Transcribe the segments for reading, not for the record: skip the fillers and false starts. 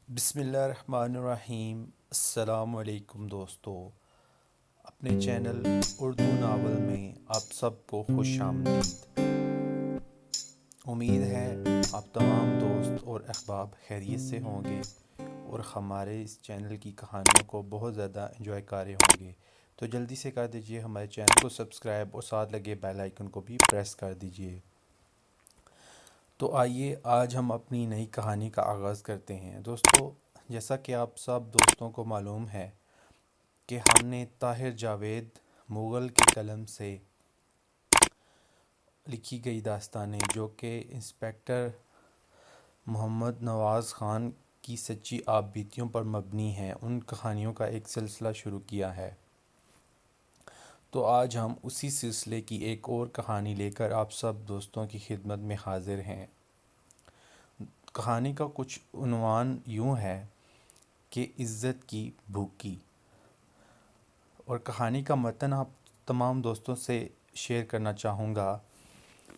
بسم اللہ الرحمن الرحیم۔ السلام علیکم دوستو، اپنے چینل اردو ناول میں آپ سب کو خوش آمدید۔ امید ہے آپ تمام دوست اور احباب خیریت سے ہوں گے اور ہمارے اس چینل کی کہانیوں کو بہت زیادہ انجوائے کر رہے ہوں گے۔ تو جلدی سے کر دیجئے ہمارے چینل کو سبسکرائب اور ساتھ لگے بیل آئیکن کو بھی پریس کر دیجئے۔ تو آئیے آج ہم اپنی نئی کہانی کا آغاز کرتے ہیں۔ دوستو، جیسا کہ آپ سب دوستوں کو معلوم ہے کہ ہم نے طاہر جاوید مغل کے قلم سے لکھی گئی داستانیں جو کہ انسپیکٹر محمد نواز خان کی سچی آپ بیتیوں پر مبنی ہیں، ان کہانیوں کا ایک سلسلہ شروع کیا ہے۔ تو آج ہم اسی سلسلے کی ایک اور کہانی لے کر آپ سب دوستوں کی خدمت میں حاضر ہیں۔ کہانی کا کچھ عنوان یوں ہے کہ عزت کی بھوکی، اور کہانی کا متن آپ تمام دوستوں سے شیئر کرنا چاہوں گا۔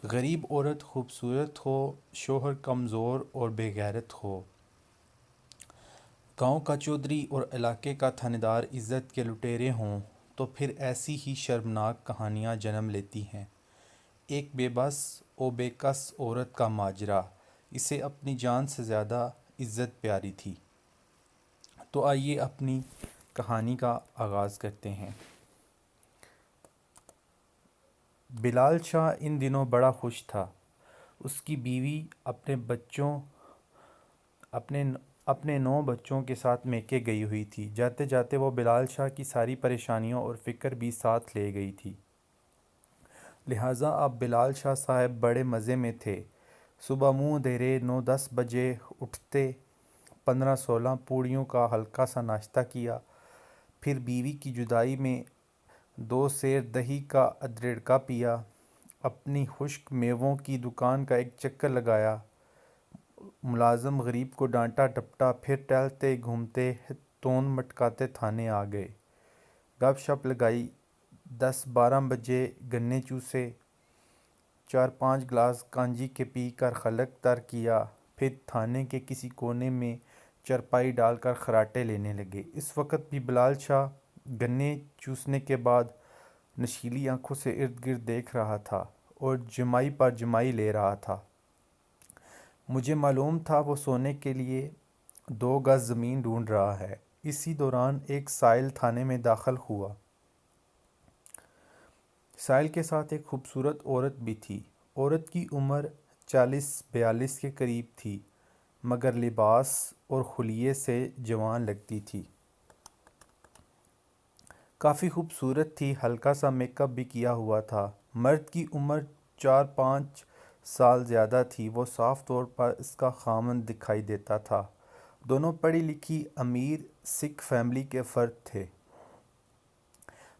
غریب عورت خوبصورت ہو، شوہر کمزور اور بے غیرت ہو، گاؤں کا چودھری اور علاقے کا تھانے عزت کے لٹیرے ہوں تو پھر ایسی ہی شرمناک کہانیاں جنم لیتی ہیں۔ ایک بے بس و بے کس عورت کا ماجرا، اسے اپنی جان سے زیادہ عزت پیاری تھی۔ تو آئیے اپنی کہانی کا آغاز کرتے ہیں۔ بلال شاہ ان دنوں بڑا خوش تھا۔ اس کی بیوی اپنے 9 بچوں کے ساتھ میکے گئی ہوئی تھی۔ جاتے جاتے وہ بلال شاہ کی ساری پریشانیوں اور فکر بھی ساتھ لے گئی تھی، لہٰذا اب بلال شاہ صاحب بڑے مزے میں تھے۔ صبح منہ اندھیرے 9-10 بجے اٹھتے، 15-16 پوڑیوں کا ہلکا سا ناشتہ کیا، پھر بیوی کی جدائی میں 2 سیر دہی کا ادرڑکا پیا، اپنی خشک میووں کی دکان کا ایک چکر لگایا، ملازم غریب کو ڈانٹا ڈپٹا، پھر ٹہلتے گھومتے تون مٹکاتے تھانے آ گئے، گپ شپ لگائی، 10-12 بجے گنے چوسے، 4-5 گلاس کانجی کے پی کر خلق تر کیا، پھر تھانے کے کسی کونے میں چرپائی ڈال کر خراٹے لینے لگے۔ اس وقت بھی بلال شاہ گنے چوسنے کے بعد نشیلی آنکھوں سے ارد گرد دیکھ رہا تھا اور جمائی پر جمائی لے رہا تھا۔ مجھے معلوم تھا وہ سونے کے لیے 2 گز زمین ڈھونڈ رہا ہے۔ اسی دوران ایک سائل تھانے میں داخل ہوا۔ سائل کے ساتھ ایک خوبصورت عورت بھی تھی۔ عورت کی عمر 40-42 کے قریب تھی، مگر لباس اور خلیے سے جوان لگتی تھی۔ کافی خوبصورت تھی، ہلکا سا میک اپ بھی کیا ہوا تھا۔ مرد کی عمر 4-5 سال زیادہ تھی، وہ صاف طور پر اس کا خاوند دکھائی دیتا تھا۔ دونوں پڑھی لکھی امیر سکھ فیملی کے فرد تھے۔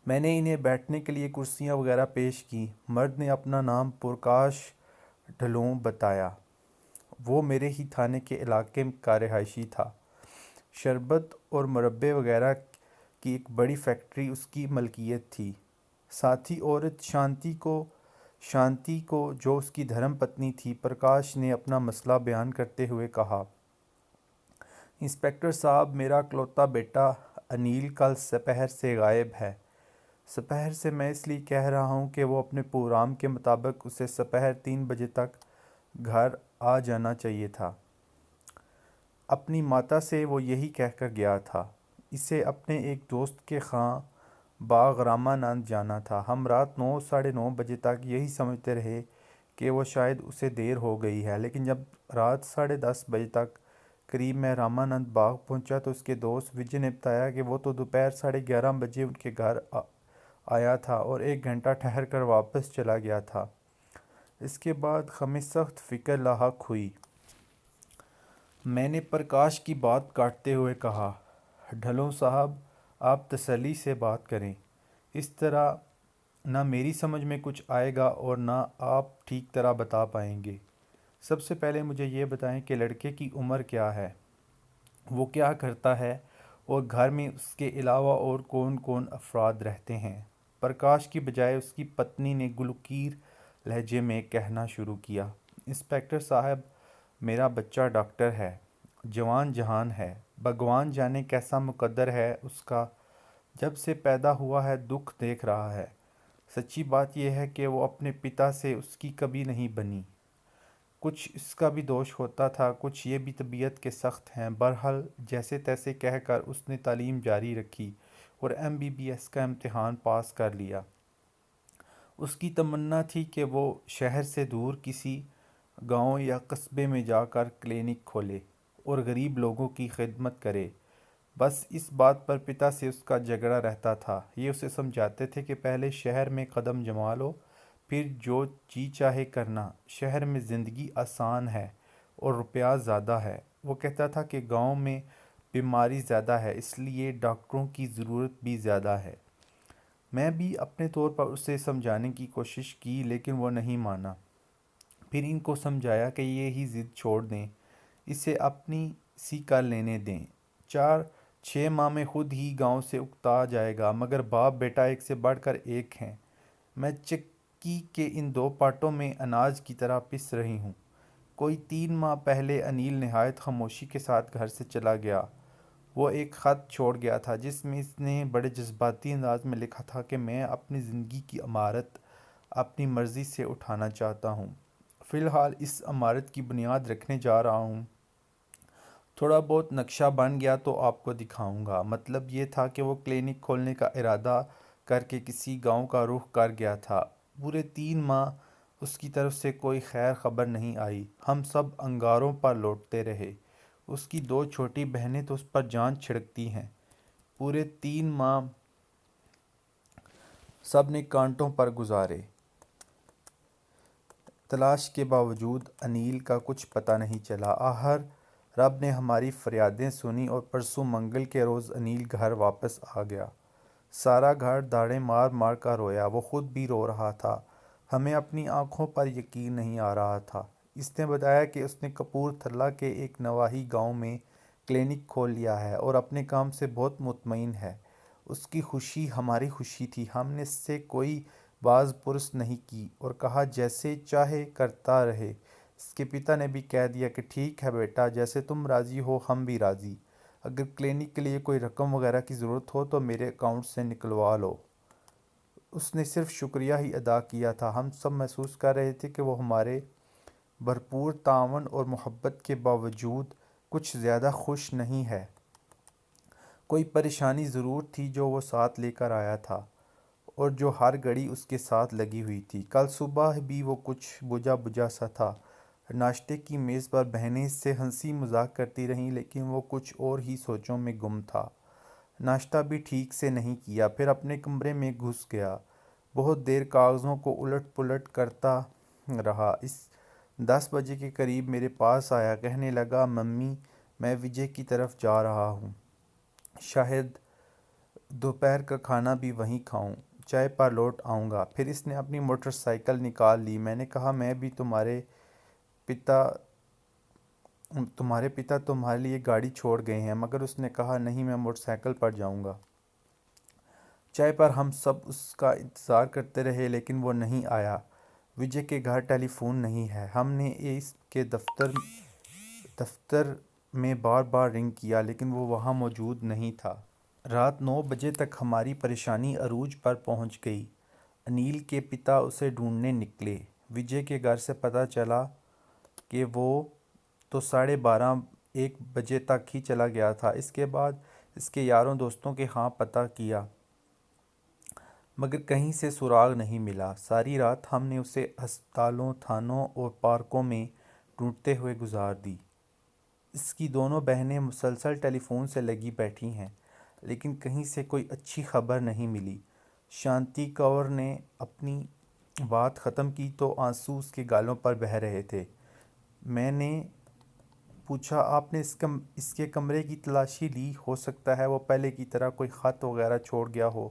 میں نے انہیں بیٹھنے کے لیے کرسیاں وغیرہ پیش کیں۔ مرد نے اپنا نام پرکاش ڈھلوں بتایا۔ وہ میرے ہی تھانے کے علاقے کا رہائشی تھا۔ شربت اور مربے وغیرہ کی ایک بڑی فیکٹری اس کی ملکیت تھی۔ ساتھی عورت شانتی کو جو اس کی دھرم پتنی تھی، پرکاش نے اپنا مسئلہ بیان کرتے ہوئے کہا، انسپکٹر صاحب، میرا اکلوتا بیٹا انیل کل سپہر سے غائب ہے۔ سپہر سے میں اس لیے کہہ رہا ہوں کہ وہ اپنے پروگرام کے مطابق اسے سپہر 3 بجے تک گھر آ جانا چاہیے تھا۔ اپنی ماتا سے وہ یہی کہہ کر گیا تھا۔ اسے اپنے ایک دوست کے خاں باغ رامانند جانا تھا۔ ہم رات 9-9:30 بجے تک یہی سمجھتے رہے کہ وہ شاید اسے دیر ہو گئی ہے، لیکن جب رات 10:30 بجے تک قریب میں رامانند باغ پہنچا تو اس کے دوست وجے نے بتایا کہ وہ تو دوپہر 11:30 بجے ان کے گھر آیا تھا اور 1 گھنٹہ ٹھہر کر واپس چلا گیا تھا۔ اس کے بعد ہمیں سخت فکر لاحق ہوئی۔ میں نے پرکاش کی بات کاٹتے ہوئے کہا، ڈھلوں صاحب، آپ تسلی سے بات کریں، اس طرح نہ میری سمجھ میں کچھ آئے گا اور نہ آپ ٹھیک طرح بتا پائیں گے۔ سب سے پہلے مجھے یہ بتائیں کہ لڑکے کی عمر کیا ہے، وہ کیا کرتا ہے، اور گھر میں اس کے علاوہ اور کون کون افراد رہتے ہیں۔ پرکاش کی بجائے اس کی پتنی نے گلوکیر لہجے میں کہنا شروع کیا، انسپکٹر صاحب، میرا بچہ ڈاکٹر ہے، جوان جہان ہے، بھگوان جانے کیسا مقدر ہے اس کا، جب سے پیدا ہوا ہے دکھ دیکھ رہا ہے۔ سچی بات یہ ہے کہ وہ اپنے پتا سے اس کی کبھی نہیں بنی۔ کچھ اس کا بھی دوش ہوتا تھا، کچھ یہ بھی طبیعت کے سخت ہیں۔ بہرحال جیسے تیسے کہہ کر اس نے تعلیم جاری رکھی اور MBBS کا امتحان پاس کر لیا۔ اس کی تمنا تھی کہ وہ شہر سے دور کسی گاؤں یا قصبے میں جا کر کلینک کھولے اور غریب لوگوں کی خدمت کرے۔ بس اس بات پر پتا سے اس کا جھگڑا رہتا تھا۔ یہ اسے سمجھاتے تھے کہ پہلے شہر میں قدم جما لو، پھر جو جی چاہے کرنا۔ شہر میں زندگی آسان ہے اور روپیہ زیادہ ہے۔ وہ کہتا تھا کہ گاؤں میں بیماری زیادہ ہے، اس لیے ڈاکٹروں کی ضرورت بھی زیادہ ہے۔ میں بھی اپنے طور پر اسے سمجھانے کی کوشش کی، لیکن وہ نہیں مانا۔ پھر ان کو سمجھایا کہ یہ ہی ضد چھوڑ دیں، اسے اپنی سی کر لینے دیں۔ 4-6 ماہ میں خود ہی گاؤں سے اکتا جائے گا۔ مگر باپ بیٹا ایک سے بڑھ کر ایک ہیں۔ میں چکی کے ان 2 پاٹوں میں اناج کی طرح پس رہی ہوں۔ کوئی 3 ماہ پہلے انیل نہایت خاموشی کے ساتھ گھر سے چلا گیا۔ وہ ایک خط چھوڑ گیا تھا جس میں اس نے بڑے جذباتی انداز میں لکھا تھا کہ میں اپنی زندگی کی عمارت اپنی مرضی سے اٹھانا چاہتا ہوں۔ فی الحال اس عمارت کی بنیاد رکھنے جا رہا ہوں۔ تھوڑا بہت نقشہ بن گیا تو آپ کو دکھاؤں گا۔ مطلب یہ تھا کہ وہ کلینک کھولنے کا ارادہ کر کے کسی گاؤں کا رخ کر گیا تھا۔ پورے 3 ماہ اس کی طرف سے کوئی خیر خبر نہیں آئی۔ ہم سب انگاروں پر لوٹتے رہے۔ اس کی 2 چھوٹی بہنیں تو اس پر جان چھڑکتی ہیں۔ پورے 3 ماہ سب نے کانٹوں پر گزارے۔ تلاش کے باوجود انیل کا کچھ پتہ نہیں چلا۔ آخر رب نے ہماری فریادیں سنی اور پرسوں منگل کے روز انیل گھر واپس آ گیا۔ سارا گھر داڑیں مار مار کر رویا۔ وہ خود بھی رو رہا تھا۔ ہمیں اپنی آنکھوں پر یقین نہیں آ رہا تھا۔ اس نے بتایا کہ اس نے کپور تھلہ کے ایک نواحی گاؤں میں کلینک کھول لیا ہے اور اپنے کام سے بہت مطمئن ہے۔ اس کی خوشی ہماری خوشی تھی۔ ہم نے اس سے کوئی باز پرس نہیں کی اور کہا جیسے چاہے کرتا رہے۔ اس کے پتا نے بھی کہہ دیا کہ ٹھیک ہے بیٹا، جیسے تم راضی ہو ہم بھی راضی۔ اگر کلینک کے لیے کوئی رقم وغیرہ کی ضرورت ہو تو میرے اکاؤنٹ سے نکلوا لو۔ اس نے صرف شکریہ ہی ادا کیا تھا۔ ہم سب محسوس کر رہے تھے کہ وہ ہمارے بھرپور تعاون اور محبت کے باوجود کچھ زیادہ خوش نہیں ہے۔ کوئی پریشانی ضرور تھی جو وہ ساتھ لے کر آیا تھا اور جو ہر گھڑی اس کے ساتھ لگی ہوئی تھی۔ کل صبح بھی وہ کچھ بجھا بجھا سا تھا۔ ناشتے کی میز پر بہنیں اس سے ہنسی مذاق کرتی رہیں، لیکن وہ کچھ اور ہی سوچوں میں گم تھا۔ ناشتہ بھی ٹھیک سے نہیں کیا، پھر اپنے کمرے میں گھس گیا۔ بہت دیر کاغذوں کو الٹ پلٹ کرتا رہا۔ 10 بجے کے قریب میرے پاس آیا، کہنے لگا ممی میں وجے کی طرف جا رہا ہوں، شاید دوپہر کا کھانا بھی وہیں کھاؤں، چائے پر لوٹ آؤں گا۔ پھر اس نے اپنی موٹر سائیکل نکال لی۔ میں نے کہا میں بھی تمہارے پتا تمہارے لیے گاڑی چھوڑ گئے ہیں، مگر اس نے کہا نہیں میں موٹر سائیکل پر جاؤں گا۔ چائے پر ہم سب اس کا انتظار کرتے رہے، لیکن وہ نہیں آیا۔ وجے کے گھر ٹیلی فون نہیں ہے۔ ہم نے اس کے دفتر میں بار بار رنگ کیا، لیکن وہ وہاں موجود نہیں تھا۔ رات 9 بجے تک ہماری پریشانی عروج پر پہنچ گئی۔ انیل کے پتا اسے ڈھونڈنے نکلے۔ وجے کے گھر سے پتہ چلا کہ وہ تو 12:30-1 بجے تک ہی چلا گیا تھا۔ اس کے بعد اس کے یاروں دوستوں کے ہاں پتہ کیا، مگر کہیں سے سراغ نہیں ملا۔ ساری رات ہم نے اسے ہسپتالوں، تھانوں اور پارکوں میں ڈھونڈتے ہوئے گزار دی۔ اس کی دونوں بہنیں مسلسل ٹیلی فون سے لگی بیٹھی ہیں، لیکن کہیں سے کوئی اچھی خبر نہیں ملی۔ شانتی کور نے اپنی بات ختم کی تو آنسو اس کے گالوں پر بہہ رہے تھے۔ میں نے پوچھا آپ نے اس کے کمرے کی تلاشی لی؟ ہو سکتا ہے وہ پہلے کی طرح کوئی خط وغیرہ چھوڑ گیا ہو۔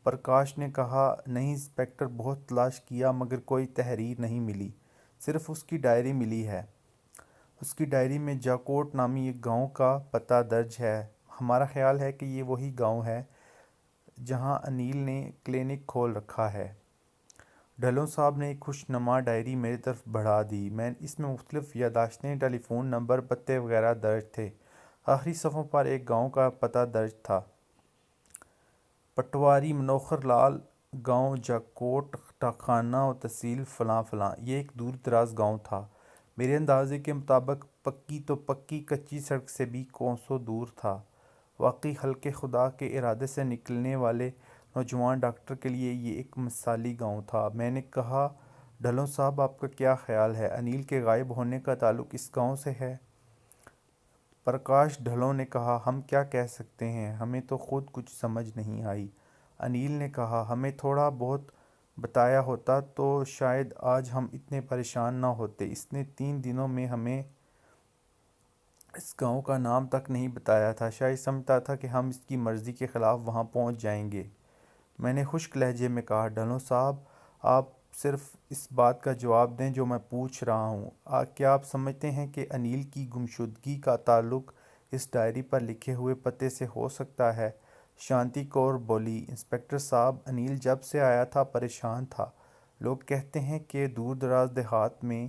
پرکاش نے کہا نہیں انسپکٹر، بہت تلاش کیا مگر کوئی تحریر نہیں ملی، صرف اس کی ڈائری ملی ہے۔ اس کی ڈائری میں جاکوٹ نامی ایک گاؤں کا پتہ درج ہے۔ ہمارا خیال ہے کہ یہ وہی گاؤں ہے جہاں انیل نے کلینک کھول رکھا ہے۔ ڈھلوں صاحب نے ایک خوش نما ڈائری میری طرف بڑھا دی۔ اس میں مختلف یادداشتیں، ٹیلی فون نمبر، پتے وغیرہ درج تھے۔ آخری صفحوں پر ایک گاؤں کا پتہ درج تھا: پٹواری منوہر لال، گاؤں جاکوٹ، خانہ و تحصیل فلاں فلاں۔ یہ ایک دور دراز گاؤں تھا، میرے اندازے کے مطابق پکی تو پکی، کچی سڑک سے بھی کوسوں دور تھا۔ واقعی حلقِ خدا کے ارادے سے نکلنے والے نوجوان ڈاکٹر کے لیے یہ ایک مثالی گاؤں تھا۔ میں نے کہا، ڈھلوں صاحب، آپ کا کیا خیال ہے؟ انیل کے غائب ہونے کا تعلق اس گاؤں سے ہے؟ پرکاش ڈھلوں نے کہا، ہم کیا کہہ سکتے ہیں، ہمیں تو خود کچھ سمجھ نہیں آئی۔ انیل نے کہا، ہمیں تھوڑا بہت بتایا ہوتا تو شاید آج ہم اتنے پریشان نہ ہوتے۔ اس نے 3 دنوں میں ہمیں اس گاؤں کا نام تک نہیں بتایا تھا، شاید سمجھتا تھا کہ ہم اس کی مرضی کے خلاف وہاں پہنچ جائیں گے۔ میں نے خشک لہجے میں کہا، ڈھلوں صاحب، آپ صرف اس بات کا جواب دیں جو میں پوچھ رہا ہوں۔ کیا آپ سمجھتے ہیں کہ انیل کی گمشدگی کا تعلق اس ڈائری پر لکھے ہوئے پتے سے ہو سکتا ہے؟ شانتی کور بولی، انسپکٹر صاحب، انیل جب سے آیا تھا پریشان تھا۔ لوگ کہتے ہیں کہ دور دراز دیہات میں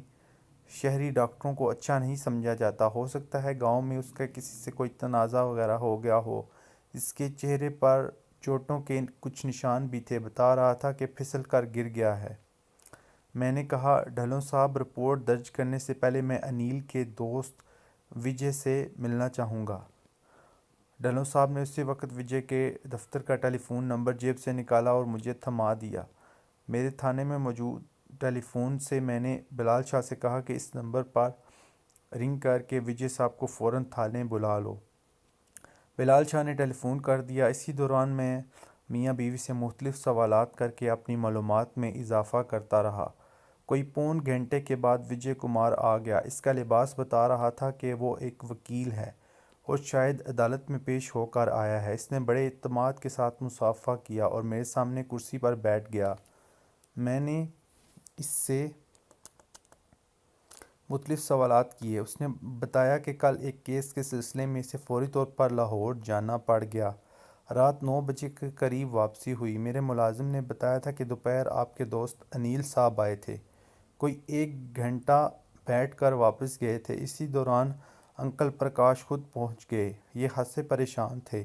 شہری ڈاکٹروں کو اچھا نہیں سمجھا جاتا۔ ہو سکتا ہے گاؤں میں اس کا کسی سے کوئی تنازع وغیرہ ہو گیا ہو۔ اس کے چہرے پر چوٹوں کے کچھ نشان بھی تھے، بتا رہا تھا کہ پھسل کر گر گیا ہے۔ میں نے کہا، ڈھلوں صاحب، رپورٹ درج کرنے سے پہلے میں انیل کے دوست وجے سے ملنا چاہوں گا۔ ڈھلوں صاحب نے اسی وقت وجے کے دفتر کا ٹیلی فون نمبر جیب سے نکالا اور مجھے تھما دیا۔ میرے تھانے میں موجود ٹیلی فون سے میں نے بلال شاہ سے کہا کہ اس نمبر پر رنگ کر کے وجے صاحب کو فوراً تھانے بلا لو۔ بلال شاہ نے ٹیلی فون کر دیا۔ اسی دوران میں میاں بیوی سے مختلف سوالات کر کے اپنی معلومات میں اضافہ کرتا رہا۔ کوئی پون گھنٹے کے بعد وجے کمار آ گیا۔ اس کا لباس بتا رہا تھا کہ وہ ایک وکیل ہے اور شاید عدالت میں پیش ہو کر آیا ہے۔ اس نے بڑے اعتماد کے ساتھ مصافحہ کیا اور میرے سامنے کرسی پر بیٹھ گیا۔ میں نے اس سے مختلف سوالات کیے۔ اس نے بتایا کہ کل ایک کیس کے سلسلے میں اسے فوری طور پر لاہور جانا پڑ گیا۔ رات 9 بجے کے قریب واپسی ہوئی۔ میرے ملازم نے بتایا تھا کہ دوپہر آپ کے دوست انیل صاحب آئے تھے، کوئی 1 گھنٹہ بیٹھ کر واپس گئے تھے۔ اسی دوران انکل پرکاش خود پہنچ گئے۔ یہ حد سے پریشان تھے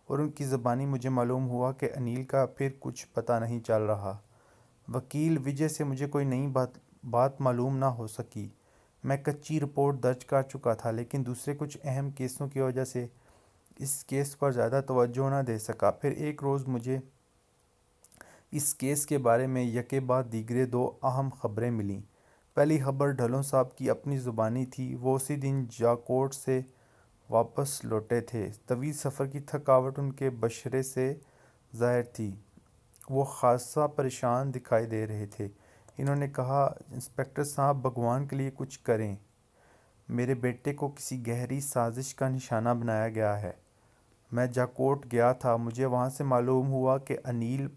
اور ان کی زبانی مجھے معلوم ہوا کہ انیل کا پھر کچھ پتہ نہیں چل رہا۔ وکیل وجے سے مجھے کوئی نئی بات معلوم نہ ہو سکی۔ میں کچی رپورٹ درج کر چکا تھا، لیکن دوسرے کچھ اہم کیسوں کی وجہ سے اس کیس پر زیادہ توجہ نہ دے سکا۔ پھر ایک روز مجھے اس کیس کے بارے میں یکے بعد دیگرے 2 اہم خبریں ملیں۔ پہلی خبر ڈھلوں صاحب کی اپنی زبانی تھی۔ وہ اسی دن جاکوٹ سے واپس لوٹے تھے۔ طویل سفر کی تھکاوٹ ان کے بشرے سے ظاہر تھی۔ وہ خاصا پریشان دکھائی دے رہے تھے۔ انہوں نے کہا، انسپکٹر صاحب، بھگوان کے لیے کچھ کریں۔ میرے بیٹے کو کسی گہری سازش کا نشانہ بنایا گیا ہے۔ میں جاکوٹ گیا تھا۔ مجھے وہاں سے معلوم ہوا کہ انیل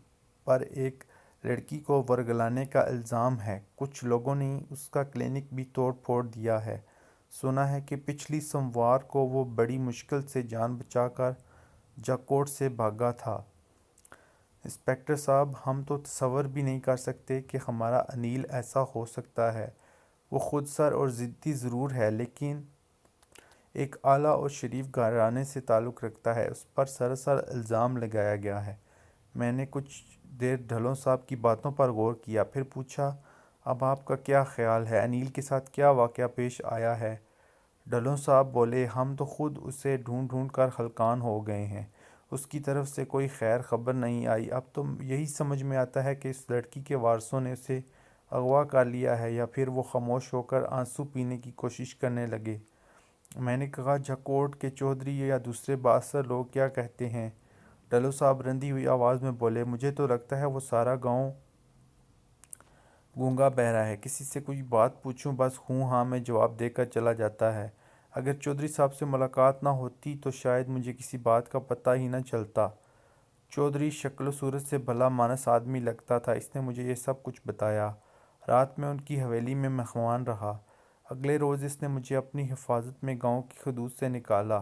پر ایک لڑکی کو ورگلانے کا الزام ہے۔ کچھ لوگوں نے اس کا کلینک بھی توڑ پھوڑ دیا ہے۔ سنا ہے کہ پچھلی سوموار کو وہ بڑی مشکل سے جان بچا کر جاکوٹ سے بھاگا تھا۔ انسپکٹر صاحب، ہم تو تصور بھی نہیں کر سکتے کہ ہمارا انیل ایسا ہو سکتا ہے۔ وہ خود سر اور ضدی ضرور ہے، لیکن ایک اعلیٰ اور شریف گھرانے سے تعلق رکھتا ہے۔ اس پر سراسر الزام لگایا گیا ہے۔ میں نے کچھ دیر ڈھلوں صاحب کی باتوں پر غور کیا، پھر پوچھا، اب آپ کا کیا خیال ہے؟ انیل کے ساتھ کیا واقعہ پیش آیا ہے؟ ڈھلوں صاحب بولے، ہم تو خود اسے ڈھونڈ ڈھونڈ کر ہلکان ہو گئے ہیں۔ اس کی طرف سے کوئی خیر خبر نہیں آئی۔ اب تو یہی سمجھ میں آتا ہے کہ اس لڑکی کے وارثوں نے اسے اغوا کر لیا ہے، یا پھر وہ خاموش ہو کر آنسو پینے کی کوشش کرنے لگے۔ میں نے کہا، جاکوٹ کے چودھری یا دوسرے بااثر لوگ کیا کہتے ہیں؟ ڈھلوں صاحب رندی ہوئی آواز میں بولے، مجھے تو لگتا ہے وہ سارا گاؤں گونگا بہرا ہے۔ کسی سے کوئی بات پوچھوں، بس ہوں ہاں میں جواب دے کر چلا جاتا ہے۔ اگر چودھری صاحب سے ملاقات نہ ہوتی تو شاید مجھے کسی بات کا پتہ ہی نہ چلتا۔ چودھری شکل و صورت سے بھلا مانس آدمی لگتا تھا۔ اس نے مجھے یہ سب کچھ بتایا۔ رات میں ان کی حویلی میں مہمان رہا۔ اگلے روز اس نے مجھے اپنی حفاظت میں گاؤں کی حدود سے نکالا۔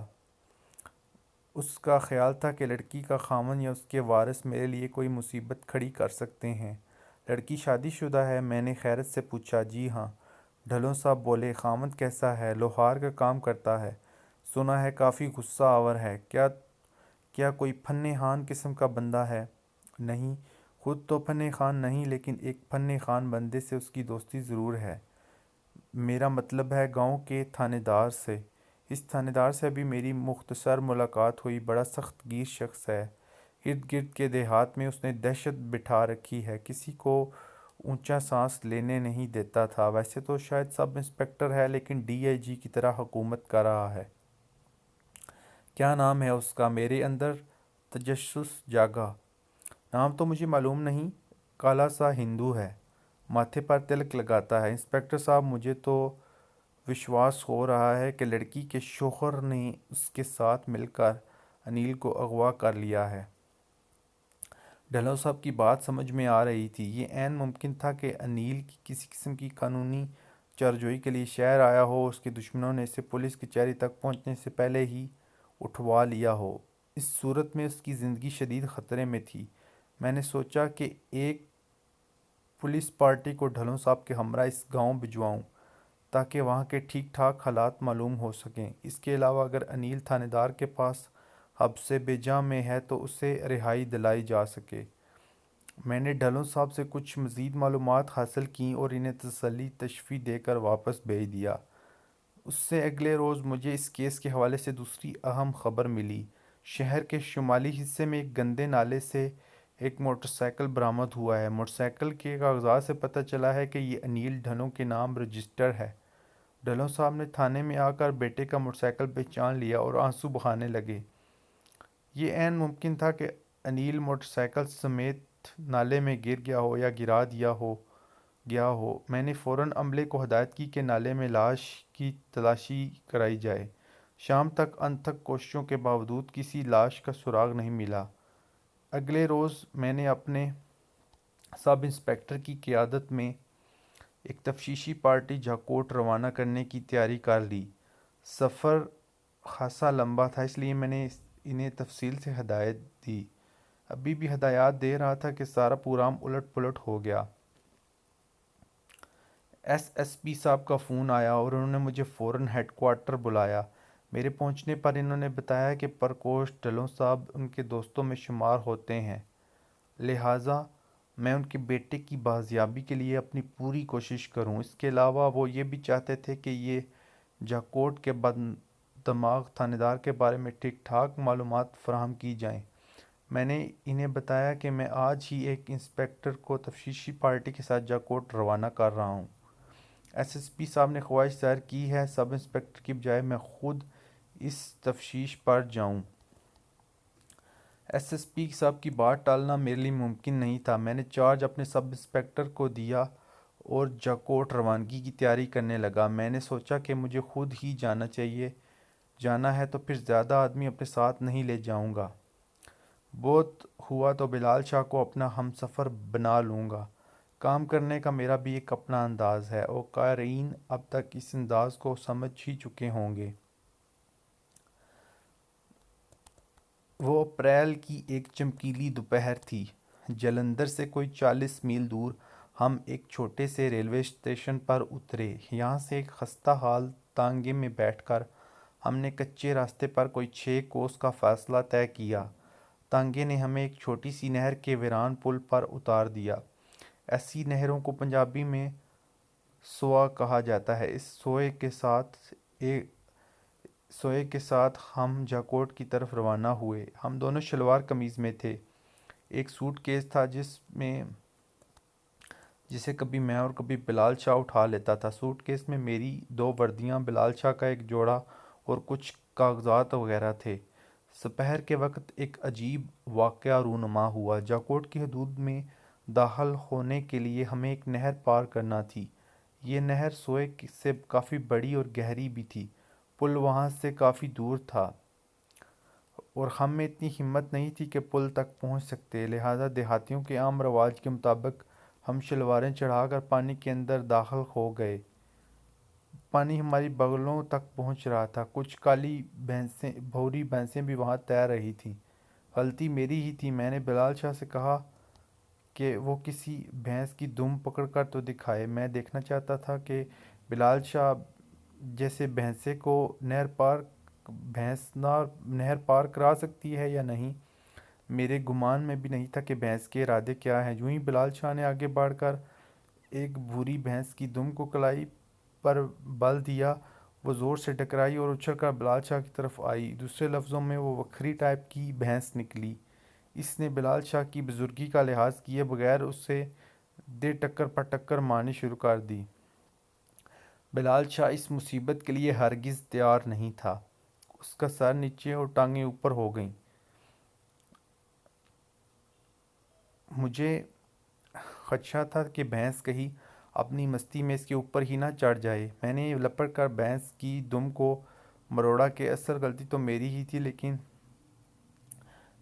اس کا خیال تھا کہ لڑکی کا خاوند یا اس کے وارث میرے لیے کوئی مصیبت کھڑی کر سکتے ہیں۔ لڑکی شادی شدہ ہے؟ میں نے خیرت سے پوچھا۔ جی ہاں، ڈھلون صاحب بولے۔ خاوند کیسا ہے؟ لوہار کا کام کرتا ہے، سنا ہے کافی غصہ آور ہے۔ کیا کوئی فن خان قسم کا بندہ ہے؟ نہیں، خود تو فن خان نہیں، لیکن ایک فن خان بندے سے اس کی دوستی ضرور ہے۔ میرا مطلب ہے گاؤں کے تھانے دار سے۔ اس تھانے دار سے ابھی میری مختصر ملاقات ہوئی، بڑا سخت گیر شخص ہے۔ ارد گرد کے دیہات میں اس نے دہشت بٹھا رکھی ہے، کسی کو اونچا سانس لینے نہیں دیتا تھا۔ ویسے تو شاید سب انسپکٹر ہے، لیکن ڈی آئی جی کی طرح حکومت کر رہا ہے۔ کیا نام ہے اس کا؟ میرے اندر تجسس جاگا۔ نام تو مجھے معلوم نہیں، کالا سا ہندو ہے، ماتھے پر تلک لگاتا ہے۔ انسپکٹر صاحب، مجھے تو وشواس ہو رہا ہے کہ لڑکی کے شوہر نے اس کے ساتھ مل کر انیل کو اغوا کر لیا ہے۔ ڈھلو صاحب کی بات سمجھ میں آ رہی تھی۔ یہ عین ممکن تھا کہ انیل کی کسی قسم کی قانونی چارجوئی کے لیے شہر آیا ہو، اس کے دشمنوں نے اسے پولیس کچہری تک پہنچنے سے پہلے ہی اٹھوا لیا ہو۔ اس صورت میں اس کی زندگی شدید خطرے میں تھی۔ میں نے سوچا کہ ایک پولیس پارٹی کو ڈھلو صاحب کے ہمراہ اس گاؤں بھجواؤں، تاکہ وہاں کے ٹھیک ٹھاک حالات معلوم ہو سکیں۔ اس کے علاوہ اگر انیل تھانے دار کے پاس حبس بے جاں میں ہے تو اسے رہائی دلائی جا سکے۔ میں نے ڈھلو صاحب سے کچھ مزید معلومات حاصل کیں اور انہیں تسلی تشفی دے کر واپس بھیج دیا۔ اس سے اگلے روز مجھے اس کیس کے حوالے سے دوسری اہم خبر ملی۔ شہر کے شمالی حصے میں ایک گندے نالے سے ایک موٹر سائیکل برآمد ہوا ہے۔ موٹر سائیکل کے کاغذات سے پتہ چلا ہے کہ یہ انیل ڈھلو کے نام رجسٹر ہے۔ ڈھلو صاحب نے تھانے میں آ کر بیٹے کا موٹر سائیکل پہچان لیا اور آنسو بہانے لگے۔ یہ عین ممکن تھا کہ انیل موٹر سائیکل سمیت نالے میں گر گیا ہو یا گرا دیا گیا ہو۔ میں نے فوراً عملے کو ہدایت کی کہ نالے میں لاش کی تلاشی کرائی جائے۔ شام تک انتھک کوششوں کے باوجود کسی لاش کا سراغ نہیں ملا۔ اگلے روز میں نے اپنے سب انسپکٹر کی قیادت میں ایک تفتیشی پارٹی جاکوٹ روانہ کرنے کی تیاری کر لی۔ سفر خاصا لمبا تھا، اس لیے میں نے انہیں تفصیل سے ہدایت دی۔ ابھی بھی ہدایات دے رہا تھا کہ سارا پروگرام الٹ پلٹ ہو گیا۔ ایس پی صاحب کا فون آیا اور انہوں نے مجھے فوراً ہیڈ کوارٹر بلایا۔ میرے پہنچنے پر انہوں نے بتایا کہ پرکوش ڈھلو صاحب ان کے دوستوں میں شمار ہوتے ہیں، لہٰذا میں ان کے بیٹے کی بازیابی کے لیے اپنی پوری کوشش کروں۔ اس کے علاوہ وہ یہ بھی چاہتے تھے کہ یہ جاکوٹ کے بددماغ تھانے دار کے بارے میں ٹھیک ٹھاک معلومات فراہم کی جائیں۔ میں نے انہیں بتایا کہ میں آج ہی ایک انسپکٹر کو تفتیشی پارٹی کے ساتھ جاکوٹ روانہ کر رہا ہوں۔ ایس پی صاحب نے خواہش ظاہر کی ہے سب انسپکٹر کی بجائے میں خود اس تفتیش پر جاؤں۔ ایس پی صاحب کی بات ٹالنا میرے لیے ممکن نہیں تھا۔ میں نے چارج اپنے سب انسپکٹر کو دیا اور جاکوٹ روانگی کی تیاری کرنے لگا۔ میں نے سوچا کہ مجھے خود ہی جانا ہے تو پھر زیادہ آدمی اپنے ساتھ نہیں لے جاؤں گا۔ بہت ہوا تو بلال شاہ کو اپنا ہم سفر بنا لوں گا۔ کام کرنے کا میرا بھی ایک اپنا انداز ہے، اور قارئین اب تک اس انداز کو سمجھ ہی چکے ہوں گے۔ وہ اپریل کی ایک چمکیلی دوپہر تھی۔ جلندھر سے کوئی 40 میل دور ہم ایک چھوٹے سے ریلوے اسٹیشن پر اترے۔ یہاں سے ایک خستہ حال تانگے میں بیٹھ کر ہم نے کچے راستے پر کوئی 6 کوس کا فاصلہ طے کیا۔ تانگے نے ہمیں ایک چھوٹی سی نہر کے ویران پل پر اتار دیا۔ ایسی نہروں کو پنجابی میں سوا کہا جاتا ہے۔ اس سوئے کے ساتھ ہم جاکوٹ کی طرف روانہ ہوئے۔ ہم دونوں شلوار قمیض میں تھے۔ ایک سوٹ کیس تھا جسے کبھی میں اور کبھی بلال شاہ اٹھا لیتا تھا۔ سوٹ کیس میں میری 2 وردیاں، بلال شاہ کا ایک جوڑا اور کچھ کاغذات وغیرہ تھے۔ سپہر کے وقت ایک عجیب واقعہ رونما ہوا۔ جاکوٹ کی حدود میں داخل ہونے کے لیے ہمیں ایک نہر پار کرنا تھی۔ یہ نہر سوئے سے کافی بڑی اور گہری بھی تھی۔ پل وہاں سے کافی دور تھا اور ہم میں اتنی ہمت نہیں تھی کہ پل تک پہنچ سکتے، لہٰذا دیہاتیوں کے عام رواج کے مطابق ہم شلواریں چڑھا کر پانی کے اندر داخل ہو گئے۔ پانی ہماری بغلوں تک پہنچ رہا تھا۔ کچھ کالی بھوری بھینسیں بھی وہاں تیر رہی تھیں۔ غلطی میری ہی تھی۔ میں نے بلال شاہ سے کہا کہ وہ کسی بھینس کی دم پکڑ کر تو دکھائے۔ میں دیکھنا چاہتا تھا کہ بلال شاہ جیسے بھینسے کو نہر پار کرا سکتی ہے یا نہیں۔ میرے گمان میں بھی نہیں تھا کہ بھینس کے ارادے کیا ہیں۔ یوں ہی بلال شاہ نے آگے بڑھ کر ایک بھوری بھینس کی دم کو کلائی پر بل دیا، وہ زور سے ٹکرائی اور اچھل کر بلال شاہ کی طرف آئی۔ دوسرے لفظوں میں وہ وکھری ٹائپ کی بھینس نکلی۔ اس نے بلال شاہ کی بزرگی کا لحاظ کیے بغیر اسے دے ٹکر پر ٹکر مارنی شروع کر دی۔ بلال شاہ اس مصیبت کے لیے ہرگز تیار نہیں تھا۔ اس کا سر نیچے اور ٹانگیں اوپر ہو گئیں۔ مجھے خدشہ تھا کہ بھینس کہیں اپنی مستی میں اس کے اوپر ہی نہ چڑھ جائے۔ میں نے لپٹ کر بھینس کی دم کو مروڑا کہ اصل غلطی تو میری ہی تھی، لیکن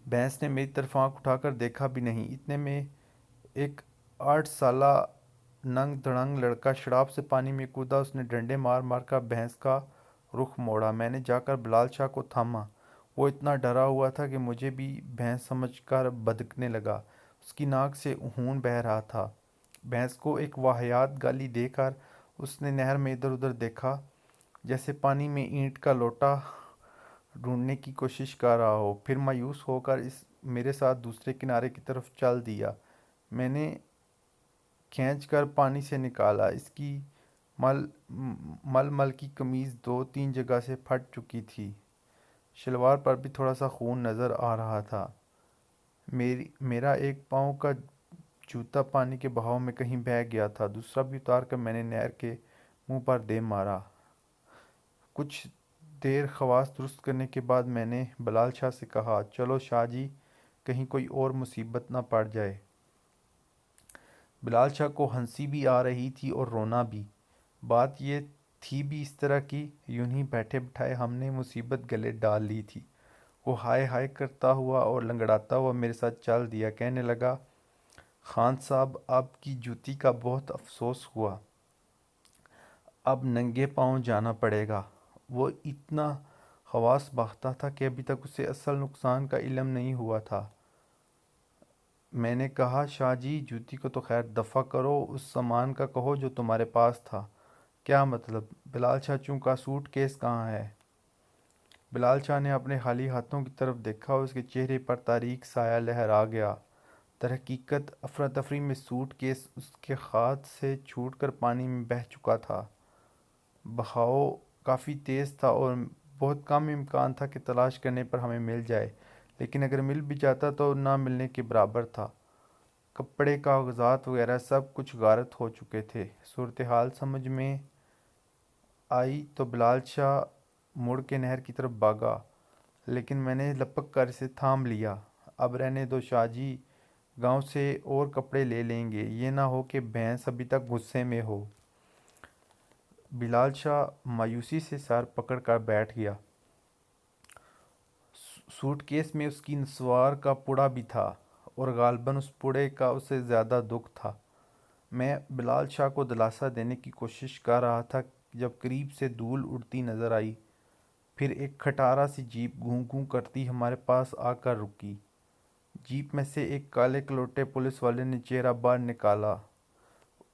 بھینس نے میری طرف آنکھ اٹھا کر دیکھا بھی نہیں۔ اتنے میں ایک 8 سالہ ننگ دھڑنگ لڑکا شڑاب سے پانی میں کودا۔ اس نے ڈنڈے مار مار کر بھینس کا رخ موڑا۔ میں نے جا کر بلال شاہ کو تھاما۔ وہ اتنا ڈرا ہوا تھا کہ مجھے بھی بھینس سمجھ کر بدکنے لگا۔ اس کی ناک سے خون بہہ رہا تھا۔ بھینس کو ایک واہیات گالی دے کر اس نے نہر میں ادھر ادھر دیکھا، جیسے پانی میں اینٹ کا لوٹا ڈھونڈنے کی کوشش کر رہا ہو، پھر مایوس ہو کر میرے ساتھ دوسرے کنارے کی طرف چل دیا۔ میں نے کھینچ کر پانی سے نکالا۔ اس کی مل کی قمیض 2-3 جگہ سے پھٹ چکی تھی۔ شلوار پر بھی تھوڑا سا خون نظر آ رہا تھا۔ میرا ایک پاؤں کا جوتا پانی کے بہاؤ میں کہیں بہہ گیا تھا، دوسرا بھی اتار کر میں نے نہر کے منہ پر دے مارا۔ کچھ دیر خواص درست کرنے کے بعد میں نے بلال شاہ سے کہا، چلو شاہ جی، کہیں کوئی اور مصیبت نہ پڑ جائے۔ بلال شاہ کو ہنسی بھی آ رہی تھی اور رونا بھی۔ بات یہ تھی بھی اس طرح کی، یوں ہی بیٹھے بٹھائے ہم نے مصیبت گلے ڈال لی تھی۔ وہ ہائے ہائے کرتا ہوا اور لنگڑاتا ہوا میرے ساتھ چل دیا۔ کہنے لگا، خان صاحب، آپ کی جوتی کا بہت افسوس ہوا، اب ننگے پاؤں جانا پڑے گا۔ وہ اتنا حواس باختہ تھا کہ ابھی تک اسے اصل نقصان کا علم نہیں ہوا تھا۔ میں نے کہا، شاہ جی، جوتی کو تو خیر دفع کرو، اس سامان کا کہو جو تمہارے پاس تھا۔ کیا مطلب؟ بلال شاہ چونکا، سوٹ کیس کہاں ہے؟ بلال شاہ نے اپنے خالی ہاتھوں کی طرف دیکھا اور اس کے چہرے پر تاریک سایہ لہرا گیا۔ در حقیقت افراتفری میں سوٹ کیس اس کے ہاتھ سے چھوٹ کر پانی میں بہہ چکا تھا۔ بہاؤ کافی تیز تھا اور بہت کم امکان تھا کہ تلاش کرنے پر ہمیں مل جائے، لیکن اگر مل بھی جاتا تو نہ ملنے کے برابر تھا۔ کپڑے، کاغذات وغیرہ سب کچھ غارت ہو چکے تھے۔ صورتحال سمجھ میں آئی تو بلال شاہ مڑ کے نہر کی طرف بھاگا، لیکن میں نے لپک کر اسے تھام لیا۔ اب رہنے دو شاہ جی، گاؤں سے اور کپڑے لے لیں گے، یہ نہ ہو کہ بھینس ابھی تک غصے میں ہو۔ بلال شاہ مایوسی سے سر پکڑ کر بیٹھ گیا۔ سوٹ کیس میں اس کی نسوار کا پڑا بھی تھا اور غالباً اس پڑے کا اسے زیادہ دکھ تھا۔ میں بلال شاہ کو دلاسا دینے کی کوشش کر رہا تھا جب قریب سے دھول اڑتی نظر آئی، پھر ایک کھٹارا سی جیپ گھوں گھوں کرتی ہمارے پاس آ کر رکی۔ جیپ میں سے ایک کالے کلوٹے پولیس والے نے چہرہ باہر نکالا۔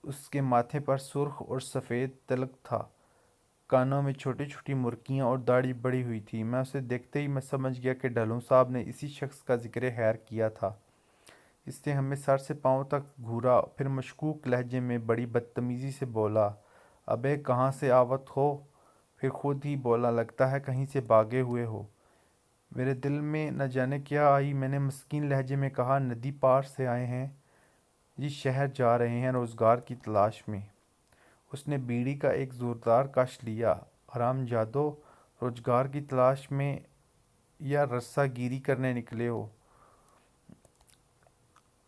اس کے ماتھے پر سرخ اور سفید تلک تھا، کانوں میں چھوٹی چھوٹی مرکیاں اور داڑھی بڑھی ہوئی تھی۔ میں اسے دیکھتے ہی میں سمجھ گیا کہ ڈھلوں صاحب نے اسی شخص کا ذکر خیر کیا تھا۔ اس نے ہمیں سر سے پاؤں تک گھورا، پھر مشکوک لہجے میں بڑی بدتمیزی سے بولا، ابے کہاں سے آوت ہو؟ پھر خود ہی بولا، لگتا ہے کہیں سے بھاگے ہوئے ہو۔ میرے دل میں نہ جانے کیا آئی۔ میں نے مسکین لہجے میں کہا، ندی پار سے آئے ہیں جی، شہر جا رہے ہیں روزگار کی تلاش میں۔ اس نے بیڑی کا ایک زوردار کش لیا، حرام جادو، روزگار کی تلاش میں یا رسہ گیری کرنے نکلے ہو؟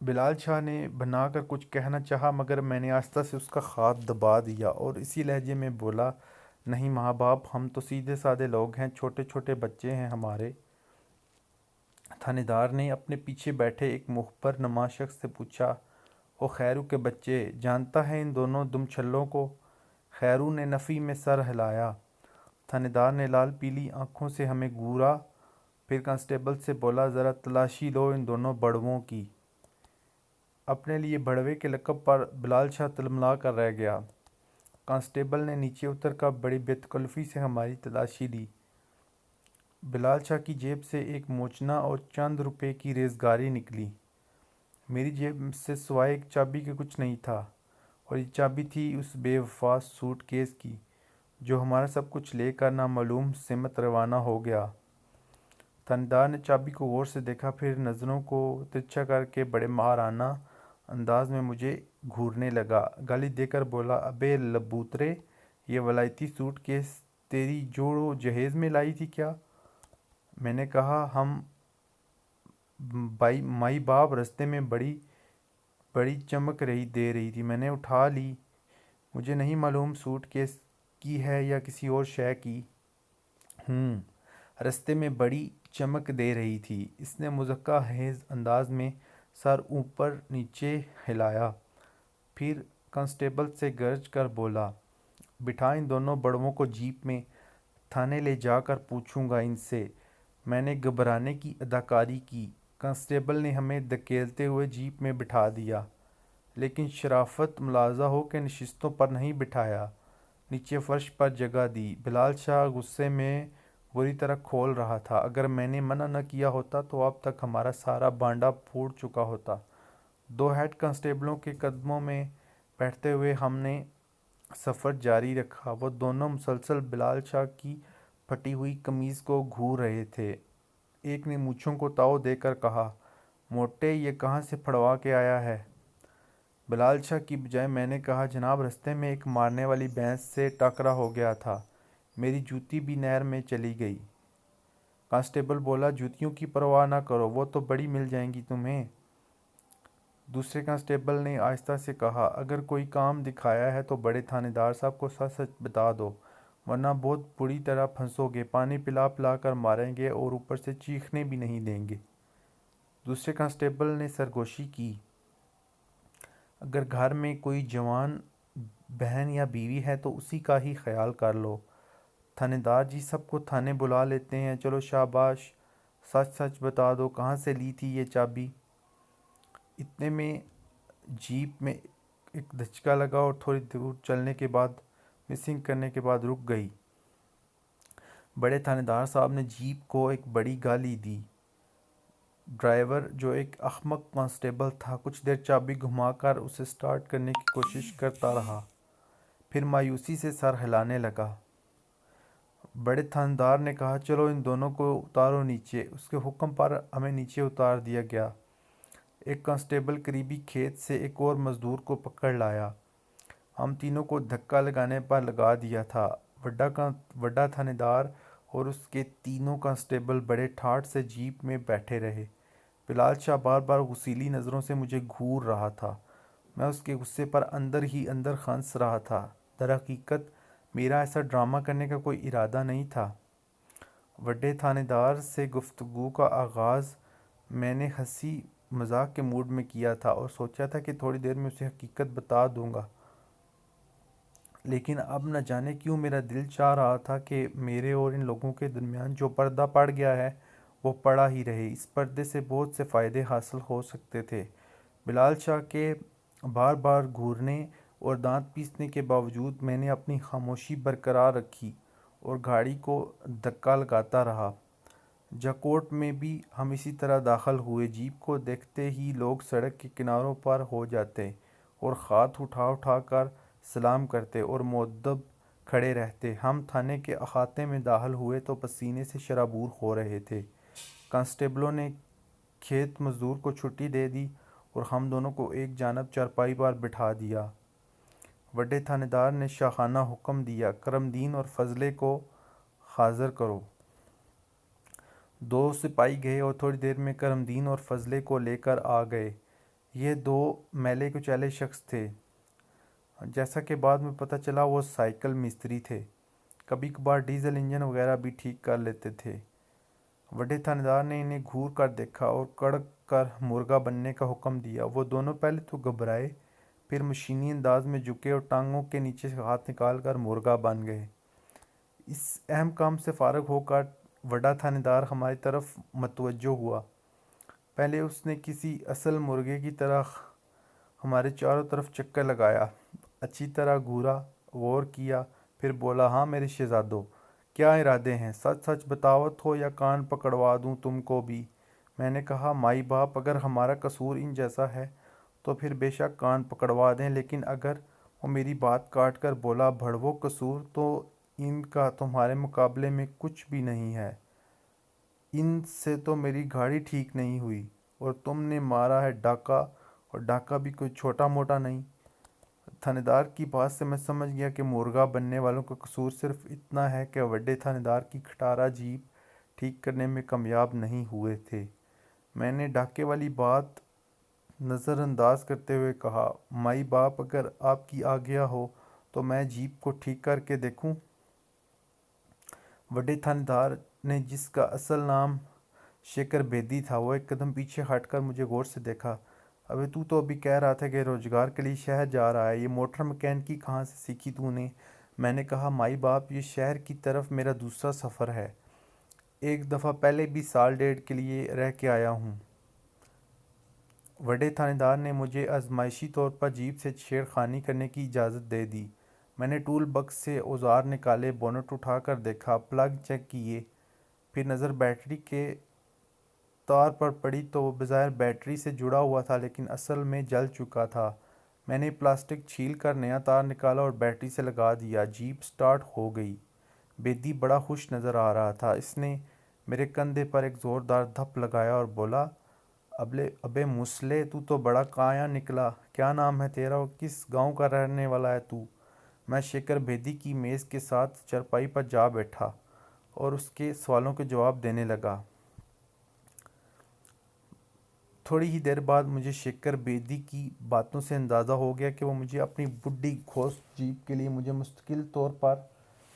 بلال شاہ نے بنا کر کچھ کہنا چاہا، مگر میں نے آہستہ سے اس کا ہاتھ دبا دیا اور اسی لہجے میں بولا، نہیں ماں باپ، ہم تو سیدھے سادے لوگ ہیں، چھوٹے چھوٹے بچے ہیں ہمارے۔ تھانے دار نے اپنے پیچھے بیٹھے ایک مخبر نما شخص سے پوچھا، او خیرو کے بچے، جانتا ہے ان دونوں دم چھلوں کو؟ خیرو نے نفی میں سر ہلایا۔ تھانے دار نے لال پیلی آنکھوں سے ہمیں گھورا، پھر کانسٹیبل سے بولا، ذرا تلاشی لو ان دونوں بڑووں کی۔ اپنے لیے بڑوے کے لقب پر بلال شاہ تلملا کر رہ گیا۔ کانسٹیبل نے نیچے اتر کر بڑی بے تکلفی سے ہماری تلاشی لی۔ بلال شاہ کی جیب سے ایک موچنا اور چند روپے کی ریزگاری نکلی۔ میری جیب سے سوائے ایک چابی کے کچھ نہیں تھا، اور یہ چابی تھی اس بے وفا سوٹ کیس کی جو ہمارا سب کچھ لے کر نامعلوم سمت روانہ ہو گیا۔ تھانے نے چابی کو غور سے دیکھا، پھر نظروں کو ترچھا کر کے بڑے ماہرانہ انداز میں مجھے گھورنے لگا۔ گالی دے کر بولا، ابے لبوترے، یہ ولائتی سوٹ کیس تیری جوڑ جہیز میں لائی تھی کیا؟ میں نے کہا، ہم مائی باپ رستے میں بڑی چمک دے رہی تھی، میں نے اٹھا لی۔ مجھے نہیں معلوم سوٹ کیس کی ہے یا کسی اور شے کی۔ رستے میں بڑی چمک دے رہی تھی۔ اس نے مضحکہ خیز انداز میں سر اوپر نیچے ہلایا، پھر کانسٹیبل سے گرج کر بولا، بٹھا ان دونوں بڑووں کو جیپ میں، تھانے لے جا کر پوچھوں گا ان سے۔ میں نے گھبرانے کی اداکاری کی۔ کانسٹیبل نے ہمیں دھکیلتے ہوئے جیپ میں بٹھا دیا، لیکن شرافت ملاحظہ ہو کے نشستوں پر نہیں بٹھایا، نیچے فرش پر جگہ دی۔ بلال شاہ غصے میں بری طرح کھول رہا تھا۔ اگر میں نے منع نہ کیا ہوتا تو اب تک ہمارا سارا بانڈا پھوٹ چکا ہوتا۔ دو ہیڈ کانسٹیبلوں کے قدموں میں بیٹھتے ہوئے ہم نے سفر جاری رکھا۔ وہ دونوں مسلسل بلال شاہ کی پھٹی ہوئی قمیض کو گھور رہے تھے۔ ایک نے مونچھوں کو تاؤ دے کر کہا، موٹے، یہ کہاں سے پھڑوا کے آیا ہے؟ بلال شاہ کی بجائے میں نے کہا، جناب، رستے میں ایک مارنے والی بھینس سے ٹاکرا ہو گیا تھا، میری جوتی بھی نہر میں چلی گئی۔ کانسٹیبل بولا، جوتیوں کی پرواہ نہ کرو، وہ تو بڑی مل جائیں گی تمہیں۔ دوسرے کانسٹیبل نے آہستہ سے کہا، اگر کوئی کام دکھایا ہے تو بڑے تھانے دار صاحب کو سچ سچ بتا دو، ورنہ بہت بری طرح پھنسو گے، پانی پلا پلا کر ماریں گے اور اوپر سے چیخنے بھی نہیں دیں گے۔ دوسرے کانسٹیبل نے سرگوشی کی، اگر گھر میں کوئی جوان بہن یا بیوی ہے تو اسی کا ہی خیال کر لو۔ تھانے دار جی سب کو تھانے بلا لیتے ہیں، چلو شاباش، سچ سچ بتا دو، کہاں سے لی تھی یہ چابی؟ اتنے میں جیپ میں ایک دھچکا لگا اور تھوڑی دور چلنے کے بعد مسنگ کرنے کے بعد رک گئی۔ بڑے تھانے دار صاحب نے جیپ کو ایک بڑی گالی دی۔ ڈرائیور، جو ایک احمق کانسٹیبل تھا، کچھ دیر چابی گھما کر اسے سٹارٹ کرنے کی کوشش کرتا رہا، پھر مایوسی سے سر ہلانے لگا۔ بڑے تھاندار نے کہا، چلو ان دونوں کو اتارو نیچے۔ اس کے حکم پر ہمیں نیچے اتار دیا گیا۔ ایک کانسٹیبل قریبی کھیت سے ایک اور مزدور کو پکڑ لایا۔ ہم تینوں کو دھکا لگانے پر لگا دیا تھا۔ وڈا تھانے دار اور اس کے تینوں کانسٹیبل بڑے ٹھاٹھ سے جیپ میں بیٹھے رہے۔ بلال شاہ بار بار غصیلی نظروں سے مجھے گھور رہا تھا۔ میں اس کے غصے پر اندر ہی اندر ہنس رہا تھا۔ در حقیقت میرا ایسا ڈرامہ کرنے کا کوئی ارادہ نہیں تھا۔ وڈے تھانے دار سے گفتگو کا آغاز میں نے ہنسی مذاق کے موڈ میں کیا تھا اور سوچا تھا کہ تھوڑی دیر میں اسے حقیقت بتا دوں گا، لیکن اب نہ جانے کیوں میرا دل چاہ رہا تھا کہ میرے اور ان لوگوں کے درمیان جو پردہ پڑ گیا ہے وہ پڑا ہی رہے۔ اس پردے سے بہت سے فائدے حاصل ہو سکتے تھے۔ بلال شاہ کے بار بار گھورنے اور دانت پیسنے کے باوجود میں نے اپنی خاموشی برقرار رکھی اور گاڑی کو دھکا لگاتا رہا۔ جاکوٹ میں بھی ہم اسی طرح داخل ہوئے۔ جیپ کو دیکھتے ہی لوگ سڑک کے کناروں پر ہو جاتے اور ہاتھ اٹھا اٹھا کر سلام کرتے اور مؤدب کھڑے رہتے۔ ہم تھانے کے احاطے میں داخل ہوئے تو پسینے سے شرابور ہو رہے تھے۔ کانسٹیبلوں نے کھیت مزدور کو چھٹی دے دی اور ہم دونوں کو ایک جانب چارپائی پر بٹھا دیا۔ وڈے تھانے دار نے شاہانہ حکم دیا، کرم دین اور فضلے کو حاضر کرو۔ دو سپاہی گئے اور تھوڑی دیر میں کرم دین اور فضلے کو لے کر آ گئے۔ یہ دو میلے کچیلے شخص تھے۔ جیسا کہ بعد میں پتہ چلا وہ سائیکل مستری تھے، کبھی کبھار ڈیزل انجن وغیرہ بھی ٹھیک کر لیتے تھے۔ وڈے تھانے دار نے انہیں گھور کر دیکھا اور کڑک کر مرغا بننے کا حکم دیا۔ وہ دونوں پہلے تو گھبرائے، پھر مشینی انداز میں جھکے اور ٹانگوں کے نیچے سے ہاتھ نکال کر مرغا بن گئے۔ اس اہم کام سے فارغ ہو کر وڈا تھانے دار ہماری طرف متوجہ ہوا۔ پہلے اس نے کسی اصل مرغے کی طرح ہمارے چاروں طرف چکر لگایا، اچھی طرح گھورا، غور کیا، پھر بولا، ہاں میرے شہزادو، کیا ارادے ہیں؟ سچ سچ بتاوت ہو یا کان پکڑوا دوں تم کو بھی؟ میں نے کہا، مائی باپ، اگر ہمارا قصور ان جیسا ہے تو پھر بے شک کان پکڑوا دیں، لیکن اگر… وہ میری بات کاٹ کر بولا، بھڑوو قصور تو ان کا تمہارے مقابلے میں کچھ بھی نہیں ہے، ان سے تو میری گاڑی ٹھیک نہیں ہوئی، اور تم نے مارا ہے ڈاکہ، اور ڈاکہ بھی کوئی چھوٹا موٹا نہیں۔ تھانے دار کی بات سے میں سمجھ گیا کہ مورگا بننے والوں کا قصور صرف اتنا ہے کہ وڈے تھانے دار کی کھٹارا جیپ ٹھیک کرنے میں کامیاب نہیں ہوئے تھے۔ میں نے ڈاکے والی بات نظر انداز کرتے ہوئے کہا، مائی باپ، اگر آپ کی آگیا ہو تو میں جیپ کو ٹھیک کر کے دیکھوں؟ وڈے تھانے دار نے، جس کا اصل نام شیکر بیدی تھا، وہ ایک قدم پیچھے ہٹ کر مجھے غور سے دیکھا۔ ابے تو ابھی کہہ رہا تھا کہ روزگار کے لیے شہر جا رہا ہے، یہ موٹر مکینکی کہاں سے سیکھی تو نے؟ میں نے کہا، مائی باپ، یہ شہر کی طرف میرا دوسرا سفر ہے، ایک دفعہ پہلے بھی سال ڈیڑھ کے لیے رہ کے آیا ہوں۔ وڈے تھانے دار نے مجھے آزمائشی طور پر جیپ سے چھیڑ خانی کرنے کی اجازت دے دی۔ میں نے ٹول بکس سے اوزار نکالے، بونٹ اٹھا کر دیکھا، پلگ چیک کیے، پھر نظر بیٹری کے تار پر پڑی تو وہ بظاہر بیٹری سے جڑا ہوا تھا لیکن اصل میں جل چکا تھا۔ میں نے پلاسٹک چھیل کر نیا تار نکالا اور بیٹری سے لگا دیا، جیپ سٹارٹ ہو گئی۔ بیدی بڑا خوش نظر آ رہا تھا۔ اس نے میرے کندھے پر ایک زوردار دھپ لگایا اور بولا، ابے مسلے، تو بڑا کایا نکلا، کیا نام ہے تیرا اور کس گاؤں کا رہنے والا ہے تو؟ میں شیکر بیدی کی میز کے ساتھ چرپائی پر جا بیٹھا اور اس کے سوالوں کے جواب دینے لگا۔ تھوڑی ہی دیر بعد مجھے شیکر بیدی کی باتوں سے اندازہ ہو گیا کہ وہ مجھے اپنی بڈھی گھوست جیپ کے لیے مجھے مستقل طور پر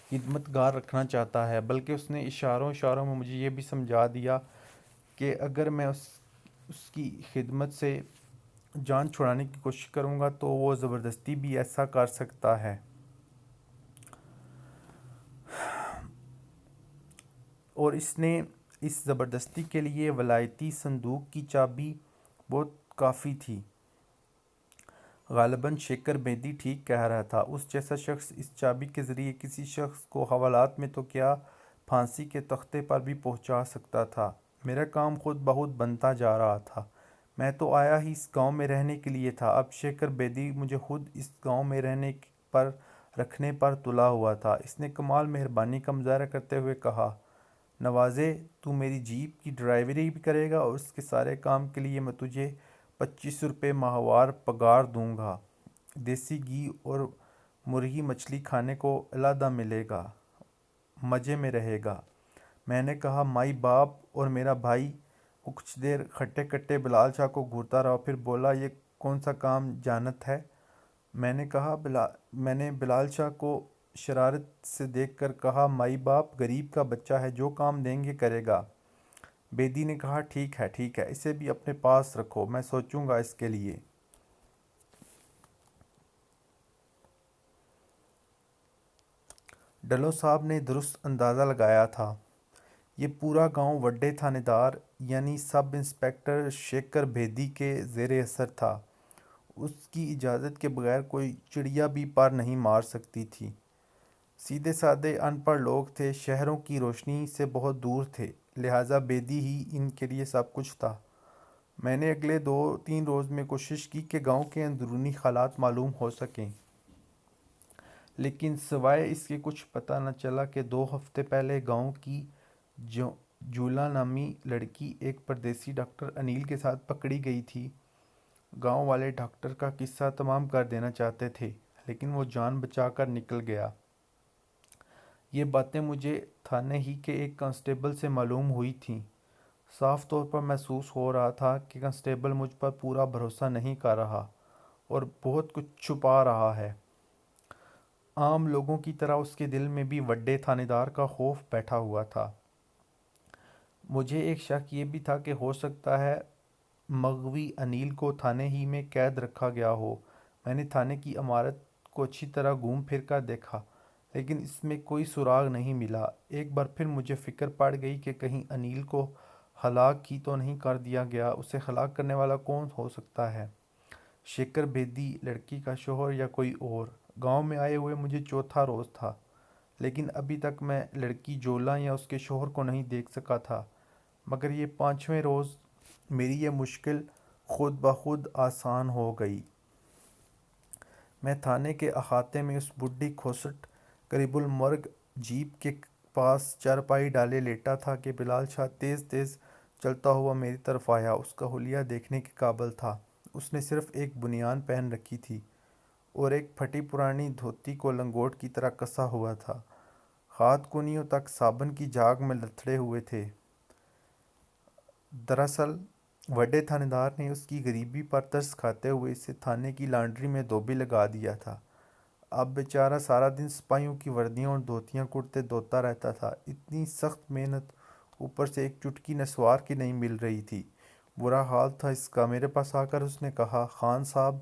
خدمت گار رکھنا چاہتا ہے، بلکہ اس نے اشاروں میں مجھے یہ بھی سمجھا دیا کہ اگر میں اس کی خدمت سے جان چھڑانے کی کوشش کروں گا تو وہ زبردستی بھی ایسا کر سکتا ہے۔ اور اس نے اس زبردستی کے لیے ولایتی صندوق کی چابی بہت کافی تھی۔ غالباً شیکر بیدی ٹھیک کہہ رہا تھا، اس جیسا شخص اس چابی کے ذریعے کسی شخص کو حوالات میں تو کیا، پھانسی کے تختے پر بھی پہنچا سکتا تھا۔ میرا کام خود بہت بنتا جا رہا تھا۔ میں تو آیا ہی اس گاؤں میں رہنے کے لیے تھا، اب شیکر بیدی مجھے خود اس گاؤں میں رکھنے پر تلا ہوا تھا۔ اس نے کمال مہربانی کا مظاہرہ کرتے ہوئے کہا، نوازے، تو میری جیپ کی ڈرائیوری بھی کرے گا اور اس کے سارے کام کے لیے میں تجھے 25 روپے ماہوار پگار دوں گا۔ دیسی گھی اور مرغی مچھلی کھانے کو علیحدہ ملے گا، مزے میں رہے گا۔ میں نے کہا، مائی باپ اور میرا بھائی۔ وہ کچھ دیر کھٹے کٹے بلال شاہ کو گھورتا رہا، پھر بولا، یہ کون سا کام جانت ہے؟ میں نے بلال شاہ کو شرارت سے دیکھ کر کہا، مائی باپ، غریب کا بچہ ہے، جو کام دیں گے کرے گا۔ بیدی نے کہا، ٹھیک ہے، اسے بھی اپنے پاس رکھو، میں سوچوں گا اس کے لیے۔ ڈلو صاحب نے درست اندازہ لگایا تھا۔ یہ پورا گاؤں وڈے تھانے دار یعنی سب انسپکٹر شیکر بیدی کے زیر اثر تھا۔ اس کی اجازت کے بغیر کوئی چڑیا بھی پر نہیں مار سکتی تھی۔ سیدھے سادے ان پڑھ لوگ تھے، شہروں کی روشنی سے بہت دور تھے، لہٰذا بیدی ہی ان کے لیے سب کچھ تھا۔ میں نے اگلے 2-3 روز میں کوشش کی کہ گاؤں کے اندرونی حالات معلوم ہو سکیں، لیکن سوائے اس کے کچھ پتہ نہ چلا کہ 2 ہفتے پہلے گاؤں کی جولا نامی لڑکی ایک پردیسی ڈاکٹر انیل کے ساتھ پکڑی گئی تھی۔ گاؤں والے ڈاکٹر کا قصہ تمام کر دینا چاہتے تھے، لیکن وہ جان بچا کر نکل گیا۔ یہ باتیں مجھے تھانے ہی کے ایک کانسٹیبل سے معلوم ہوئی تھیں۔ صاف طور پر محسوس ہو رہا تھا کہ کانسٹیبل مجھ پر پورا بھروسہ نہیں کر رہا اور بہت کچھ چھپا رہا ہے۔ عام لوگوں کی طرح اس کے دل میں بھی وڈے تھانے دار کا خوف بیٹھا ہوا تھا۔ مجھے ایک شک یہ بھی تھا کہ ہو سکتا ہے مغوی انیل کو تھانے ہی میں قید رکھا گیا ہو۔ میں نے تھانے کی عمارت کو اچھی طرح گھوم پھر کر دیکھا، لیکن اس میں کوئی سراغ نہیں ملا۔ ایک بار پھر مجھے فکر پڑ گئی کہ کہیں انیل کو ہلاک ہی تو نہیں کر دیا گیا، اسے ہلاک کرنے والا کون ہو سکتا ہے؟ شیکر بیدی لڑکی کا شوہر یا کوئی اور؟ گاؤں میں آئے ہوئے مجھے چوتھا روز تھا، لیکن ابھی تک میں لڑکی جولا یا اس کے شوہر کو نہیں دیکھ سکا تھا، مگر یہ 5ویں روز میری یہ مشکل خود بخود آسان ہو گئی۔ میں تھانے کے احاطے میں اس بڈھی کھوسٹ قریب المرگ جیپ کے پاس چارپائی ڈالے لیٹا تھا کہ بلال شاہ تیز تیز چلتا ہوا میری طرف آیا۔ اس کا حلیہ دیکھنے کے قابل تھا۔ اس نے صرف ایک بنیان پہن رکھی تھی اور ایک پھٹی پرانی دھوتی کو لنگوٹ کی طرح کسا ہوا تھا۔ ہاتھ کونیوں تک صابن کی جھاگ میں لتھڑے ہوئے تھے۔ دراصل وڈے تھانے دار نے اس کی غریبی پر ترس کھاتے ہوئے اسے تھانے کی لانڈری میں دھوبی لگا دیا تھا۔ اب بیچارہ سارا دن سپاہیوں کی وردیاں اور دھوتیاں کرتے دھوتا رہتا تھا۔ اتنی سخت محنت، اوپر سے ایک چٹکی نسوار کی نہیں مل رہی تھی۔ برا حال تھا اس کا۔ میرے پاس آ کر اس نے کہا، خان صاحب،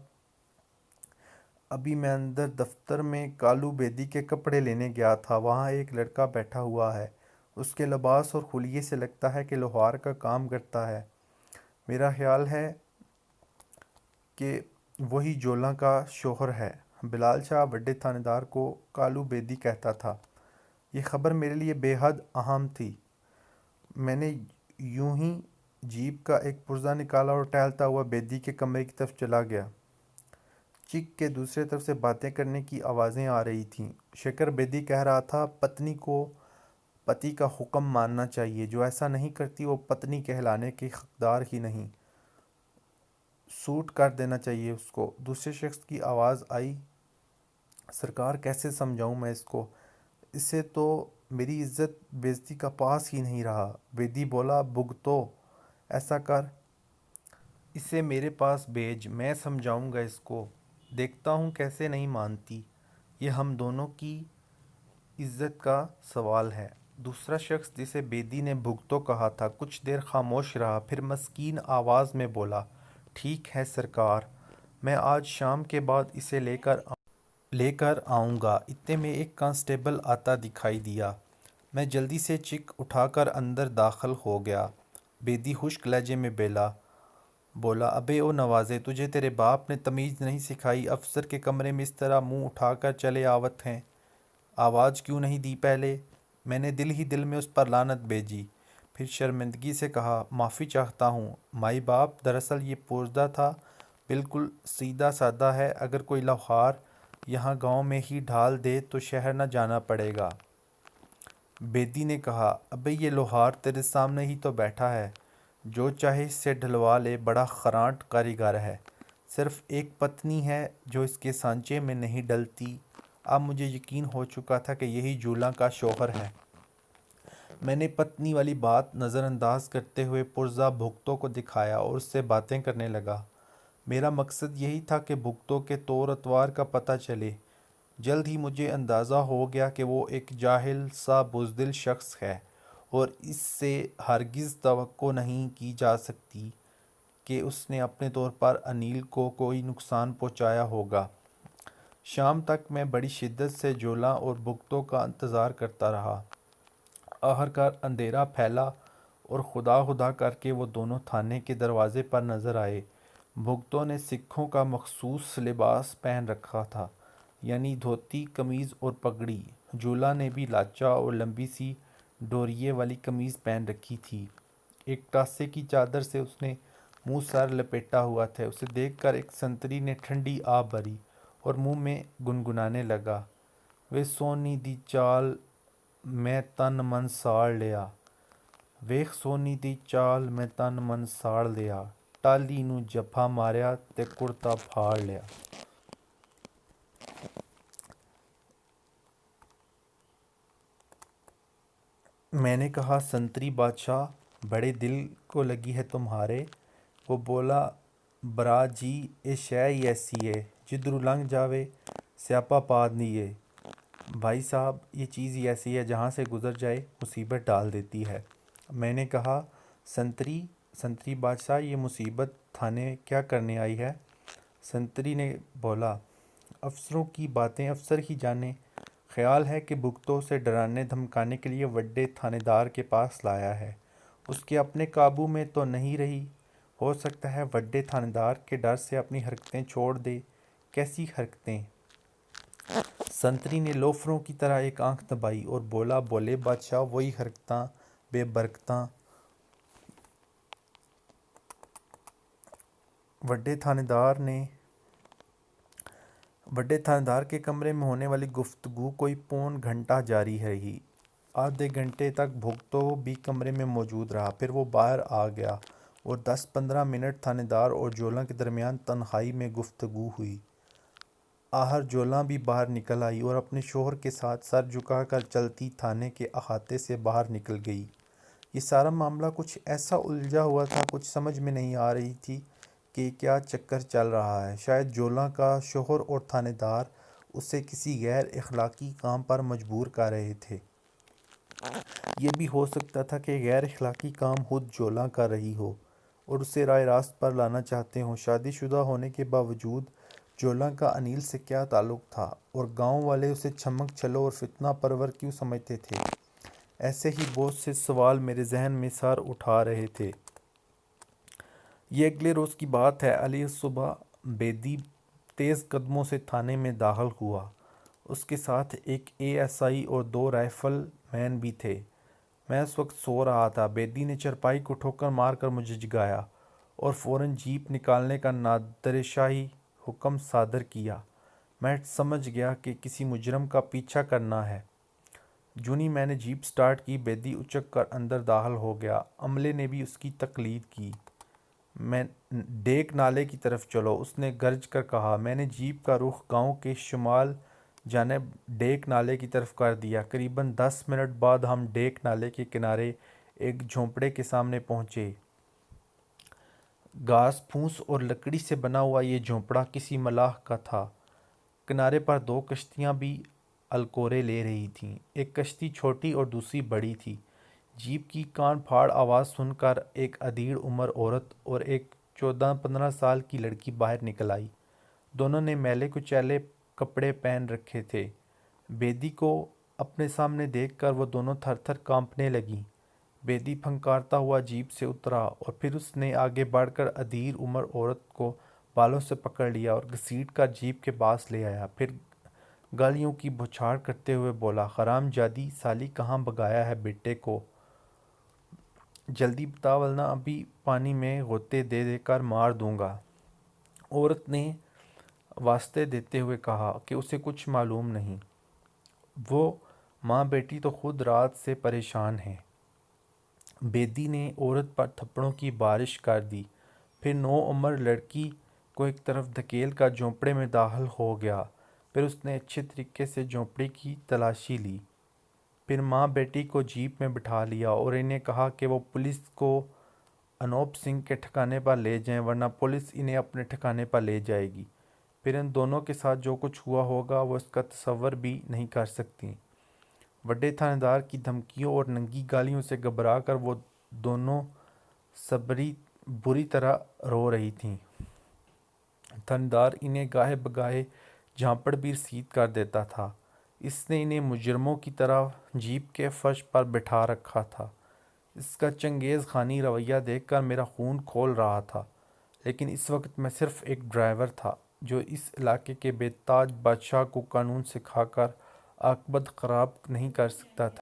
ابھی میں اندر دفتر میں کالو بیدی کے کپڑے لینے گیا تھا۔ وہاں ایک لڑکا بیٹھا ہوا ہے۔ اس کے لباس اور حلیے سے لگتا ہے کہ لوہار کا کام کرتا ہے۔ میرا خیال ہے کہ وہی جولاں کا شوہر ہے۔ بلال شاہ وڈے تھانے دار کو کالو بیدی کہتا تھا۔ یہ خبر میرے لیے بے حد اہم تھی۔ میں نے یوں ہی جیپ کا ایک پرزہ نکالا اور ٹہلتا ہوا بیدی کے کمرے کی طرف چلا گیا۔ چک کے دوسرے طرف سے باتیں کرنے کی آوازیں آ رہی تھیں۔ شیکر بیدی کہہ رہا تھا، پتنی کو پتی کا حکم ماننا چاہیے، جو ایسا نہیں کرتی وہ پتنی کہلانے کی حقدار ہی نہیں، سوٹ کر دینا چاہیے اس کو۔ دوسرے شخص کی آواز آئی، سرکار کیسے سمجھاؤں میں اس کو، اسے تو میری عزت بےعزتی کا پاس ہی نہیں رہا۔ بیدی بولا، بھگتو، ایسا کر، اسے میرے پاس بھیج، میں سمجھاؤں گا اس کو، دیکھتا ہوں کیسے نہیں مانتی، یہ ہم دونوں کی عزت کا سوال ہے۔ دوسرا شخص جسے بیدی نے بھگتو کہا تھا کچھ دیر خاموش رہا، پھر مسکین آواز میں بولا، ٹھیک ہے سرکار، میں آج شام کے بعد اسے لے کر آؤں گا۔ اتنے میں ایک کانسٹیبل آتا دکھائی دیا۔ میں جلدی سے چک اٹھا کر اندر داخل ہو گیا۔ بیدی خشک لہجے میں بولا، ابے او نوازے، تجھے تیرے باپ نے تمیز نہیں سکھائی؟ افسر کے کمرے میں اس طرح منہ اٹھا کر چلے آوت ہیں، آواز کیوں نہیں دی پہلے؟ میں نے دل ہی دل میں اس پر لعنت بھیجی، پھر شرمندگی سے کہا، معافی چاہتا ہوں مائی باپ، دراصل یہ پرزہ تھا، بالکل سیدھا سادہ ہے، اگر کوئی لوہار یہاں گاؤں میں ہی ڈھال دے تو شہر نہ جانا پڑے گا۔ بیدی نے کہا، ابے یہ لوہار تیرے سامنے ہی تو بیٹھا ہے، جو چاہے اس سے ڈھلوا لے، بڑا خرانٹ کاریگر ہے، صرف ایک پتنی ہے جو اس کے سانچے میں نہیں ڈلتی۔ اب مجھے یقین ہو چکا تھا کہ یہی جولاں کا شوہر ہے۔ میں نے پتنی والی بات نظر انداز کرتے ہوئے پرزہ بھگتو کو دکھایا اور اس سے باتیں کرنے لگا۔ میرا مقصد یہی تھا کہ بھگتو کے طور اتوار کا پتہ چلے۔ جلد ہی مجھے اندازہ ہو گیا کہ وہ ایک جاہل سا بزدل شخص ہے اور اس سے ہرگز توقع نہیں کی جا سکتی کہ اس نے اپنے طور پر انیل کو کوئی نقصان پہنچایا ہوگا۔ شام تک میں بڑی شدت سے جولاں اور بھگتو کا انتظار کرتا رہا۔ آخرکار اندھیرا پھیلا اور خدا خدا کر کے وہ دونوں تھانے کے دروازے پر نظر آئے۔ بھگتو نے سکھوں کا مخصوص لباس پہن رکھا تھا، یعنی دھوتی، قمیض اور پگڑی۔ جولا نے بھی لاچا اور لمبی سی ڈوریے والی قمیض پہن رکھی تھی۔ ایک ٹاسے کی چادر سے اس نے منہ سر لپیٹا ہوا تھا۔ اسے دیکھ کر ایک سنتری نے ٹھنڈی آب بھری اور منہ میں گنگنانے لگا، وے سونی دی چال میں تن من ساڑ لیا، ویخ سونی دی چال میں تن من ساڑ لیا، ٹالی نوں جفا ماریا تے کرتا پھاڑ لیا۔ میں نے کہا، سنتری بادشاہ، بڑے دل کو لگی ہے تمہارے؟ وہ بولا، برا جی، اے شے ہی ایسی ہے، جدھروں لنگھ جاوے سیاپا پا دیئے۔ بھائی صاحب، یہ چیز ہی ایسی ہے، جہاں سے گزر جائے مصیبت ڈال دیتی ہے۔ میں نے کہا، سنتری بادشاہ، یہ مصیبت تھانے کیا کرنے آئی ہے؟ سنتری نے بولا، افسروں کی باتیں افسر ہی جانے، خیال ہے کہ بھگتو سے ڈرانے دھمکانے کے لیے وڈے تھانے دار کے پاس لایا ہے، اس کے اپنے قابو میں تو نہیں رہی، ہو سکتا ہے وڈے تھانے دار کے ڈر سے اپنی حرکتیں چھوڑ دے۔ کیسی حرکتیں؟ سنتری نے لوفروں کی طرح ایک آنکھ دبائی اور بولا، بولے بادشاہ، وہی حرکتاں بے برکتاں۔ وڈے تھانے دار کے کمرے میں ہونے والی گفتگو کوئی پون گھنٹہ جاری رہی۔ آدھے گھنٹے تک بھگتو بھی کمرے میں موجود رہا، پھر وہ باہر آ گیا اور 10-15 منٹ تھانے دار اور جولاں کے درمیان تنہائی میں گفتگو ہوئی۔ آخر جولاں بھی باہر نکل آئی اور اپنے شوہر کے ساتھ سر جھکا کر چلتی تھانے کے احاطے سے باہر نکل گئی۔ یہ سارا معاملہ کچھ ایسا الجھا ہوا تھا، کچھ سمجھ میں نہیں آ رہی تھی کہ کیا چکر چل رہا ہے۔ شاید جولاں کا شوہر اور تھانے دار اسے کسی غیر اخلاقی کام پر مجبور کر رہے تھے۔ یہ بھی ہو سکتا تھا کہ غیر اخلاقی کام خود جولاں کر رہی ہو اور اسے راہ راست پر لانا چاہتے ہوں۔ شادی شدہ ہونے کے باوجود جولاں کا انیل سے کیا تعلق تھا اور گاؤں والے اسے چھمک چھلو اور فتنہ پرور کیوں سمجھتے تھے؟ ایسے ہی بہت سے سوال میرے ذہن میں سر اٹھا رہے تھے۔ یہ اگلے روز کی بات ہے۔ علی صبح بیدی تیز قدموں سے تھانے میں داخل ہوا۔ اس کے ساتھ ایک ASI اور 2 رائفل مین بھی تھے۔ میں اس وقت سو رہا تھا۔ بیدی نے چرپائی کو ٹھوکر مار کر مجھے جگایا اور فوراً جیپ نکالنے کا نادرشاہی حکم صادر کیا۔ میں سمجھ گیا کہ کسی مجرم کا پیچھا کرنا ہے۔ جونی میں نے جیپ سٹارٹ کی، بیدی اچک کر اندر داخل ہو گیا۔ عملے نے بھی اس کی تقلید کی۔ میں ڈیک نالے کی طرف چلو، اس نے گرج کر کہا۔ میں نے جیپ کا رخ گاؤں کے شمال جانب ڈیک نالے کی طرف کر دیا۔ قریباً 10 منٹ بعد ہم ڈیک نالے کے کنارے ایک جھونپڑے کے سامنے پہنچے۔ گھاس پھوس اور لکڑی سے بنا ہوا یہ جھونپڑا کسی ملاح کا تھا۔ کنارے پر 2 کشتیاں بھی الکورے لے رہی تھیں۔ ایک کشتی چھوٹی اور دوسری بڑی تھی۔ جیپ کی کان پھاڑ آواز سن کر ایک ادھیڑ عمر عورت اور ایک 14-15 سال کی لڑکی باہر نکل آئی۔ دونوں نے میلے کچیلے کپڑے پہن رکھے تھے۔ بیدی کو اپنے سامنے دیکھ کر وہ دونوں تھر تھر کانپنے لگیں۔ بیدی پھنکارتا ہوا جیپ سے اترا اور پھر اس نے آگے بڑھ کر ادھیڑ عمر عورت کو بالوں سے پکڑ لیا اور گھسیٹ کر جیپ کے پاس لے آیا۔ پھر گالیوں کی بوچھاڑ کرتے ہوئے بولا، حرام جادی، سالی کہاں بھگایا ہے بیٹے کو؟ جلدی بتا ورنہ ابھی پانی میں غوطے دے دے کر مار دوں گا۔ عورت نے واسطے دیتے ہوئے کہا کہ اسے کچھ معلوم نہیں۔ وہ ماں بیٹی تو خود رات سے پریشان ہیں۔ بیدی نے عورت پر تھپڑوں کی بارش کر دی، پھر نوعمر لڑکی کو ایک طرف دھکیل کر جھونپڑے میں داخل ہو گیا۔ پھر اس نے اچھے طریقے سے جھونپڑے کی تلاشی لی، پھر ماں بیٹی کو جیپ میں بٹھا لیا اور انہیں کہا کہ وہ پولیس کو انوپ سنگھ کے ٹھکانے پر لے جائیں ورنہ پولیس انہیں اپنے ٹھکانے پر لے جائے گی۔ پھر ان دونوں کے ساتھ جو کچھ ہوا ہوگا وہ اس کا تصور بھی نہیں کر سکتی۔ وڈے تھانے دار کی دھمکیوں اور ننگی گالیوں سے گھبرا کر وہ دونوں صبری بری طرح رو رہی تھیں۔ تھانے دار انہیں گاہے بگاہے جھانپڑ بھی رسید کر دیتا تھا۔ اس نے انہیں مجرموں کی طرح جیپ کے فرش پر بٹھا رکھا تھا۔ اس کا چنگیز خانی رویہ دیکھ کر میرا خون کھول رہا تھا، لیکن اس وقت میں صرف ایک ڈرائیور تھا جو اس علاقے کے بے تاج بادشاہ کو قانون سکھا کر عاقبت خراب نہیں کر سکتا تھا۔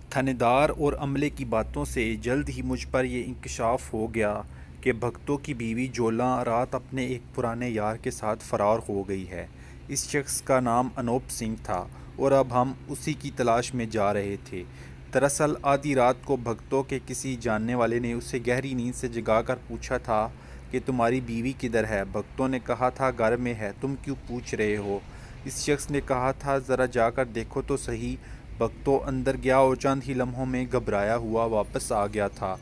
تھانے دار اور عملے کی باتوں سے جلد ہی مجھ پر یہ انکشاف ہو گیا کہ بھگتو کی بیوی جولاں رات اپنے ایک پرانے یار کے ساتھ فرار ہو گئی ہے۔ اس شخص کا نام انوپ سنگھ تھا اور اب ہم اسی کی تلاش میں جا رہے تھے۔ دراصل آدھی رات کو بھگتو کے کسی جاننے والے نے اسے گہری نیند سے جگا کر پوچھا تھا کہ تمہاری بیوی کدھر ہے؟ بھگتو نے کہا تھا گھر میں ہے، تم کیوں پوچھ رہے ہو؟ اس شخص نے کہا تھا ذرا جا کر دیکھو تو صحیح۔ بھگتو اندر گیا اور چند ہی لمحوں میں گھبرایا ہوا واپس آ گیا تھا۔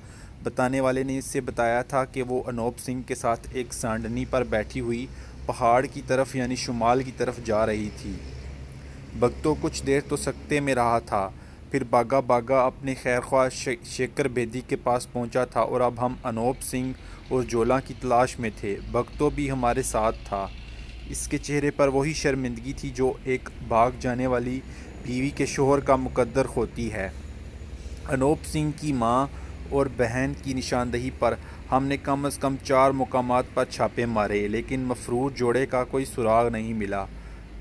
بتانے والے نے اس سے بتایا تھا کہ وہ انوپ سنگھ کے ساتھ ایک سانڈنی پر بیٹھی ہوئی پہاڑ کی طرف یعنی شمال کی طرف جا رہی تھی۔ بھگتو کچھ دیر تو سکتے میں رہا تھا، پھر بھاگا بھاگا اپنے خیرخواہ شیکر بیدی کے پاس پہنچا تھا اور اب ہم انوپ سنگھ اور جولاں کی تلاش میں تھے۔ بھگتو بھی ہمارے ساتھ تھا۔ اس کے چہرے پر وہی شرمندگی تھی جو ایک بھاگ جانے والی بیوی کے شوہر کا مقدر ہوتی ہے۔ انوپ سنگھ کی ماں اور بہن کی نشاندہی پر ہم نے کم از کم 4 مقامات پر چھاپے مارے، لیکن مفرور جوڑے کا کوئی سراغ نہیں ملا۔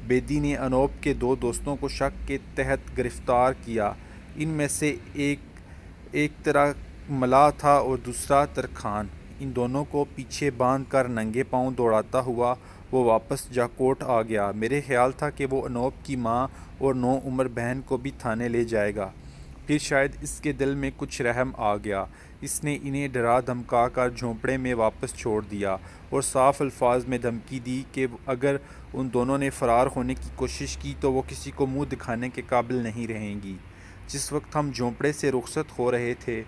بیدی نے انوپ کے 2 دوستوں کو شک کے تحت گرفتار کیا۔ ان میں سے ایک طرح ملا تھا اور دوسرا ترکھان۔ ان دونوں کو پیچھے باندھ کر ننگے پاؤں دوڑاتا ہوا وہ واپس جاکوٹ آ گیا۔ میرے خیال تھا کہ وہ انوپ کی ماں اور 9 عمر بہن کو بھی تھانے لے جائے گا۔ پھر شاید اس کے دل میں کچھ رحم آ گیا۔ اس نے انہیں ڈرا دھمکا کر جھونپڑے میں واپس چھوڑ دیا اور صاف الفاظ میں دھمکی دی کہ اگر ان دونوں نے فرار ہونے کی کوشش کی تو وہ کسی کو منہ دکھانے کے قابل نہیں رہیں گی۔ جس وقت ہم جھونپڑے سے رخصت ہو رہے تھے،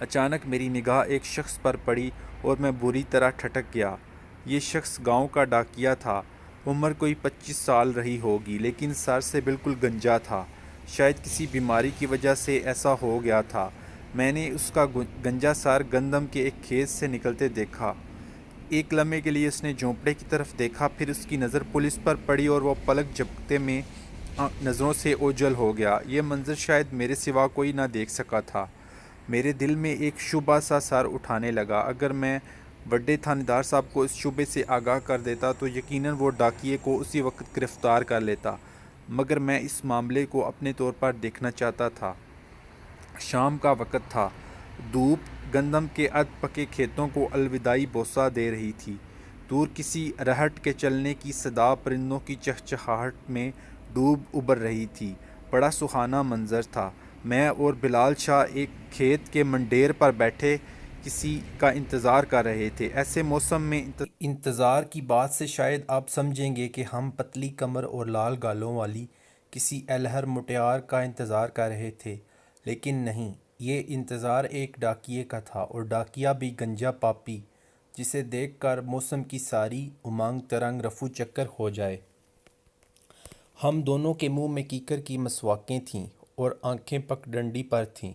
اچانک میری نگاہ ایک شخص پر پڑی اور میں بری طرح ٹھٹک گیا۔ یہ شخص گاؤں کا ڈاکیا تھا۔ عمر کوئی 25 سال رہی ہوگی، لیکن سر سے بالکل گنجا تھا۔ شاید کسی بیماری کی وجہ سے ایسا ہو گیا تھا۔ میں نے اس کا گنجا سر گندم کے ایک کھیت سے نکلتے دیکھا۔ ایک لمحے کے لیے اس نے جھونپڑے کی طرف دیکھا، پھر اس کی نظر پولیس پر پڑی اور وہ پلک جھپکتے میں نظروں سے اوجھل ہو گیا۔ یہ منظر شاید میرے سوا کوئی نہ دیکھ سکا تھا۔ میرے دل میں ایک شبہ سا سر اٹھانے لگا۔ اگر میں بڑے تھانے صاحب کو اس شبے سے آگاہ کر دیتا تو یقیناً وہ ڈاکیے کو اسی وقت گرفتار کر لیتا، مگر میں اس معاملے کو اپنے طور پر دیکھنا چاہتا تھا۔ شام کا وقت تھا۔ دھوپ گندم کے ادھ پکے کھیتوں کو الوداعی بوسہ دے رہی تھی۔ دور کسی رہٹ کے چلنے کی صدا پرندوں کی چہچہاہٹ میں ڈوب ابھر رہی تھی۔ بڑا سہانا منظر تھا۔ میں اور بلال شاہ ایک کھیت کے منڈیر پر بیٹھے کسی کا انتظار کر رہے تھے۔ ایسے موسم میں انتظار کی بات سے شاید آپ سمجھیں گے کہ ہم پتلی کمر اور لال گالوں والی کسی ایلہر مٹیار کا انتظار کر رہے تھے، لیکن نہیں، یہ انتظار ایک ڈاکیے کا تھا، اور ڈاکیا بھی گنجا پاپی، جسے دیکھ کر موسم کی ساری امنگ ترنگ رفو چکر ہو جائے۔ ہم دونوں کے منہ میں کیکر کی مسواکیں تھیں اور آنکھیں پک ڈنڈی پر تھیں۔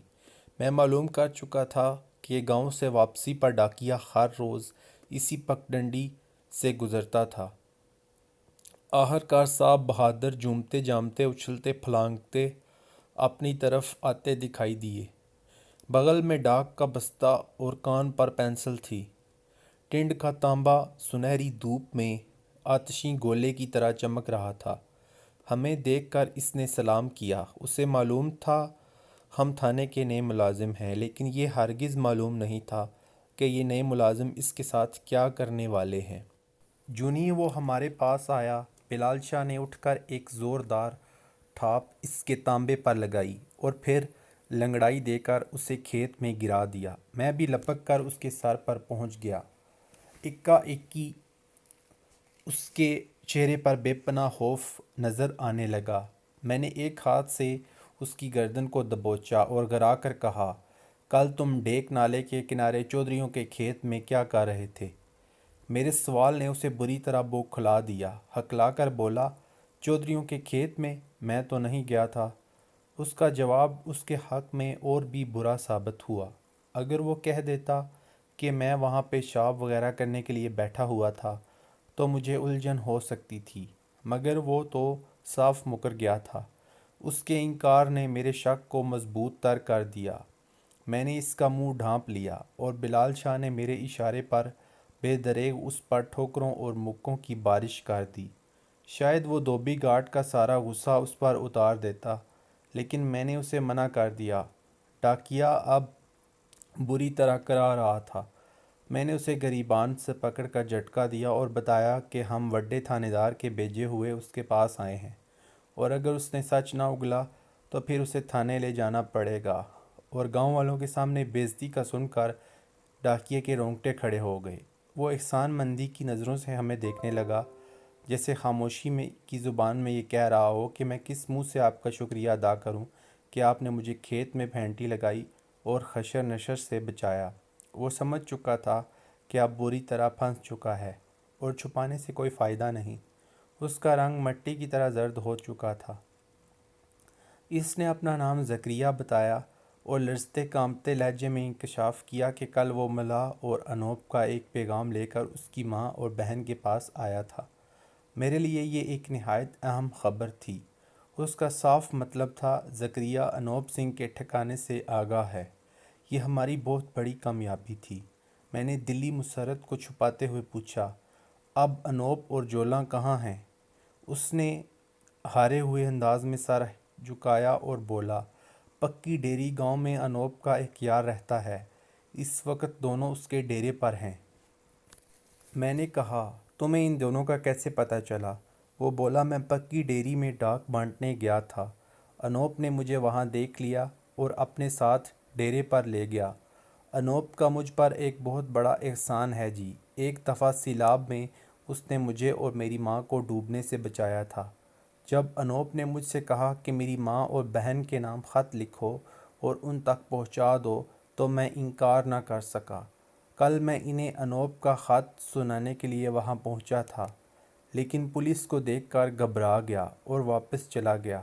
میں معلوم کر چکا تھا کہ گاؤں سے واپسی پر ڈاکیا ہر روز اسی پک ڈنڈی سے گزرتا تھا۔ آخرکار صاحب بہادر جھومتے جامتے اچھلتے پھلانگتے اپنی طرف آتے دکھائی دیے۔ بغل میں ڈاک کا بستہ اور کان پر پینسل تھی۔ ٹنڈ کا تانبا سنہری دھوپ میں آتشیں گولے کی طرح چمک رہا تھا۔ ہمیں دیکھ کر اس نے سلام کیا۔ اسے معلوم تھا ہم تھانے کے نئے ملازم ہیں، لیکن یہ ہرگز معلوم نہیں تھا کہ یہ نئے ملازم اس کے ساتھ کیا کرنے والے ہیں۔ جوں ہی وہ ہمارے پاس آیا، بلال شاہ نے اٹھ کر ایک زوردار ٹھاپ اس کے تانبے پر لگائی اور پھر لنگڑائی دے کر اسے کھیت میں گرا دیا۔ میں بھی لپک کر اس کے سر پر پہنچ گیا۔ اکا اکی اس کے چہرے پر بے پناہ خوف نظر آنے لگا۔ میں نے ایک ہاتھ سے اس کی گردن کو دبوچا اور گرا کر کہا، کل تم ڈیک نالے کے کنارے چودھریوں کے کھیت میں کیا کر رہے تھے؟ میرے سوال نے اسے بری طرح بوکھلا دیا۔ ہکلا کر بولا، چودھریوں کے کھیت میں تو نہیں گیا تھا۔ اس کا جواب اس کے حق میں اور بھی برا ثابت ہوا۔ اگر وہ کہہ دیتا کہ میں وہاں پیشاب وغیرہ کرنے کے لیے بیٹھا ہوا تھا تو مجھے الجھن ہو سکتی تھی، مگر وہ تو صاف مکر گیا تھا۔ اس کے انکار نے میرے شک کو مضبوط تر کر دیا۔ میں نے اس کا منہ ڈھانپ لیا اور بلال شاہ نے میرے اشارے پر بے دریغ اس پر ٹھوکروں اور مکوں کی بارش کر دی۔ شاید وہ دھوبی گھاٹ کا سارا غصہ اس پر اتار دیتا، لیکن میں نے اسے منع کر دیا۔ ڈاکیا اب بری طرح کرا رہا تھا۔ میں نے اسے گریبان سے پکڑ کر جھٹکا دیا اور بتایا کہ ہم وڈے تھانے دار کے بھیجے ہوئے اس کے پاس آئے ہیں، اور اگر اس نے سچ نہ اگلا تو پھر اسے تھانے لے جانا پڑے گا۔ اور گاؤں والوں کے سامنے بے عزتی کا سن کر ڈاکیے کے رونگٹے کھڑے ہو گئے۔ وہ احسان مندی کی نظروں سے ہمیں دیکھنے لگا، جیسے خاموشی میں کی زبان میں یہ کہہ رہا ہو کہ میں کس منہ سے آپ کا شکریہ ادا کروں کہ آپ نے مجھے کھیت میں پھینٹی لگائی اور خشر نشر سے بچایا۔ وہ سمجھ چکا تھا کہ اب بری طرح پھنس چکا ہے اور چھپانے سے کوئی فائدہ نہیں۔ اس کا رنگ مٹی کی طرح زرد ہو چکا تھا۔ اس نے اپنا نام زکریا بتایا اور لرزتے کانپتے لہجے میں انکشاف کیا کہ کل وہ ملا اور انوپ کا ایک پیغام لے کر اس کی ماں اور بہن کے پاس آیا تھا۔ میرے لیے یہ ایک نہایت اہم خبر تھی۔ اس کا صاف مطلب تھا، زکریا انوپ سنگھ کے ٹھکانے سے آگاہ ہے۔ یہ ہماری بہت بڑی کامیابی تھی۔ میں نے دلی مسرت کو چھپاتے ہوئے پوچھا، اب انوپ اور جولاں کہاں ہیں؟ اس نے ہارے ہوئے انداز میں سر جھکایا اور بولا، پکی ڈیری گاؤں میں انوپ کا ایک یار رہتا ہے، اس وقت دونوں اس کے ڈیرے پر ہیں۔ میں نے کہا، تمہیں ان دونوں کا کیسے پتہ چلا؟ وہ بولا، میں پکی ڈیری میں ڈاک بانٹنے گیا تھا، انوپ نے مجھے وہاں دیکھ لیا اور اپنے ساتھ ڈیرے پر لے گیا۔ انوپ کا مجھ پر ایک بہت بڑا احسان ہے جی۔ ایک دفعہ سیلاب میں اس نے مجھے اور میری ماں کو ڈوبنے سے بچایا تھا۔ جب انوپ نے مجھ سے کہا کہ میری ماں اور بہن کے نام خط لکھو اور ان تک پہنچا دو تو میں انکار نہ کر سکا۔ کل میں انہیں انوپ کا خط سنانے کے لیے وہاں پہنچا تھا، لیکن پولیس کو دیکھ کر گھبرا گیا اور واپس چلا گیا۔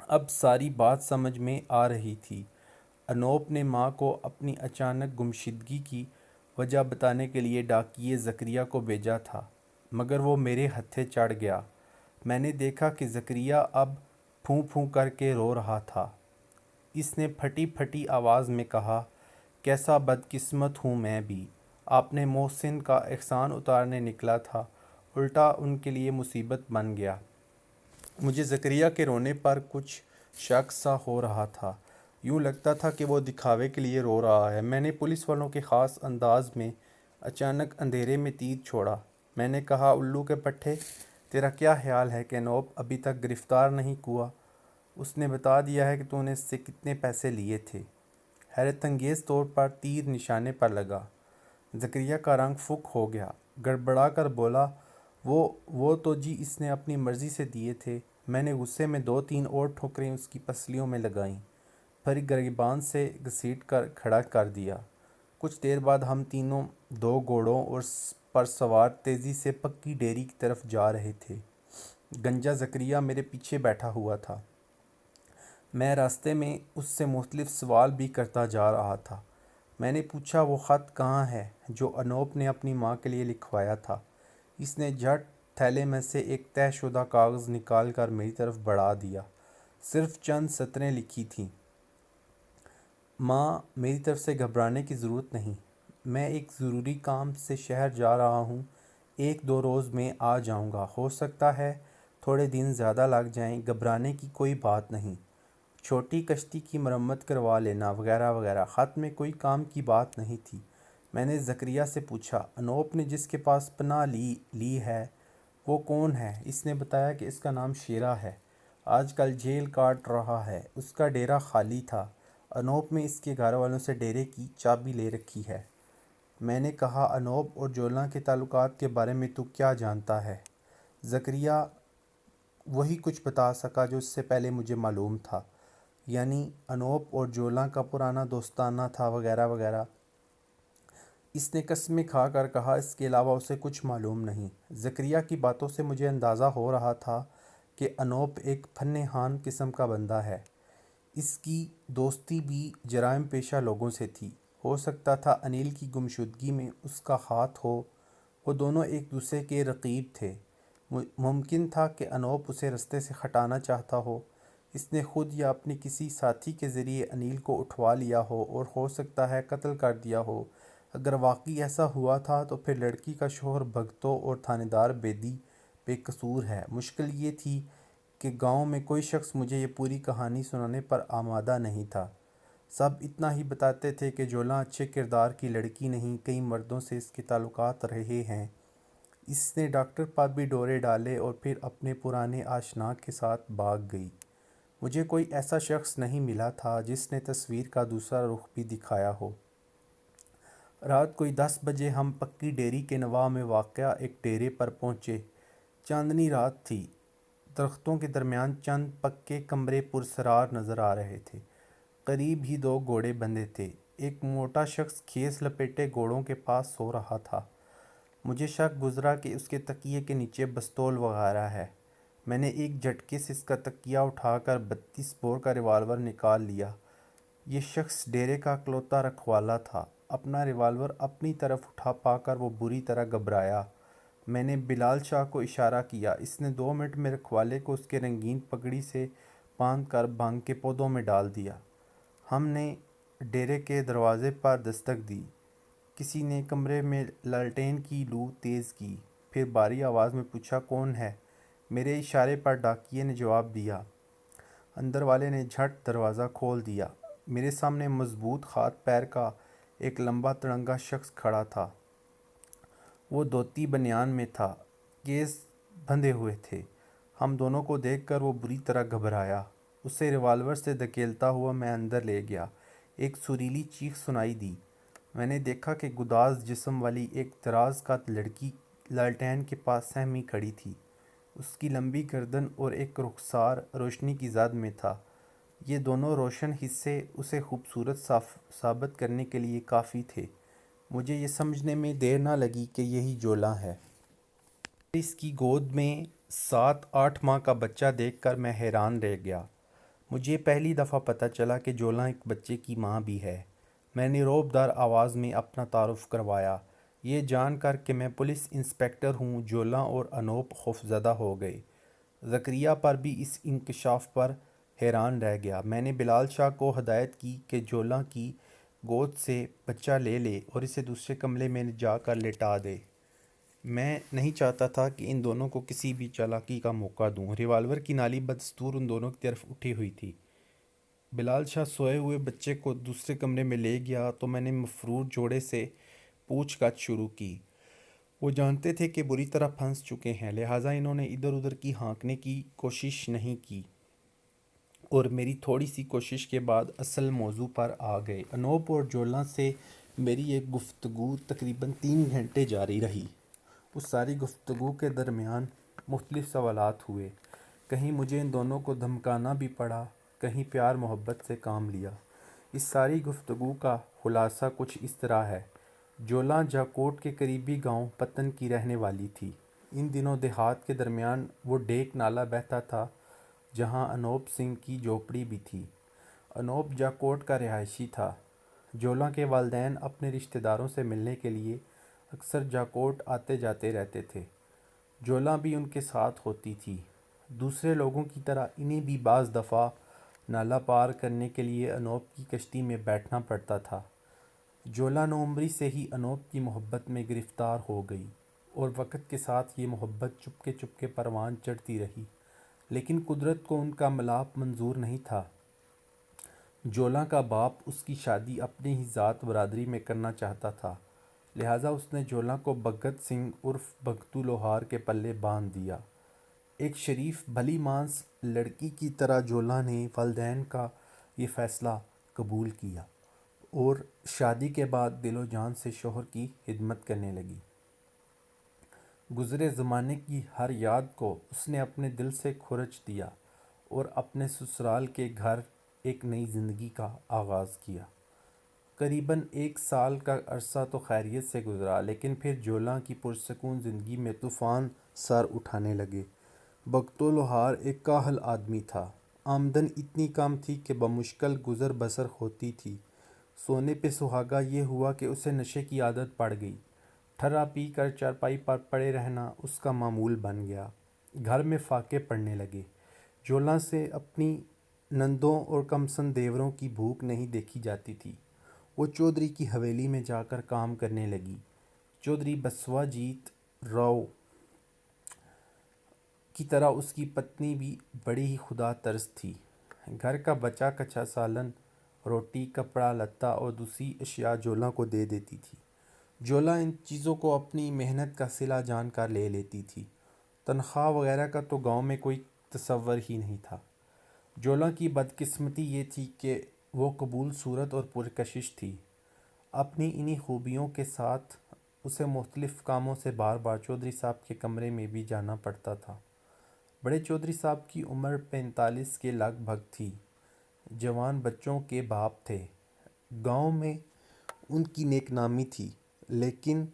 اب ساری بات سمجھ میں آ رہی تھی۔ انوپ نے ماں کو اپنی اچانک گمشدگی کی وجہ بتانے کے لیے ڈاکیے زکریا کو بھیجا تھا، مگر وہ میرے ہتھے چڑھ گیا۔ میں نے دیکھا کہ زکریا اب پھوں پھوں کر کے رو رہا تھا۔ اس نے پھٹی پھٹی آواز میں کہا، کیسا بدقسمت ہوں میں بھی، آپ نے محسن کا احسان اتارنے نکلا تھا، الٹا ان کے لیے مصیبت بن گیا۔ مجھے زکریا کے رونے پر کچھ شک سا ہو رہا تھا، یوں لگتا تھا کہ وہ دکھاوے کے لیے رو رہا ہے۔ میں نے پولیس والوں کے خاص انداز میں اچانک اندھیرے میں تیر چھوڑا۔ میں نے کہا، الو کے پٹھے، تیرا کیا خیال ہے کہ انوپ ابھی تک گرفتار نہیں ہوا؟ اس نے بتا دیا ہے کہ تو نے اس سے کتنے پیسے لیے تھے؟ حیرت انگیز طور پر تیر نشانے پر لگا۔ زکریا کا رنگ فک ہو گیا، گڑبڑا کر بولا، وہ تو جی اس نے اپنی مرضی سے دیے تھے۔ میں نے غصے میں 2-3 اور ٹھوکریں اس کی پسلیوں میں لگائیں، پھر گریبان سے گھسیٹ کر کھڑا کر دیا۔ کچھ دیر بعد ہم تینوں 2 گھوڑوں پر سوار تیزی سے پکی ڈیری کی طرف جا رہے تھے۔ گنجا زکریا میرے پیچھے بیٹھا ہوا تھا۔ میں راستے میں اس سے مختلف سوال بھی کرتا جا رہا تھا۔ میں نے پوچھا، وہ خط کہاں ہے جو انوپ نے اپنی ماں کے لیے لکھوایا تھا؟ اس نے جھٹ تھیلے میں سے ایک طے شدہ کاغذ نکال کر میری طرف بڑھا دیا۔ صرف چند سطریں لکھی تھیں، ماں، میری طرف سے گھبرانے کی ضرورت نہیں، میں ایک ضروری کام سے شہر جا رہا ہوں، 1-2 روز میں آ جاؤں گا، ہو سکتا ہے تھوڑے دن زیادہ لگ جائیں، گھبرانے کی کوئی بات نہیں، چھوٹی کشتی کی مرمت کروا لینا، وغیرہ وغیرہ۔ خط میں کوئی کام کی بات نہیں تھی۔ میں نے زکریا سے پوچھا، انوپ نے جس کے پاس پناہ لی ہے وہ کون ہے؟ اس نے بتایا کہ اس کا نام شیرا ہے، آج کل جیل کاٹ رہا ہے، اس کا ڈیرا خالی تھا، انوپ نے اس کے گھر والوں سے ڈیرے کی چابی لے رکھی ہے۔ میں نے کہا، انوپ اور جولاں کے تعلقات کے بارے میں تو کیا جانتا ہے؟ زکریا وہی کچھ بتا سکا جو اس سے پہلے مجھے معلوم تھا، یعنی انوپ اور جولاں کا پرانا دوستانہ تھا، وغیرہ وغیرہ۔ اس نے قسمیں کھا کر کہا، اس کے علاوہ اسے کچھ معلوم نہیں۔ زکریا کی باتوں سے مجھے اندازہ ہو رہا تھا کہ انوپ ایک فن خوان قسم کا بندہ ہے۔ اس کی دوستی بھی جرائم پیشہ لوگوں سے تھی، ہو سکتا تھا انیل کی گمشدگی میں اس کا ہاتھ ہو، وہ دونوں ایک دوسرے کے رقیب تھے، ممکن تھا کہ انوپ اسے رستے سے ہٹانا چاہتا ہو، اس نے خود یا اپنے کسی ساتھی کے ذریعے انیل کو اٹھوا لیا ہو اور ہو سکتا ہے قتل کر دیا ہو۔ اگر واقعی ایسا ہوا تھا تو پھر لڑکی کا شوہر بھگتو اور تھانے دار بیدی بے قصور ہے۔ مشکل یہ تھی کہ گاؤں میں کوئی شخص مجھے یہ پوری کہانی سنانے پر آمادہ نہیں تھا۔ سب اتنا ہی بتاتے تھے کہ جولاں اچھے کردار کی لڑکی نہیں، کئی مردوں سے اس کے تعلقات رہے ہیں۔ اس نے ڈاکٹر پر بھی ڈورے ڈالے اور پھر اپنے پرانے آشنا کے ساتھ بھاگ گئی۔ مجھے کوئی ایسا شخص نہیں ملا تھا جس نے تصویر کا دوسرا رخ بھی دکھایا ہو۔ رات کوئی 10 بجے ہم پکی ڈیری کے نواح میں واقع ایک ڈیرے پر پہنچے۔ چاندنی رات تھی، درختوں کے درمیان چند پکے کمرے پراسرار نظر آ رہے تھے۔ قریب ہی 2 گھوڑے بندھے تھے، ایک موٹا شخص کھیس لپیٹے گھوڑوں کے پاس سو رہا تھا۔ مجھے شک گزرا کہ اس کے تکیے کے نیچے پستول وغیرہ ہے۔ میں نے ایک جھٹکے سے اس کا تکیہ اٹھا کر 32 بور کا ریوالور نکال لیا۔ یہ شخص ڈیرے کا اکلوتا رکھوالا تھا، اپنا ریوالور اپنی طرف اٹھا پا کر وہ بری طرح گھبرایا۔ میں نے بلال شاہ کو اشارہ کیا، اس نے 2 منٹ میں رکھوالے کو اس کے رنگین پگڑی سے باندھ کر بھنگ کے پودوں میں ڈال دیا۔ ہم نے ڈیرے کے دروازے پر دستک دی۔ کسی نے کمرے میں لالٹین کی لو تیز کی، پھر بھاری آواز میں پوچھا کون ہے؟ میرے اشارے پر ڈاکیے نے جواب دیا۔ اندر والے نے جھٹ دروازہ کھول دیا۔ میرے سامنے مضبوط ہاتھ پیر کا ایک لمبا تڑنگا شخص کھڑا تھا۔ وہ دھوتی بنیان میں تھا، کیس بندھے ہوئے تھے۔ ہم دونوں کو دیکھ کر وہ بری طرح گھبرایا۔ اسے ریوالور سے دھکیلتا ہوا میں اندر لے گیا۔ ایک سریلی چیخ سنائی دی۔ میں نے دیکھا کہ گداز جسم والی ایک دراز قد لڑکی لالٹین کے پاس سہمی کھڑی تھی۔ اس کی لمبی گردن اور ایک رخسار روشنی کی زد میں تھا۔ یہ دونوں روشن حصے اسے خوبصورت ثابت کرنے کے لیے کافی تھے۔ مجھے یہ سمجھنے میں دیر نہ لگی کہ یہی جولاں ہے۔ اس کی گود میں 7-8 ماہ کا بچہ دیکھ کر میں حیران رہ گیا۔ مجھے پہلی دفعہ پتہ چلا کہ جولاں ایک بچے کی ماں بھی ہے۔ میں نے رعب آواز میں اپنا تعارف کروایا۔ یہ جان کر کہ میں پولیس انسپکٹر ہوں، جولاں اور انوپ خوفزدہ ہو گئے۔ زکریا پر بھی اس انکشاف پر حیران رہ گیا۔ میں نے بلال شاہ کو ہدایت کی کہ جولاں کی گود سے بچہ لے لے اور اسے دوسرے کمرے میں جا کر لٹا دے۔ میں نہیں چاہتا تھا کہ ان دونوں کو کسی بھی چالاکی کا موقع دوں۔ ریوالور کی نالی بدستور ان دونوں کی طرف اٹھی ہوئی تھی۔ بلال شاہ سوئے ہوئے بچے کو دوسرے کمرے میں لے گیا تو میں نے مفرور جوڑے سے پوچھ گچھ شروع کی۔ وہ جانتے تھے کہ بری طرح پھنس چکے ہیں، لہٰذا انہوں نے ادھر ادھر کی ہانکنے کی کوشش نہیں کی اور میری تھوڑی سی کوشش کے بعد اصل موضوع پر آ گئے۔ انوپ اور جولاں سے میری ایک گفتگو تقریباً 3 گھنٹے جاری رہی۔ اس ساری گفتگو کے درمیان مختلف سوالات ہوئے۔ کہیں مجھے ان دونوں کو دھمکانا بھی پڑا، کہیں پیار محبت سے کام لیا۔ اس ساری گفتگو کا خلاصہ کچھ اس طرح ہے۔ جولاں جاکوٹ کے قریبی گاؤں پتن کی رہنے والی تھی۔ ان دنوں دیہات کے درمیان وہ ڈیک نالہ بہتا تھا جہاں انوپ سنگھ کی جھوپڑی بھی تھی۔ انوپ جاکوٹ کا رہائشی تھا۔ جولاں کے والدین اپنے رشتہ داروں سے ملنے کے لیے اکثر جاکوٹ آتے جاتے رہتے تھے۔ جولاں بھی ان کے ساتھ ہوتی تھی۔ دوسرے لوگوں کی طرح انہیں بھی بعض دفعہ نالہ پار کرنے کے لیے انوپ کی کشتی میں بیٹھنا پڑتا تھا۔ جولاں نوعمری سے ہی انوپ کی محبت میں گرفتار ہو گئی اور وقت کے ساتھ یہ محبت چپکے چپکے پروان چڑھتی رہی، لیکن قدرت کو ان کا ملاپ منظور نہیں تھا۔ جولاں کا باپ اس کی شادی اپنی ہی ذات برادری میں کرنا چاہتا تھا، لہٰذا اس نے جولاں کو بھگت سنگھ عرف بھگتو لوہار کے پلے باندھ دیا۔ ایک شریف بھلی مانس لڑکی کی طرح جولاں نے والدین کا یہ فیصلہ قبول کیا اور شادی کے بعد دل و جان سے شوہر کی خدمت کرنے لگی۔ گزرے زمانے کی ہر یاد کو اس نے اپنے دل سے کھرچ دیا اور اپنے سسرال کے گھر ایک نئی زندگی کا آغاز کیا۔ قریباً 1 سال کا عرصہ تو خیریت سے گزرا، لیکن پھر جولاں کی پرسکون زندگی میں طوفان سر اٹھانے لگے۔ بھگتو لوہار ایک کاہل آدمی تھا۔ آمدن اتنی کم تھی کہ بمشکل گزر بسر ہوتی تھی۔ سونے پہ سہاگا یہ ہوا کہ اسے نشے کی عادت پڑ گئی۔ ٹھرا پی کر چارپائی پر پڑے رہنا اس کا معمول بن گیا۔ گھر میں فاقے پڑنے لگے۔ جولاں سے اپنی نندوں اور کمسن دیوروں کی بھوک نہیں دیکھی جاتی تھی۔ وہ چودھری کی حویلی میں جا کر کام کرنے لگی۔ چودھری بسوا جیت راؤ کی طرح اس کی پتنی بھی بڑی ہی خدا ترس تھی۔ گھر کا بچا کچا سالن، روٹی، کپڑا لتا اور دوسری اشیاء جولاں کو دے دیتی تھی۔ جولاں ان چیزوں کو اپنی محنت کا صلہ جان کر لے لیتی تھی۔ تنخواہ وغیرہ کا تو گاؤں میں کوئی تصور ہی نہیں تھا۔ جولاں کی بدقسمتی یہ تھی کہ وہ قبول صورت اور پرکشش تھی۔ اپنی انہی خوبیوں کے ساتھ اسے مختلف کاموں سے بار بار چودھری صاحب کے کمرے میں بھی جانا پڑتا تھا۔ بڑے چودھری صاحب کی عمر 45 کے لگ بھگ تھی۔ جوان بچوں کے باپ تھے۔ گاؤں میں ان کی نیک نامی تھی، لیکن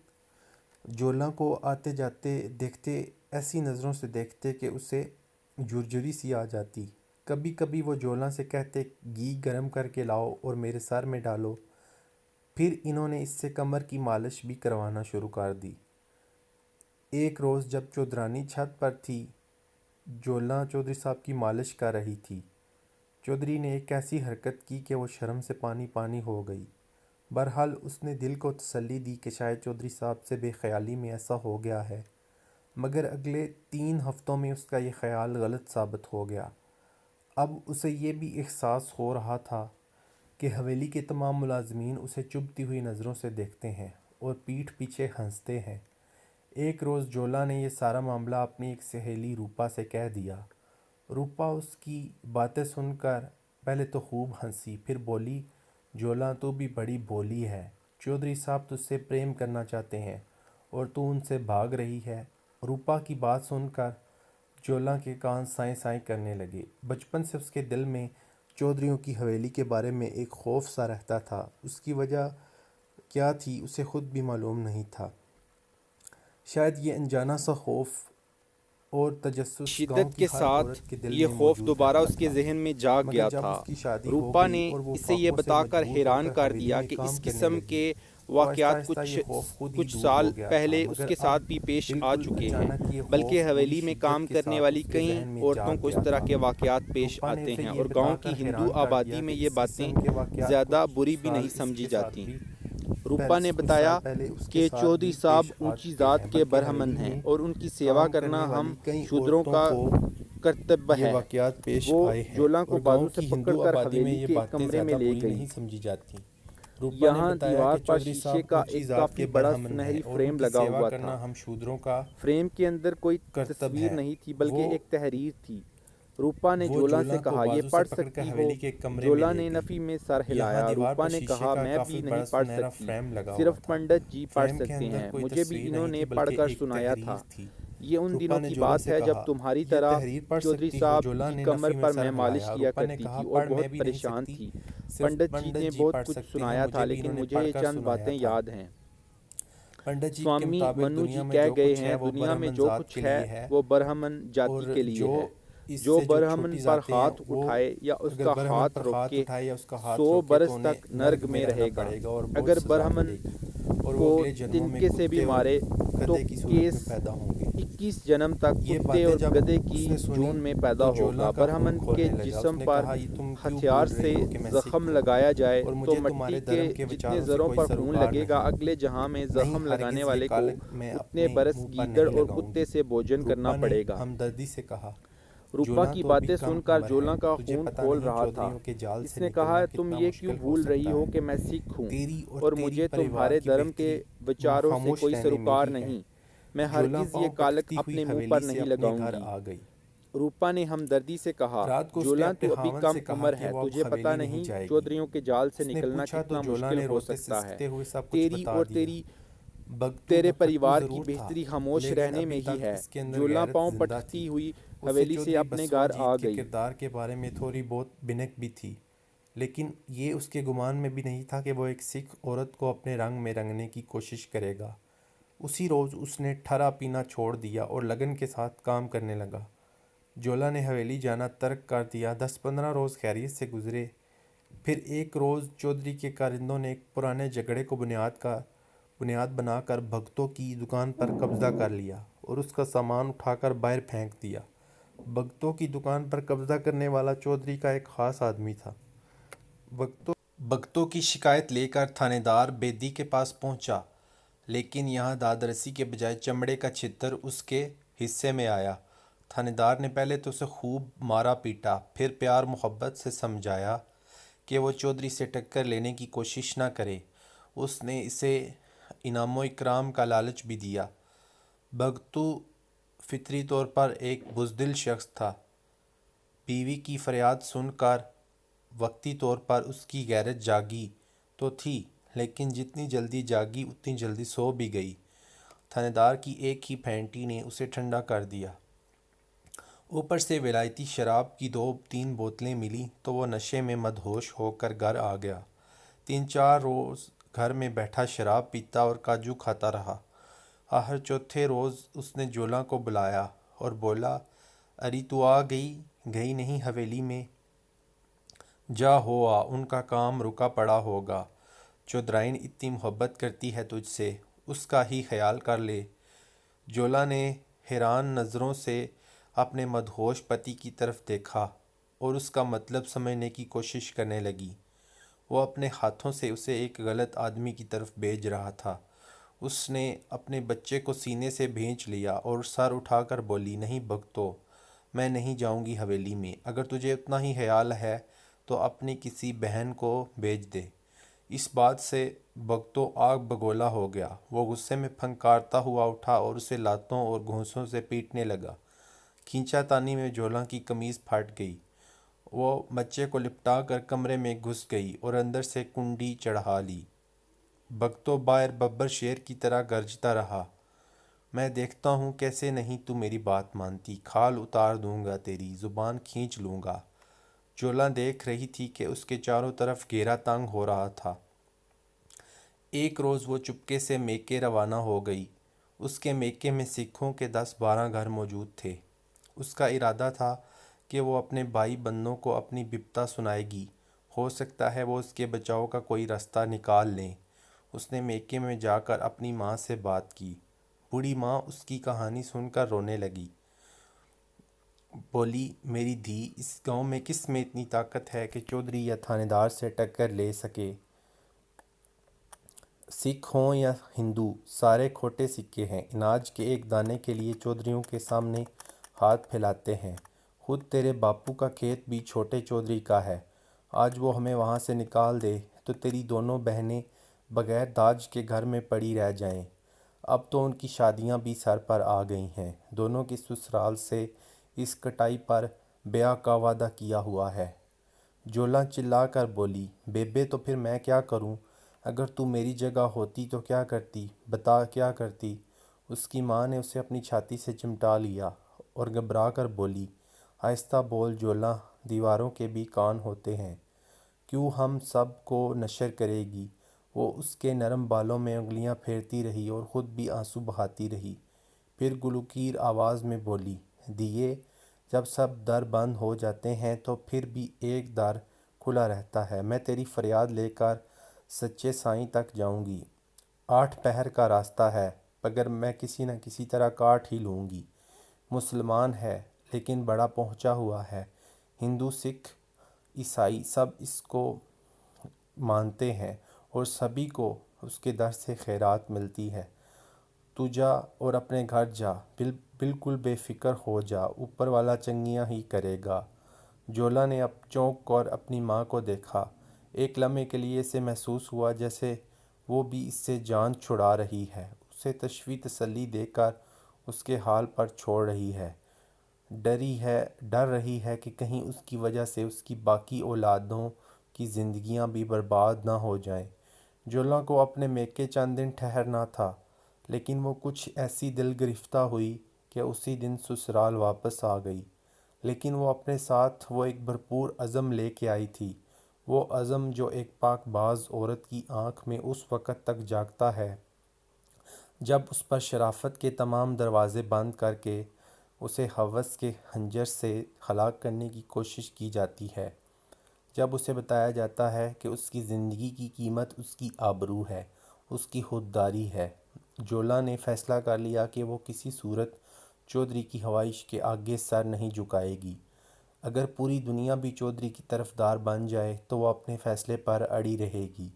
جولاں کو آتے جاتے دیکھتے ایسی نظروں سے دیکھتے کہ اسے جھرجھری سی آ جاتی۔ کبھی کبھی وہ جولاں سے کہتے گھی گرم کر کے لاؤ اور میرے سر میں ڈالو۔ پھر انہوں نے اس سے کمر کی مالش بھی کروانا شروع کر دی۔ ایک روز جب چودرانی چھت پر تھی، جولاں چودھری صاحب کی مالش کر رہی تھی چودھری نے ایک ایسی حرکت کی کہ وہ شرم سے پانی پانی ہو گئی۔ بہرحال اس نے دل کو تسلی دی کہ شاید چودھری صاحب سے بے خیالی میں ایسا ہو گیا ہے، مگر اگلے 3 ہفتوں میں اس کا یہ خیال غلط ثابت ہو گیا۔ اب اسے یہ بھی احساس ہو رہا تھا کہ حویلی کے تمام ملازمین اسے چبھتی ہوئی نظروں سے دیکھتے ہیں اور پیٹھ پیچھے ہنستے ہیں۔ ایک روز جولا نے یہ سارا معاملہ اپنی ایک سہیلی روپا سے کہہ دیا۔ روپا اس کی باتیں سن کر پہلے تو خوب ہنسی، پھر بولی، جولا تو بھی بڑی بولی ہے، چودھری صاحب تجھ سے پریم کرنا چاہتے ہیں اور تو ان سے بھاگ رہی ہے۔ روپا کی بات سن کر جولا کے کان سائیں سائیں کرنے لگے۔ بچپن سے اس کے دل میں چودھریوں کی حویلی کے بارے میں ایک خوف سا رہتا تھا۔ اس کی وجہ کیا تھی اسے خود بھی معلوم نہیں تھا۔ شاید یہ انجانہ سا خوف اور تجسس گاؤں شدت کی کے ہر ساتھ عورت کے دل یہ میں خوف موجود دوبارہ رہتا اس کے تھا، ذہن میں جاگ مگر گیا جب تھا۔ اس کی شادی ہو روپا گئی نے اور وہ اسے یہ فاقوں سے بتا کر مجبور ہو حیران کر حویلی دیا میں کہ کام اس کرنے قسم لگی، کے تو آہستہ واقعات آہستہ یہ خوف خود ہی کچھ دور سال ہو گیا تھا، پہلے اس مگر کے اب ساتھ بھی پیش آ بالکل چکے ہیں، اچانک یہ خوف بلکہ پوری حویلی میں کام شدت کے کرنے ساتھ والی اس کے کئی ذہن میں عورتوں جاگ کو اس گیا طرح تھا۔ کے واقعات پیش روپا نے آتے اسے ہیں یہ اور بتا گاؤں کر کی ہندو حیران کر آبادی دیا میں کہ یہ اس باتیں قسم کے واقعات زیادہ کچھ بری بھی سال نہیں اس سمجھی کے ساتھ جاتی۔ بھی روپا نے کچھ سال بتایا پہلے اس کے کہ ساتھ چودھری بھی صاحب پیش آ اونچی چکے ہیں، ذات کے بلکہ برہمن حویلی ہیں میں اور ان کی سیوا کام کرنا کرنے ہم والی کئی شودروں عورتوں کا کو کرتبیہ یہ ہے۔ واقعات پیش وہ آئے ہیں جولا کو اور بازو گاؤں سے کی پکڑ ہندو کر آبادی میں حویلی یہ کے ایک باتیں کمرے میں زیادہ لے بری گئی۔ نہیں سمجھی جاتی۔ روپا نے یہاں بتایا دیوار کہ پر چودھری شیشے صاحب کا اونچی ایک ذات کافی کے بڑا برہمن ہیں سنہری اور ان فریم کی لگا سیوا ہوا تھا۔ کرنا ہم شودروں کا فریم کے اندر کوئی کرتب تصویر ہے۔ نہیں تھی بلکہ وہ ایک تحریر تھی۔ روپا نے وہ جولا سے جولا کو کہا، یہ بازو سے پڑھ پکڑ کر سکتی ہو؟ حویلی کے ایک کمرے میں جولا لے نے گئی۔ نفی میں سر یہاں ہلایا۔ دیوار روپا پر نے شیشے کہا، کا میں بھی کافی نہیں بڑا پڑھ سنہرا سکتی، فریم لگا ہوا صرف تھا۔ پنڈت جی پڑھ فریم کے سکتے اندر ہیں، کوئی مجھے بھی تصویر انہوں نہیں نے تھی پڑھ بلکہ کر ایک سنایا تحریر تھا۔ تھی۔ یہ ان روپا دنوں نے کی جولا بات سے ہے جب کہا، تمہاری یہ طرح تحریر پڑھ چودھری سکتی ہو؟ صاحب جولا کی نے کمر نفی میں پر سر میں مالش ہلایا۔ کیا روپا نے کرتی کہا، تھی اور پڑھ میں بہت بھی نہیں پریشان سکتی، تھی۔ صرف پنڈت جی پنڈت نے جی بہت پڑھ کچھ سکتے ہیں، سنایا تھا مجھے بھی لیکن انہوں نے مجھے پڑھ یہ کر چند سنایا باتیں تھا۔ یاد ہیں۔ پنڈت جی کے سوامی مطابق منو جی دنیا میں کہہ جو گئے کچھ ہے ہیں، وہ دنیا میں برہمن جو ذات کچھ کے ہے لیے ہے، وہ برہمن جاتی اور کے لیے جو ہے۔ اس جو سے جو برہمن چھوٹی پر ذاتیں ہیں ہاتھ وہ اٹھائے یا اس اگر کا برہمن ہاتھ پر ہاتھ روکے، اٹھائے یا اس کا ہاتھ 100 روکے تو برس انہیں تک نرک نرگ میں میں رہنا رہے گا۔ پڑے گا اور بہت اگر سزا برہمن ملے گی، اور وہ کو اگلے جنموں میں تنکے سے بھی کتے اور مارے تو گدھے کی صورت کیس میں پیدا ہوں گے۔ 21 جنم تک یہ کتے باتیں اور جب گدھے اس کی نے سنی جون میں پیدا تو ہوگا۔ جولا کا خون برہمن کے کھولنے لگا۔ اس جسم نے پر کہا، یہ تم کیوں ہتھیار بول سے رہی ہو کہ میں سکھ زخم ہوں لگایا جائے اور تو مجھے مٹی تمہارے کے دھرم کے جتنے وچاروں سے زروں کوئی پر خون سروکار لگے گا، نہیں؟ اگلے جہاں میں نہیں، زخم لگانے ہرگز یہ والے کو کالک میں اتنے اپنے برس منہ پر گیدڑ نہیں اور لگاؤں کتے گی۔ سے بھوجن کرنا روپا نے پڑے گا۔ ہمدردی سے کہا، روپا جولا کی تو ابھی باتیں کم سن کر عمر ہے، جولا کا تجھے خون پتہ کھول نہیں رہا تھا۔ چودھریوں کے جال اس سے نے کہا، نکلنا تم کتنا یہ کیوں مشکل ہو بھول رہی سکتا ہو ہے۔ کہ میں سکھ ہوں تیری اور اور تیری مجھے پریوار تمہارے کی دھرم کے بہتری وچاروں سے خاموش کوئی رہنے میں سروکار ہی ہے۔ نہیں۔ میں جولا ہرگز یہ پاؤں کالک تپتی ہوئی اپنے منہ پر حویلی سے نہیں اپنے لگاؤں گھر گی۔ آ گئی۔ روپا نے ہمدردی سے کہا، رات کو اس نے جولا اپنے تو ابھی خاوند کم سے کہا عمر کہ ہے، وہ اب تجھے پتہ حویلی نہیں نہیں جائے گی۔ چودھریوں کے جال سے اس نے نکلنا پوچھا تو کتنا جولا مشکل نے ہو روتے سکتا ہے۔ سسکتے ہوئے سب کچھ تیری بتا اور دیا۔ بگتو تیرے نپھٹو پریوار کی ضرور تھا، بہتری خاموش لیکن رہنے ابھی میں ہی تک ہے۔ اس کے اندر جولا غیرت پاؤں زندہ تھی۔ پٹکتی ہوئی اسے حویلی سے چودھری اپنے بسوا گھر آ جیت کے گئی۔ کردار کے بارے میں تھوڑی بہت بنک بھی تھی، لیکن یہ اس کے گمان میں بھی نہیں تھا کہ وہ ایک سکھ عورت کو اپنے رنگ میں رنگنے کی کوشش کرے گا۔ اسی روز اس نے ٹھرا پینا چھوڑ دیا اور لگن کے ساتھ کام کرنے لگا۔ جولا نے حویلی جانا ترک کر دیا۔ 10-15 روز خیریت سے گزرے، پھر ایک روز چودھری کے کارندوں نے ایک پرانے جھگڑے کو بنیاد بنا کر بھگتوں کی دکان پر قبضہ کر لیا اور اس کا سامان اٹھا کر باہر پھینک دیا۔ بھگتوں کی دکان پر قبضہ کرنے والا چودھری کا ایک خاص آدمی تھا۔ بھگتوں کی شکایت لے کر تھانے دار بیدی کے پاس پہنچا، لیکن یہاں داد رسی کے بجائے چمڑے کا چھتر اس کے حصے میں آیا۔ تھانے دار نے پہلے تو اسے خوب مارا پیٹا، پھر پیار محبت سے سمجھایا کہ وہ چودھری سے ٹکر لینے کی کوشش نہ کرے۔ اس نے اسے انعام و اکرام کا لالچ بھی دیا۔ بھگتو فطری طور پر ایک بزدل شخص تھا۔ بیوی کی فریاد سن کر وقتی طور پر اس کی غیرت جاگی تو تھی، لیکن جتنی جلدی جاگی اتنی جلدی سو بھی گئی۔ تھانے دار کی ایک ہی پھینٹی نے اسے ٹھنڈا کر دیا۔ اوپر سے ولایتی شراب کی 2-3 بوتلیں ملی تو وہ نشے میں مدہوش ہو کر گھر آ گیا۔ 3-4 روز گھر میں بیٹھا شراب پیتا اور کاجو کھاتا رہا۔ آخر چوتھے روز اس نے جولا کو بلایا اور بولا، اری تو آ گئی نہیں حویلی میں؟ جا ہو آ، ان کا کام رکا پڑا ہوگا۔ چودھرائن اتنی محبت کرتی ہے تجھ سے، اس کا ہی خیال کر لے۔ جولا نے حیران نظروں سے اپنے مدہوش پتی کی طرف دیکھا اور اس کا مطلب سمجھنے کی کوشش کرنے لگی۔ وہ اپنے ہاتھوں سے اسے ایک غلط آدمی کی طرف بھیج رہا تھا۔ اس نے اپنے بچے کو سینے سے بھینچ لیا اور سر اٹھا کر بولی، نہیں بھگتو، میں نہیں جاؤں گی حویلی میں۔ اگر تجھے اتنا ہی خیال ہے تو اپنی کسی بہن کو بھیج دے۔ اس بات سے بھگتو آگ بگولا ہو گیا۔ وہ غصے میں پھنکارتا ہوا اٹھا اور اسے لاتوں اور گھونسوں سے پیٹنے لگا۔ کھینچا تانی میں جولاں کی قمیض پھٹ گئی۔ وہ بچے کو لپٹا کر کمرے میں گھس گئی اور اندر سے کنڈی چڑھا لی۔ بھگتو باہر ببر شیر کی طرح گرجتا رہا، میں دیکھتا ہوں کیسے نہیں تو میری بات مانتی، کھال اتار دوں گا تیری، زبان کھینچ لوں گا۔ جولاں دیکھ رہی تھی کہ اس کے چاروں طرف گھیرا تنگ ہو رہا تھا۔ ایک روز وہ چپکے سے میکے روانہ ہو گئی۔ اس کے میکے میں سکھوں کے 10-12 گھر موجود تھے۔ اس کا ارادہ تھا کہ وہ اپنے بھائی بندوں کو اپنی بپتا سنائے گی، ہو سکتا ہے وہ اس کے بچاؤ کا کوئی راستہ نکال لیں۔ اس نے میکے میں جا کر اپنی ماں سے بات کی۔ بوڑھی ماں اس کی کہانی سن کر رونے لگی۔ بولی، میری دھی، اس گاؤں میں کس میں اتنی طاقت ہے کہ چودھری یا تھانے دار سے ٹکر لے سکے؟ سکھ ہوں یا ہندو، سارے کھوٹے سکے ہیں۔ اناج کے ایک دانے کے لیے چودھریوں کے سامنے ہاتھ پھیلاتے ہیں۔ خود تیرے باپو کا کھیت بھی چھوٹے چودھری کا ہے۔ آج وہ ہمیں وہاں سے نکال دے تو تیری دونوں بہنیں بغیر داج کے گھر میں پڑی رہ جائیں۔ اب تو ان کی شادیاں بھی سر پر آ گئی ہیں۔ دونوں کی سسرال سے اس کٹائی پر بیاہ کا وعدہ کیا ہوا ہے۔ جولاں چلا کر بولی، بیبے تو پھر میں کیا کروں؟ اگر تو میری جگہ ہوتی تو کیا کرتی؟ بتا کیا کرتی؟ اس کی ماں نے اسے اپنی چھاتی سے چمٹا لیا اور گھبرا کر بولی، آہستہ بول جولاں، دیواروں کے بھی کان ہوتے ہیں، کیوں ہم سب کو نشر کرے گی؟ وہ اس کے نرم بالوں میں انگلیاں پھیرتی رہی اور خود بھی آنسو بہاتی رہی۔ پھر گلوکیر آواز میں بولی، دیے، جب سب در بند ہو جاتے ہیں تو پھر بھی ایک در کھلا رہتا ہے۔ میں تیری فریاد لے کر سچے سائیں تک جاؤں گی۔ 8 پہر کا راستہ ہے، مگر میں کسی نہ کسی طرح کاٹ ہی لوں گی۔ مسلمان ہے لیکن بڑا پہنچا ہوا ہے۔ ہندو، سکھ، عیسائی سب اس کو مانتے ہیں اور سبھی کو اس کے در سے خیرات ملتی ہے۔ تو جا اور اپنے گھر جا، بالکل بے فکر ہو جا، اوپر والا چنگیاں ہی کرے گا۔ جولاں نے اب چونک کر اپنی ماں کو دیکھا۔ ایک لمحے کے لیے اسے محسوس ہوا جیسے وہ بھی اس سے جان چھڑا رہی ہے، اسے تشویح تسلی دے کر اس کے حال پر چھوڑ رہی ہے۔ ڈر رہی ہے کہ کہیں اس کی وجہ سے اس کی باقی اولادوں کی زندگیاں بھی برباد نہ ہو جائیں۔ جولاں کو اپنے میکے چند دن ٹھہرنا تھا، لیکن وہ کچھ ایسی دل گرفتہ ہوئی کہ اسی دن سسرال واپس آ گئی۔ لیکن وہ اپنے ساتھ وہ ایک بھرپور عزم لے کے آئی تھی، وہ عزم جو ایک پاک باز عورت کی آنکھ میں اس وقت تک جاگتا ہے جب اس پر شرافت کے تمام دروازے بند کر کے اسے ہوس کے خنجر سے ہلاک کرنے کی کوشش کی جاتی ہے، جب اسے بتایا جاتا ہے کہ اس کی زندگی کی قیمت اس کی آبرو ہے، اس کی خودداری ہے۔ جولاں نے فیصلہ کر لیا کہ وہ کسی صورت چودھری کی خواہش کے آگے سر نہیں جھکائے گی۔ اگر پوری دنیا بھی چودھری کی طرفدار بن جائے تو وہ اپنے فیصلے پر اڑی رہے گی۔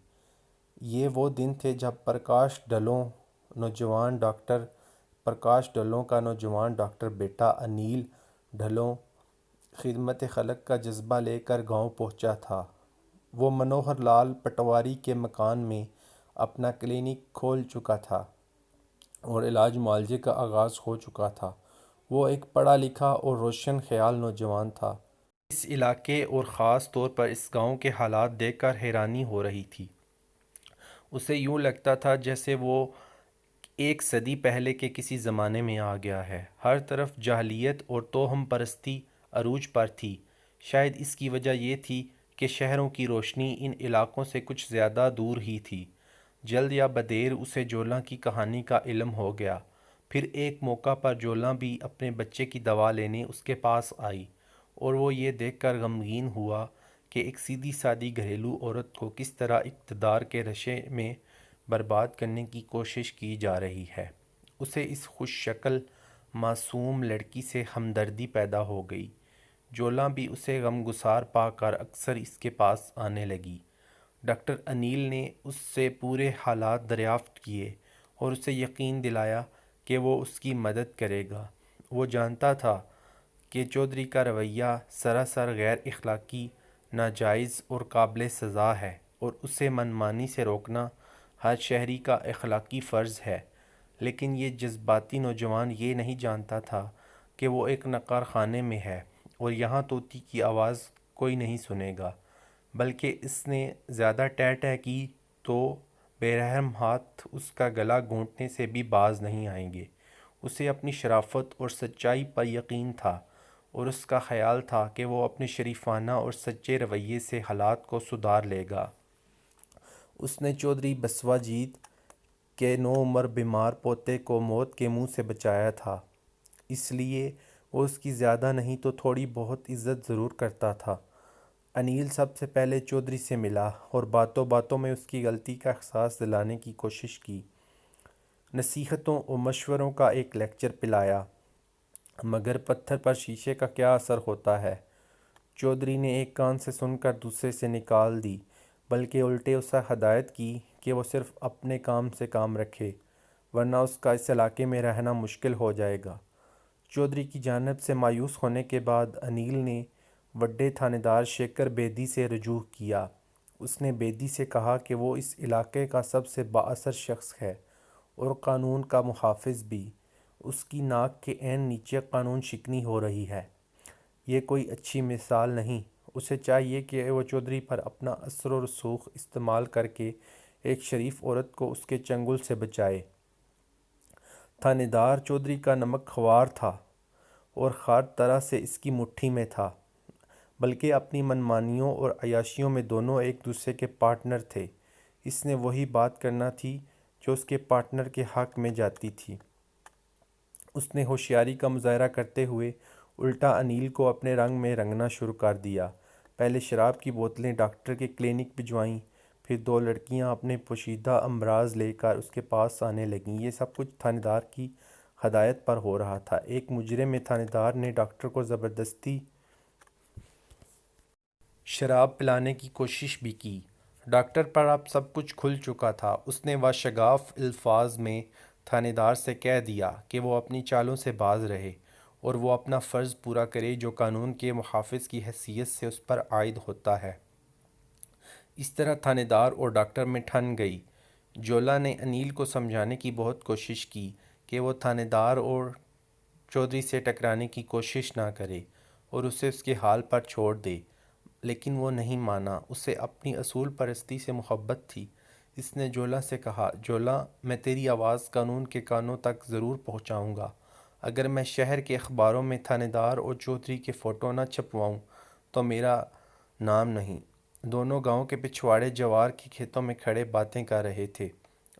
یہ وہ دن تھے جب پرکاش ڈھلوں کا نوجوان ڈاکٹر بیٹا انیل ڈھلوں خدمت خلق کا جذبہ لے کر گاؤں پہنچا تھا۔ وہ منوہر لال پٹواری کے مکان میں اپنا کلینک کھول چکا تھا اور علاج معالجے کا آغاز ہو چکا تھا۔ وہ ایک پڑھا لکھا اور روشن خیال نوجوان تھا۔ اس علاقے اور خاص طور پر اس گاؤں کے حالات دیکھ کر حیرانی ہو رہی تھی۔ اسے یوں لگتا تھا جیسے وہ ایک صدی پہلے کے کسی زمانے میں آ گیا ہے۔ ہر طرف جاہلیت اور توہم پرستی عروج پر تھی۔ شاید اس کی وجہ یہ تھی کہ شہروں کی روشنی ان علاقوں سے کچھ زیادہ دور ہی تھی۔ جلد یا بدیر اسے جولاں کی کہانی کا علم ہو گیا۔ پھر ایک موقع پر جولاں بھی اپنے بچے کی دوا لینے اس کے پاس آئی اور وہ یہ دیکھ کر غمگین ہوا کہ ایک سیدھی سادی گھریلو عورت کو کس طرح اقتدار کے نشے میں برباد کرنے کی کوشش کی جا رہی ہے۔ اسے اس خوش شکل معصوم لڑکی سے ہمدردی پیدا ہو گئی۔ جولاں بھی اسے غمگسار پا کر اکثر اس کے پاس آنے لگی۔ ڈاکٹر انیل نے اس سے پورے حالات دریافت کیے اور اسے یقین دلایا کہ وہ اس کی مدد کرے گا۔ وہ جانتا تھا کہ چودھری کا رویہ سراسر غیر اخلاقی، ناجائز اور قابل سزا ہے اور اسے منمانی سے روکنا ہر شہری کا اخلاقی فرض ہے، لیکن یہ جذباتی نوجوان یہ نہیں جانتا تھا کہ وہ ایک نقار خانے میں ہے اور یہاں طوطی کی آواز کوئی نہیں سنے گا، بلکہ اس نے زیادہ ٹہ ٹہ کی تو بے رحم ہاتھ اس کا گلا گھونٹنے سے بھی باز نہیں آئیں گے۔ اسے اپنی شرافت اور سچائی پر یقین تھا اور اس کا خیال تھا کہ وہ اپنے شریفانہ اور سچے رویے سے حالات کو سدھار لے گا۔ اس نے چودھری بسوا جیت کے نوعمر بیمار پوتے کو موت کے منہ سے بچایا تھا، اس لیے وہ اس کی زیادہ نہیں تو تھوڑی بہت عزت ضرور کرتا تھا۔ انیل سب سے پہلے چودھری سے ملا اور باتوں باتوں میں اس کی غلطی کا احساس دلانے کی کوشش کی۔ نصیحتوں اور مشوروں کا ایک لیکچر پلایا، مگر پتھر پر شیشے کا کیا اثر ہوتا ہے۔ چودھری نے ایک کان سے سن کر دوسرے سے نکال دی، بلکہ الٹے اسے ہدایت کی کہ وہ صرف اپنے کام سے کام رکھے، ورنہ اس کا اس علاقے میں رہنا مشکل ہو جائے گا۔ چودھری کی جانب سے مایوس ہونے کے بعد انیل نے وڈے تھانے دار شیکھر بیدی سے رجوع کیا۔ اس نے بیدی سے کہا کہ وہ اس علاقے کا سب سے بااثر شخص ہے اور قانون کا محافظ بھی۔ اس کی ناک کے عین نیچے قانون شکنی ہو رہی ہے۔ یہ کوئی اچھی مثال نہیں۔ اسے چاہیے کہ وہ چودھری پر اپنا اثر و رسوخ استعمال کر کے ایک شریف عورت کو اس کے چنگل سے بچائے۔ تھانے دار چودھری کا نمک خوار تھا اور ہر طرح سے اس کی مٹھی میں تھا، بلکہ اپنی منمانیوں اور عیاشیوں میں دونوں ایک دوسرے کے پارٹنر تھے۔ اس نے وہی بات کرنا تھی جو اس کے پارٹنر کے حق میں جاتی تھی۔ اس نے ہوشیاری کا مظاہرہ کرتے ہوئے الٹا انیل کو اپنے رنگ میں رنگنا شروع کر دیا۔ پہلے شراب کی بوتلیں ڈاکٹر کے کلینک بھجوائیں، پھر دو لڑکیاں اپنے پوشیدہ امراض لے کر اس کے پاس آنے لگیں۔ یہ سب کچھ تھانے دار کی ہدایت پر ہو رہا تھا۔ ایک مجرم میں تھانے دار نے ڈاکٹر کو زبردستی شراب پلانے کی کوشش بھی کی۔ ڈاکٹر پر اب سب کچھ کھل چکا تھا۔ اس نے واشگاف الفاظ میں تھانے دار سے کہہ دیا کہ وہ اپنی چالوں سے باز رہے اور وہ اپنا فرض پورا کرے جو قانون کے محافظ کی حیثیت سے اس پر عائد ہوتا ہے۔ اس طرح تھانے دار اور ڈاکٹر میں ٹھن گئی۔ جولا نے انیل کو سمجھانے کی بہت کوشش کی کہ وہ تھانے دار اور چودھری سے ٹکرانے کی کوشش نہ کرے اور اسے اس کے حال پر چھوڑ دے، لیکن وہ نہیں مانا۔ اسے اپنی اصول پرستی سے محبت تھی۔ اس نے جولا سے کہا، جولا، میں تیری آواز قانون کے کانوں تک ضرور پہنچاؤں گا۔ اگر میں شہر کے اخباروں میں تھانے دار اور چودھری کے فوٹو نہ چھپواؤں تو میرا نام نہیں۔ دونوں گاؤں کے پچھواڑے جوار کے کھیتوں میں کھڑے باتیں کر رہے تھے۔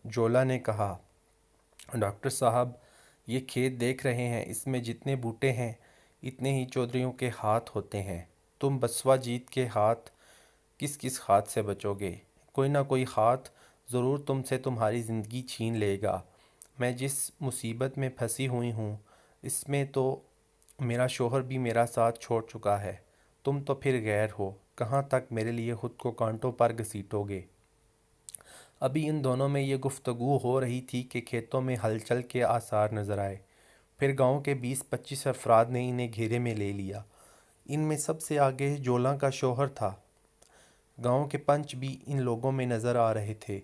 جولا نے کہا، ڈاکٹر صاحب، یہ کھیت دیکھ رہے ہیں، اس میں جتنے بوٹے ہیں اتنے ہی چودھریوں کے ہاتھ ہوتے ہیں۔ تم بسوا جیت کے ہاتھ کس کس ہاتھ سے بچو گے؟ کوئی نہ کوئی ہاتھ ضرور تم سے تمہاری زندگی چھین لے گا۔ میں جس مصیبت میں پھنسی ہوئی ہوں اس میں تو میرا شوہر بھی میرا ساتھ چھوڑ چکا ہے۔ تم تو پھر غیر ہو، کہاں تک میرے لیے خود کو کانٹوں پر گھسیٹو گے؟ ابھی ان دونوں میں یہ گفتگو ہو رہی تھی کہ کھیتوں میں ہلچل کے آثار نظر آئے۔ پھر گاؤں کے 20-25 افراد نے انہیں گھیرے میں لے لیا۔ ان میں سب سے آگے جولاں کا شوہر تھا۔ گاؤں کے پنچ بھی ان لوگوں میں نظر آ رہے تھے۔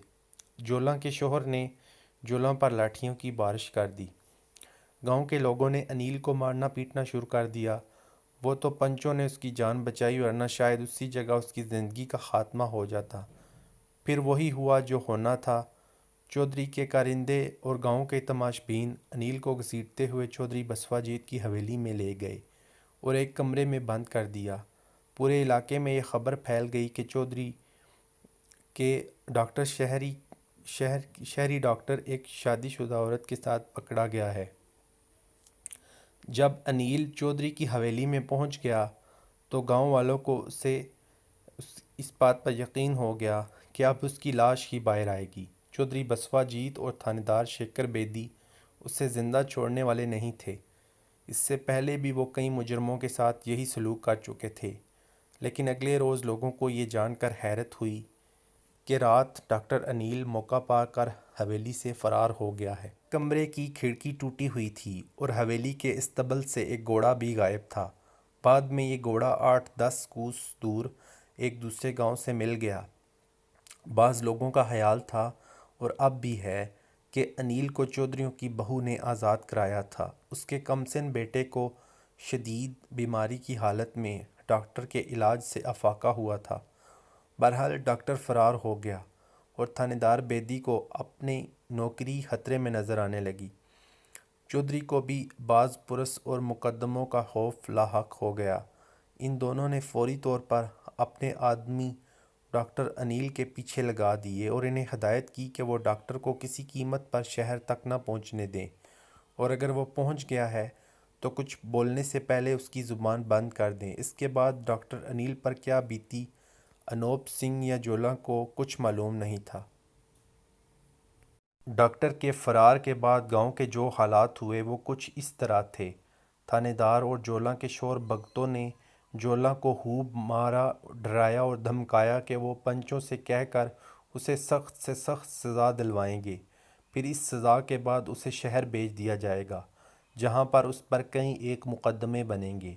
جولاں کے شوہر نے جولاں پر لاٹھیوں کی بارش کر دی۔ گاؤں کے لوگوں نے انیل کو مارنا پیٹنا شروع کر دیا۔ وہ تو پنچوں نے اس کی جان بچائی، ورنہ شاید اسی جگہ اس کی زندگی کا خاتمہ ہو جاتا۔ پھر وہی ہوا جو ہونا تھا۔ چودھری کے کارندے اور گاؤں کے تماش بین انیل کو گھسیٹتے ہوئے چودھری بسوا جیت کی حویلی میں لے گئے اور ایک کمرے میں بند کر دیا۔ پورے علاقے میں یہ خبر پھیل گئی کہ چودھری کے ڈاکٹر شہری ڈاکٹر ایک شادی شدہ عورت کے ساتھ پکڑا گیا ہے۔ جب انیل چودھری کی حویلی میں پہنچ گیا تو گاؤں والوں کو اس بات پر یقین ہو گیا کہ اب اس کی لاش ہی باہر آئے گی۔ چودھری بسوا جیت اور تھانے دار شیکھر بیدی اسے زندہ چھوڑنے والے نہیں تھے۔ اس سے پہلے بھی وہ کئی مجرموں کے ساتھ یہی سلوک کر چکے تھے، لیکن اگلے روز لوگوں کو یہ جان کر حیرت ہوئی کہ رات ڈاکٹر انیل موقع پا کر حویلی سے فرار ہو گیا ہے۔ کمرے کی کھڑکی ٹوٹی ہوئی تھی اور حویلی کے استبل سے ایک گھوڑا بھی غائب تھا۔ بعد میں یہ گھوڑا 8-10 کوس دور ایک دوسرے گاؤں سے مل گیا۔ بعض لوگوں کا خیال تھا، اور اب بھی ہے، کہ انیل کو چودھریوں کی بہو نے آزاد کرایا تھا۔ اس کے کمسن بیٹے کو شدید بیماری کی حالت میں ڈاکٹر کے علاج سے افاقہ ہوا تھا۔ بہرحال ڈاکٹر فرار ہو گیا اور تھانے دار بیدی کو اپنی نوکری خطرے میں نظر آنے لگی۔ چودھری کو بھی بعض پرس اور مقدموں کا خوف لاحق ہو گیا۔ ان دونوں نے فوری طور پر اپنے آدمی ڈاکٹر انیل کے پیچھے لگا دیے اور انہیں ہدایت کی کہ وہ ڈاکٹر کو کسی قیمت پر شہر تک نہ پہنچنے دیں، اور اگر وہ پہنچ گیا ہے تو کچھ بولنے سے پہلے اس کی زبان بند کر دیں۔ اس کے بعد ڈاکٹر انیل پر کیا بیتی انوپ سنگھ یا جولا کو کچھ معلوم نہیں تھا۔ ڈاکٹر کے فرار کے بعد گاؤں کے جو حالات ہوئے وہ کچھ اس طرح تھے۔ تھانے دار اور جولا کے شور بھگتوں نے جولا کو خوب مارا، ڈرایا اور دھمکایا کہ وہ پنچوں سے کہہ کر اسے سخت سے سخت سزا دلوائیں گے، پھر اس سزا کے بعد اسے شہر بھیج دیا جائے گا، جہاں پر اس پر کئی ایک مقدمے بنیں گے۔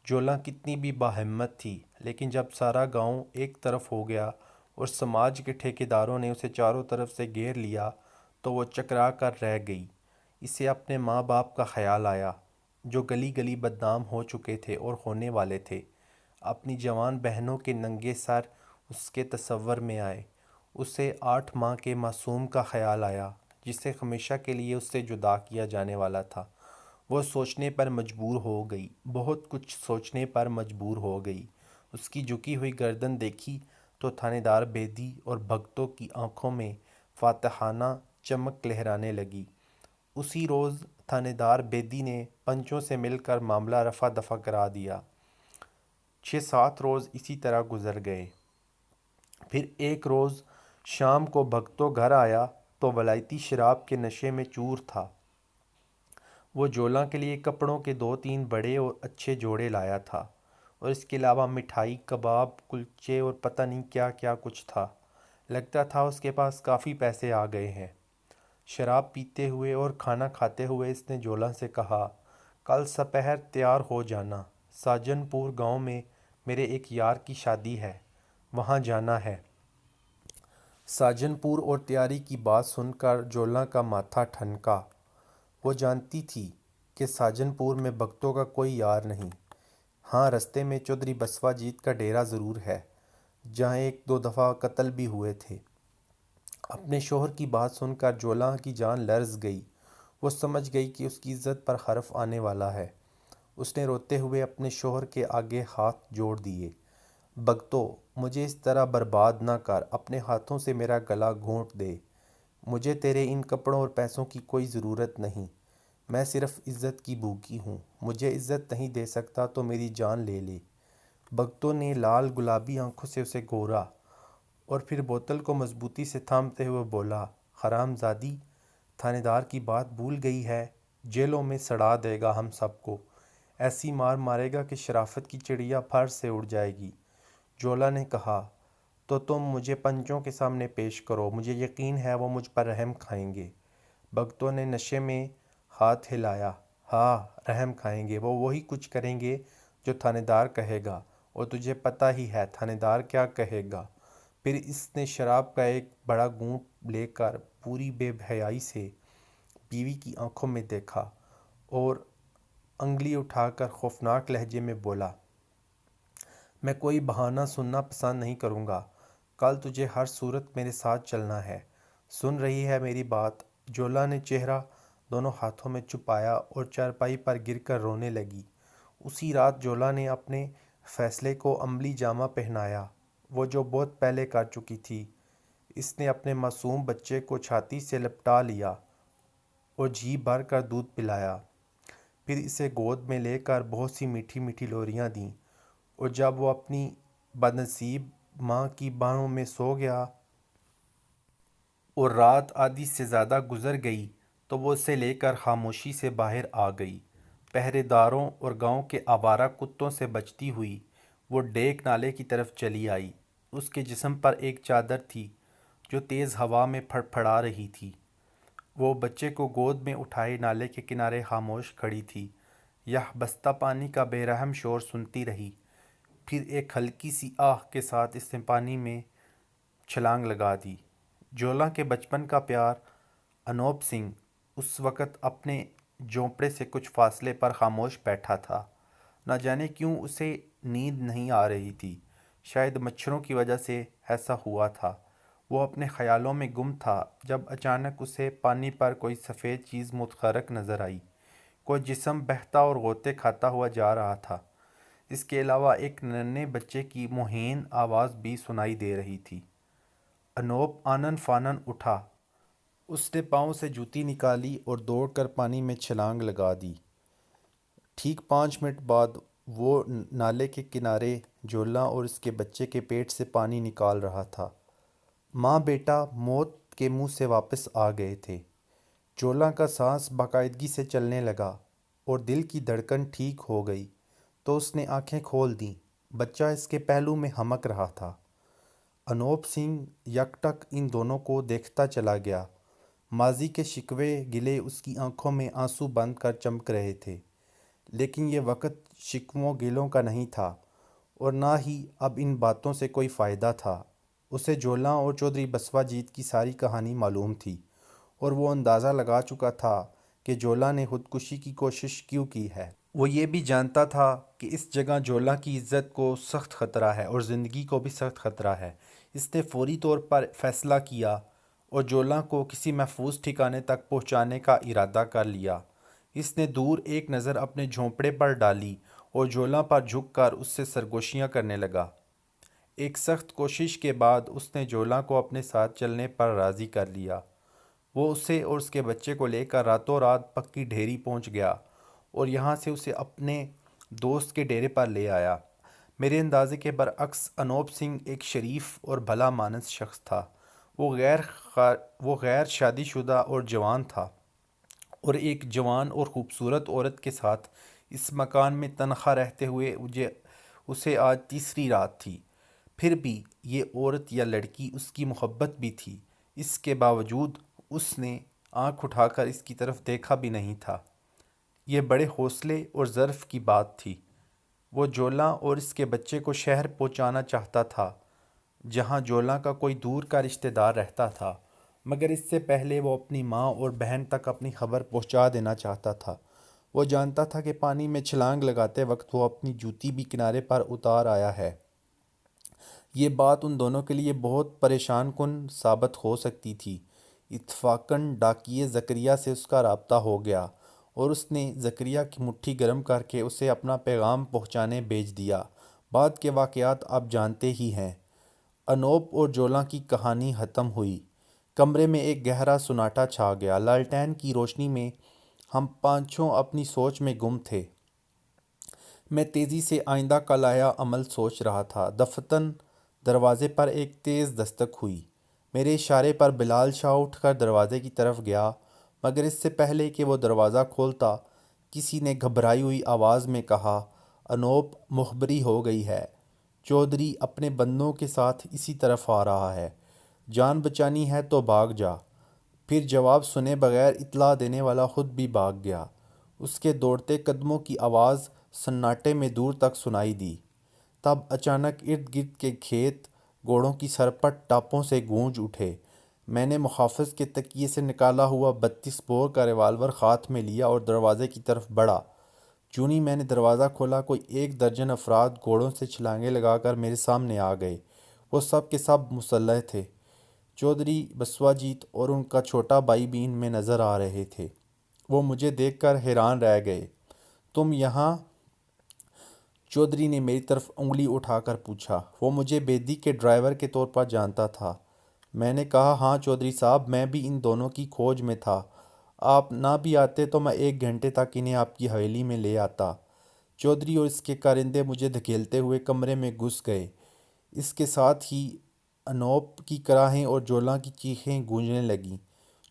جولا کتنی بھی باہمت تھی، لیکن جب سارا گاؤں ایک طرف ہو گیا اور سماج کے ٹھیکیداروں نے اسے چاروں طرف سے گھیر لیا تو وہ چکرا کر رہ گئی۔ اسے اپنے ماں باپ کا خیال آیا، جو گلی گلی بدنام ہو چکے تھے اور ہونے والے تھے۔ اپنی جوان بہنوں کے ننگے سر اس کے تصور میں آئے۔ اسے 8 ماہ کے معصوم کا خیال آیا، جسے ہمیشہ کے لیے اس سے جدا کیا جانے والا تھا۔ وہ سوچنے پر مجبور ہو گئی، بہت کچھ سوچنے پر مجبور ہو گئی۔ اس کی جھکی ہوئی گردن دیکھی تو تھانے دار بیدی اور بھگتوں کی آنکھوں میں فاتحانہ چمک لہرانے لگی۔ اسی روز تھانے دار بیدی نے پنچوں سے مل کر معاملہ رفع دفع کرا دیا۔ 6-7 روز اسی طرح گزر گئے۔ پھر ایک روز شام کو بھگتوں گھر آیا تو ولائتی شراب کے نشے میں چور تھا۔ وہ جولا کے لیے کپڑوں کے 2-3 بڑے اور اچھے جوڑے لایا تھا، اور اس کے علاوہ مٹھائی، کباب، کلچے اور پتہ نہیں کیا کیا کچھ تھا۔ لگتا تھا اس کے پاس کافی پیسے آ گئے ہیں۔ شراب پیتے ہوئے اور کھانا کھاتے ہوئے اس نے جولا سے کہا، کل سپہر تیار ہو جانا، ساجن پور گاؤں میں میرے ایک یار کی شادی ہے، وہاں جانا ہے۔ ساجن پور اور تیاری کی بات سن کر جولا کا ماتھا ٹھنکا۔ وہ جانتی تھی کہ ساجن پور میں بھگتوں کا کوئی یار نہیں۔ ہاں، رستے میں چودھری بسوا جیت کا ڈیرا ضرور ہے، جہاں 1-2 دفعہ قتل بھی ہوئے تھے۔ اپنے شوہر کی بات سن کر جولا کی جان لرز گئی۔ وہ سمجھ گئی کہ اس کی عزت پر حرف آنے والا ہے۔ اس نے روتے ہوئے اپنے شوہر کے آگے ہاتھ جوڑ دیے۔ بھگتو، مجھے اس طرح برباد نہ کر، اپنے ہاتھوں سے میرا گلا گھونٹ دے۔ مجھے تیرے ان کپڑوں اور پیسوں کی کوئی ضرورت نہیں، میں صرف عزت کی بھوکی ہوں۔ مجھے عزت نہیں دے سکتا تو میری جان لے لے۔ بھگتوں نے لال گلابی آنکھوں سے اسے گھورا اور پھر بوتل کو مضبوطی سے تھامتے ہوئے بولا، حرام زادی، تھانے دار کی بات بھول گئی ہے، جیلوں میں سڑا دے گا ہم سب کو، ایسی مار مارے گا کہ شرافت کی چڑیا پر سے اڑ جائے گی۔ جولا نے کہا، تو تم مجھے پنچوں کے سامنے پیش کرو، مجھے یقین ہے وہ مجھ پر رحم کھائیں گے۔ بھگتوں نے نشے میں ہاتھ ہلایا، ہاں، رحم کھائیں گے، وہ وہی کچھ کریں گے جو تھانے دار کہے گا، اور تجھے پتہ ہی ہے تھانے دار کیا کہے گا۔ پھر اس نے شراب کا ایک بڑا گھونٹ لے کر پوری بے حیائی سے بیوی کی آنکھوں میں دیکھا اور انگلی اٹھا کر خوفناک لہجے میں بولا، میں کوئی بہانہ سننا پسند نہیں کروں گا، کل تجھے ہر صورت میرے ساتھ چلنا ہے، سن رہی ہے میری بات؟ جولا نے چہرہ دونوں ہاتھوں میں چھپایا اور چارپائی پر گر کر رونے لگی۔ اسی رات جولا نے اپنے فیصلے کو عملی جامہ پہنایا، وہ جو بہت پہلے کر چکی تھی۔ اس نے اپنے معصوم بچے کو چھاتی سے لپٹا لیا اور جی بھر کر دودھ پلایا، پھر اسے گود میں لے کر بہت سی میٹھی میٹھی لوریاں دیں، اور جب وہ اپنی بدنصیب ماں کی باہوں میں سو گیا اور رات آدھی سے زیادہ گزر گئی تو وہ اسے لے کر خاموشی سے باہر آ گئی۔ پہرے داروں اور گاؤں کے آوارہ کتوں سے بچتی ہوئی وہ ڈیک نالے کی طرف چلی آئی۔ اس کے جسم پر ایک چادر تھی جو تیز ہوا میں پھڑ پھڑا رہی تھی۔ وہ بچے کو گود میں اٹھائے نالے کے کنارے خاموش کھڑی تھی، یہ بستہ پانی کا بے رحم شور سنتی رہی۔ پھر ایک ہلکی سی آہ کے ساتھ اس نے پانی میں چھلانگ لگا دی۔ جولاں کے بچپن کا پیار انوپ سنگھ اس وقت اپنے جھونپڑے سے کچھ فاصلے پر خاموش بیٹھا تھا۔ نہ جانے کیوں اسے نیند نہیں آ رہی تھی، شاید مچھروں کی وجہ سے ایسا ہوا تھا۔ وہ اپنے خیالوں میں گم تھا جب اچانک اسے پانی پر کوئی سفید چیز متحرک نظر آئی۔ کوئی جسم بہتا اور غوطے کھاتا ہوا جا رہا تھا۔ اس کے علاوہ ایک ننھے بچے کی مہین آواز بھی سنائی دے رہی تھی۔ انوپ آنن فانن اٹھا۔ اس نے پاؤں سے جوتی نکالی اور دوڑ کر پانی میں چھلانگ لگا دی۔ ٹھیک 5 منٹ بعد وہ نالے کے کنارے جولاں اور اس کے بچے کے پیٹ سے پانی نکال رہا تھا۔ ماں بیٹا موت کے منہ سے واپس آ گئے تھے۔ جولاں کا سانس باقاعدگی سے چلنے لگا اور دل کی دھڑکن ٹھیک ہو گئی تو اس نے آنکھیں کھول دیں۔ بچہ اس کے پہلو میں ہمک رہا تھا۔ انوپ سنگھ یکٹک ان دونوں کو دیکھتا چلا گیا۔ ماضی کے شکوے گلے اس کی آنکھوں میں آنسو بند کر چمک رہے تھے، لیکن یہ وقت شکووں گلوں کا نہیں تھا اور نہ ہی اب ان باتوں سے کوئی فائدہ تھا۔ اسے جولاں اور چودھری بسوا جیت کی ساری کہانی معلوم تھی اور وہ اندازہ لگا چکا تھا کہ جولاں نے خودکشی کی کوشش کیوں کی ہے۔ وہ یہ بھی جانتا تھا کہ اس جگہ جولاں کی عزت کو سخت خطرہ ہے اور زندگی کو بھی سخت خطرہ ہے۔ اس نے فوری طور پر فیصلہ کیا اور جولاں کو کسی محفوظ ٹھکانے تک پہنچانے کا ارادہ کر لیا۔ اس نے دور ایک نظر اپنے جھونپڑے پر ڈالی اور جولاں پر جھک کر اس سے سرگوشیاں کرنے لگا۔ ایک سخت کوشش کے بعد اس نے جولاں کو اپنے ساتھ چلنے پر راضی کر لیا۔ وہ اسے اور اس کے بچے کو لے کر راتوں رات پکی ڈھیری پہنچ گیا اور یہاں سے اسے اپنے دوست کے ڈیرے پر لے آیا۔ میرے اندازے کے برعکس انوپ سنگھ ایک شریف اور بھلا مانس شخص تھا۔ وہ غیر شادی شدہ اور جوان تھا اور ایک جوان اور خوبصورت عورت کے ساتھ اس مکان میں تنہا رہتے ہوئے اسے آج تیسری رات تھی۔ پھر بھی یہ عورت یا لڑکی اس کی محبت بھی تھی۔ اس کے باوجود اس نے آنکھ اٹھا کر اس کی طرف دیکھا بھی نہیں تھا۔ یہ بڑے حوصلے اور ظرف کی بات تھی۔ وہ جولاں اور اس کے بچے کو شہر پہنچانا چاہتا تھا جہاں جولاں کا کوئی دور کا رشتہ دار رہتا تھا، مگر اس سے پہلے وہ اپنی ماں اور بہن تک اپنی خبر پہنچا دینا چاہتا تھا۔ وہ جانتا تھا کہ پانی میں چھلانگ لگاتے وقت وہ اپنی جوتی بھی کنارے پر اتار آیا ہے۔ یہ بات ان دونوں کے لیے بہت پریشان کن ثابت ہو سکتی تھی۔ اتفاقاً ڈاکیے زکریا سے اس کا رابطہ ہو گیا اور اس نے زکریا کی مٹھی گرم کر کے اسے اپنا پیغام پہنچانے بھیج دیا۔ بعد کے واقعات آپ جانتے ہی ہیں۔ انوپ اور جولاں کی کہانی ختم ہوئی۔ کمرے میں ایک گہرا سناٹا چھا گیا۔ لالٹین کی روشنی میں ہم پانچوں اپنی سوچ میں گم تھے۔ میں تیزی سے آئندہ کا لایا عمل سوچ رہا تھا۔ دفتن دروازے پر ایک تیز دستک ہوئی۔ میرے اشارے پر بلال شاہ اٹھ کر دروازے کی طرف گیا، مگر اس سے پہلے کہ وہ دروازہ کھولتا کسی نے گھبرائی ہوئی آواز میں کہا، انوپ مخبری ہو گئی ہے۔ چودھری اپنے بندوں کے ساتھ اسی طرف آ رہا ہے۔ جان بچانی ہے تو بھاگ جا۔ پھر جواب سنے بغیر اطلاع دینے والا خود بھی بھاگ گیا۔ اس کے دوڑتے قدموں کی آواز سناٹے میں دور تک سنائی دی۔ تب اچانک ارد گرد کے کھیت گھوڑوں کی سرپٹ ٹاپوں سے گونج اٹھے۔ میں نے محافظ کے تکیے سے نکالا ہوا 32 بور کا ریوالور ہاتھ میں لیا اور دروازے کی طرف بڑھا۔ چوں ہی میں نے دروازہ کھولا، کوئی 1 درجن افراد گھوڑوں سے چھلانگیں لگا کر میرے سامنے آ گئے۔ وہ سب کے سب مسلح تھے۔ چودھری بسوا جیت اور ان کا چھوٹا بھائی بھی ان میں نظر آ رہے تھے۔ وہ مجھے دیکھ کر حیران رہ گئے۔ تم یہاں؟ چودھری نے میری طرف انگلی اٹھا کر پوچھا۔ وہ مجھے بیدی کے ڈرائیور کے طور پر جانتا تھا۔ میں نے کہا، ہاں چودھری صاحب، میں بھی ان دونوں کی کھوج میں تھا۔ آپ نہ بھی آتے تو میں 1 گھنٹے تک انہیں آپ کی حویلی میں لے آتا۔ چودھری اور اس کے کارندے مجھے دھکیلتے ہوئے کمرے میں گھس گئے۔ اس کے ساتھ ہی انوپ کی کراہیں اور جولاں کی چیخیں گونجنے لگیں۔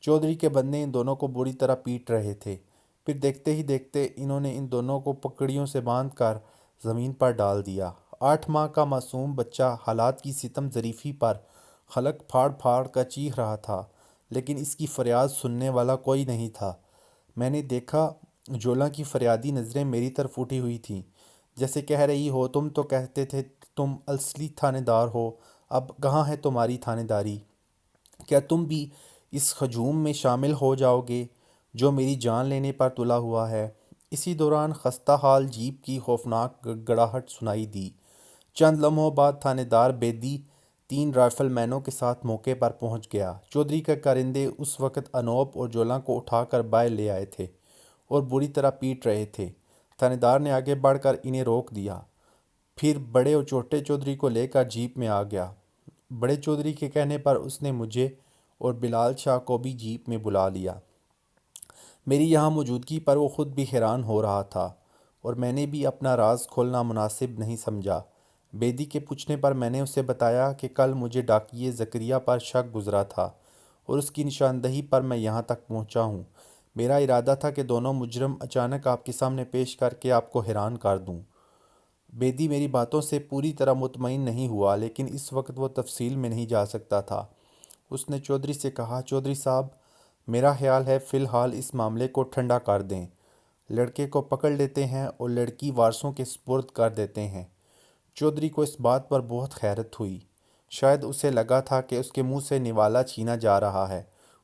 چودھری کے بندے ان دونوں کو بری طرح پیٹ رہے تھے۔ پھر دیکھتے ہی دیکھتے انہوں نے ان دونوں کو پکڑیوں سے باندھ کر زمین پر ڈال دیا۔ 8 ماہ کا معصوم بچہ حالات کی ستم ظریفی پر حلق پھاڑ پھاڑ کر چیخ رہا تھا، لیکن اس کی فریاد سننے والا کوئی نہیں تھا۔ میں نے دیکھا جولاں کی فریادی نظریں میری طرف اٹھی ہوئی تھیں، جیسے کہہ رہی ہو تم تو کہتے تھے تم اصلی تھانے دار ہو، اب کہاں ہے تمہاری تھانے داری؟ کیا تم بھی اس ہجوم میں شامل ہو جاؤ گے جو میری جان لینے پر تلا ہوا ہے؟ اسی دوران خستہ حال جیپ کی خوفناک گڑگڑاہٹ سنائی دی۔ چند لمحوں بعد تھانے دار بیدی 3 رائفل مینوں کے ساتھ موقع پر پہنچ گیا۔ چودھری کے کارندے اس وقت انوپ اور جولاں کو اٹھا کر باہر لے آئے تھے اور بری طرح پیٹ رہے تھے۔ تھانے دار نے آگے بڑھ کر انہیں روک دیا، پھر بڑے اور چھوٹے چودھری کو لے کر جیپ میں آ گیا۔ بڑے چودھری کے کہنے پر اس نے مجھے اور بلال شاہ کو بھی جیپ میں بلا لیا۔ میری یہاں موجودگی پر وہ خود بھی حیران ہو رہا تھا اور میں نے بھی اپنا راز کھولنا مناسب نہیں سمجھا۔ بیدی کے پوچھنے پر میں نے اسے بتایا کہ کل مجھے ڈاکیے زکریا پر شک گزرا تھا اور اس کی نشاندہی پر میں یہاں تک پہنچا ہوں۔ میرا ارادہ تھا کہ دونوں مجرم اچانک آپ کے سامنے پیش کر کے آپ کو حیران کر دوں۔ بیدی میری باتوں سے پوری طرح مطمئن نہیں ہوا، لیکن اس وقت وہ تفصیل میں نہیں جا سکتا تھا۔ اس نے چودھری سے کہا، چودھری صاحب، میرا خیال ہے فی الحال اس معاملے کو ٹھنڈا کر دیں، لڑکے کو پکڑ لیتے ہیں اور لڑکی وارثوں کے سپرد کر دیتے ہیں۔ چودھری کو اس بات پر بہت حیرت ہوئی، شاید اسے لگا تھا کہ اس کے منہ سے نوالا چھینا جا رہا ہے۔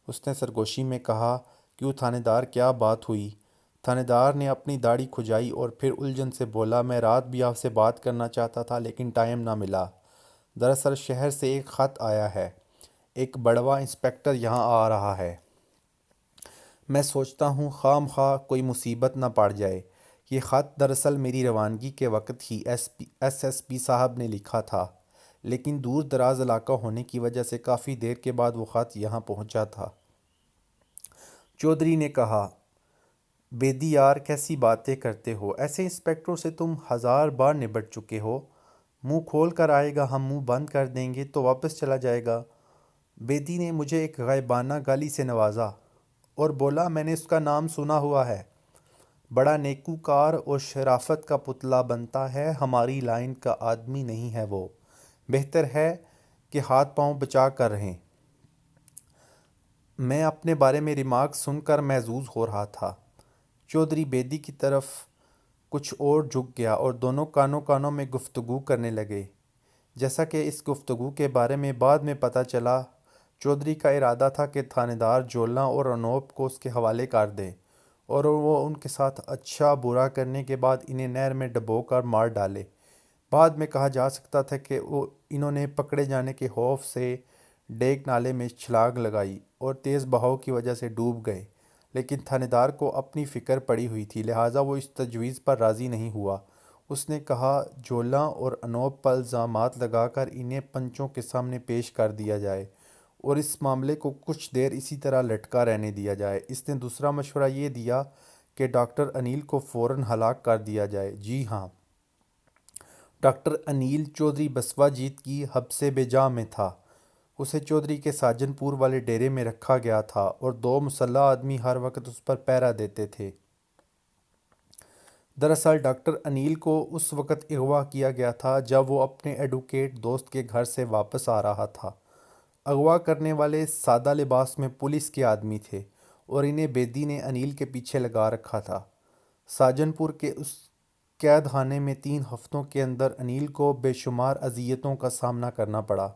اس نے سرگوشی میں کہا، کیوں تھانے دار، کیا بات ہوئی؟ تھانے دار نے اپنی داڑھی کھجائی اور پھر الجھن سے بولا، میں رات بھی آپ سے بات کرنا چاہتا تھا لیکن ٹائم نہ ملا۔ دراصل شہر سے ایک خط آیا ہے، ایک بڑواں انسپکٹر یہاں آ رہا ہے۔ میں سوچتا ہوں خواہ مخواہ کوئی مصیبت نہ پڑ جائے۔ یہ خط دراصل میری روانگی کے وقت ہی ایس پی صاحب نے لکھا تھا، لیکن دور دراز علاقہ ہونے کی وجہ سے کافی دیر کے بعد وہ خط یہاں پہنچا تھا۔ چودھری نے کہا، بیدی یار، کیسی باتیں کرتے ہو؟ ایسے انسپکٹروں سے تم 1000 بار نبٹ چکے ہو۔ منہ کھول کر آئے گا، ہم منہ بند کر دیں گے تو واپس چلا جائے گا۔ بیدی نے مجھے ایک غائبانہ گالی سے نوازا اور بولا، میں نے اس کا نام سنا ہوا ہے، بڑا نیکوکار اور شرافت کا پتلا بنتا ہے، ہماری لائن کا آدمی نہیں ہے وہ، بہتر ہے کہ ہاتھ پاؤں بچا کر رہیں۔ میں اپنے بارے میں ریمارک سن کر محظوظ ہو رہا تھا۔ چودھری بیدی کی طرف کچھ اور جھک گیا اور دونوں کانوں میں گفتگو کرنے لگے۔ جیسا کہ اس گفتگو کے بارے میں بعد میں پتہ چلا، چودھری کا ارادہ تھا کہ تھانے دار جولاں اور انوپ کو اس کے حوالے کر دے اور وہ ان کے ساتھ اچھا برا کرنے کے بعد انہیں نہر میں ڈبو کر مار ڈالے۔ بعد میں کہا جا سکتا تھا کہ انہوں نے پکڑے جانے کے خوف سے ڈیگ نالے میں چھلانگ لگائی اور تیز بہاؤ کی وجہ سے ڈوب گئے، لیکن تھانے دار کو اپنی فکر پڑی ہوئی تھی، لہٰذا وہ اس تجویز پر راضی نہیں ہوا۔ اس نے کہا، جولاں اور انوپ پر الزامات لگا کر انہیں پنچوں کے سامنے پیش کر دیا جائے اور اس معاملے کو کچھ دیر اسی طرح لٹکا رہنے دیا جائے۔ اس نے دوسرا مشورہ یہ دیا کہ ڈاکٹر انیل کو فوراً ہلاک کر دیا جائے۔ جی ہاں، ڈاکٹر انیل چودھری بسوا جیت کی حبس بے جا میں تھا۔ اسے چودھری کے ساجن پور والے ڈیرے میں رکھا گیا تھا اور 2 مسلح آدمی ہر وقت اس پر پہرا دیتے تھے۔ دراصل ڈاکٹر انیل کو اس وقت اغوا کیا گیا تھا جب وہ اپنے ایڈوکیٹ دوست کے گھر سے واپس آ رہا تھا۔ اغوا کرنے والے سادہ لباس میں پولیس کے آدمی تھے اور انہیں بیدی نے انیل کے پیچھے لگا رکھا تھا۔ ساجن پور کے اس قید خانے میں 3 ہفتوں کے اندر انیل کو بے شمار اذیتوں کا سامنا کرنا پڑا۔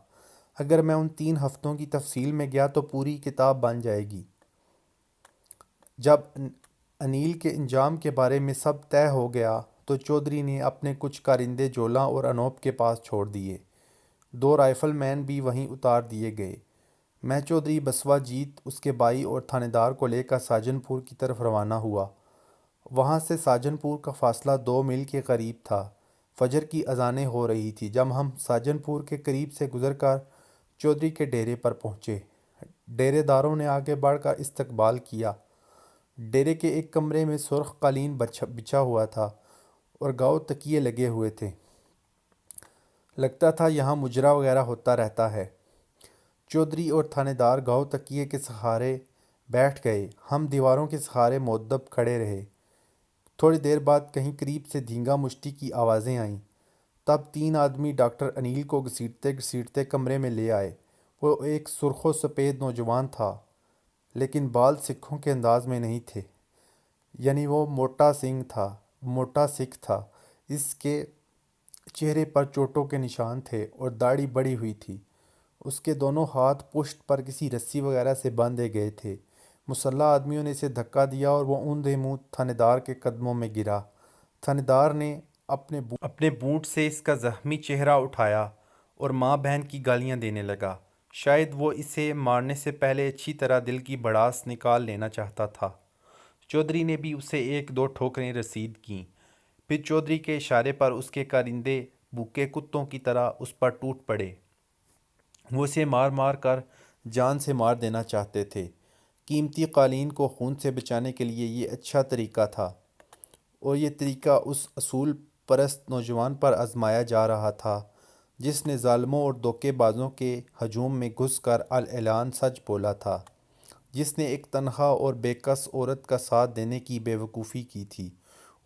اگر میں ان 3 ہفتوں کی تفصیل میں گیا تو پوری کتاب بن جائے گی۔ جب انیل کے انجام کے بارے میں سب طے ہو گیا تو چودھری نے اپنے کچھ کارندے جولاں اور انوپ کے پاس چھوڑ دیے۔ 2 رائفل مین بھی وہیں اتار دیے گئے۔ میں چودھری بسوا جیت، اس کے بھائی اور تھانے دار کو لے کر ساجن پور کی طرف روانہ ہوا۔ وہاں سے ساجن پور کا فاصلہ 2 میل کے قریب تھا۔ فجر کی اذانیں ہو رہی تھی جب ہم ساجن پور کے قریب سے گزر کر چودھری کے ڈیرے پر پہنچے۔ ڈیرے داروں نے آگے بڑھ کر استقبال کیا۔ ڈیرے کے ایک کمرے میں سرخ قالین بچھا ہوا تھا اور گاؤ تکیے لگے ہوئے تھے۔ لگتا تھا یہاں مجرا وغیرہ ہوتا رہتا ہے۔ چودھری اور تھانے دار گاؤ تکیے کے سہارے بیٹھ گئے۔ ہم دیواروں کے سہارے مؤدب کھڑے رہے۔ تھوڑی دیر بعد کہیں قریب سے دھینگا مشتی کی آوازیں آئیں۔ تب 3 آدمی ڈاکٹر انیل کو گھسیٹتے گھسیٹتے کمرے میں لے آئے۔ وہ ایک سرخ و سفید نوجوان تھا، لیکن بال سکھوں کے انداز میں نہیں تھے، یعنی وہ موٹا سکھ تھا۔ اس کے چہرے پر چوٹوں کے نشان تھے اور داڑھی بڑھی ہوئی تھی۔ اس کے دونوں ہاتھ پشت پر کسی رسی وغیرہ سے باندھے گئے تھے۔ مسلح آدمیوں نے اسے دھکا دیا اور وہ اوندھے منہ تھانے دار کے قدموں میں گرا۔ تھانے دار نے اپنے بونٹ سے اس کا زخمی چہرہ اٹھایا اور ماں بہن کی گالیاں دینے لگا۔ شاید وہ اسے مارنے سے پہلے اچھی طرح دل کی بڑاس نکال لینا چاہتا تھا۔ چودھری نے بھی اسے 1-2 ٹھوکریں رسید کیں۔ پھر چودھری کے اشارے پر اس کے کارندے بھوکے کتوں کی طرح اس پر ٹوٹ پڑے۔ وہ اسے مار مار کر جان سے مار دینا چاہتے تھے۔ قیمتی قالین کو خون سے بچانے کے لیے یہ اچھا طریقہ تھا، اور یہ طریقہ اس اصول پرست نوجوان پر آزمایا جا رہا تھا جس نے ظالموں اور دھوکے بازوں کے ہجوم میں گھس کر الاعلان سچ بولا تھا، جس نے ایک تنہا اور بے کس عورت کا ساتھ دینے کی بے وقوفی کی تھی۔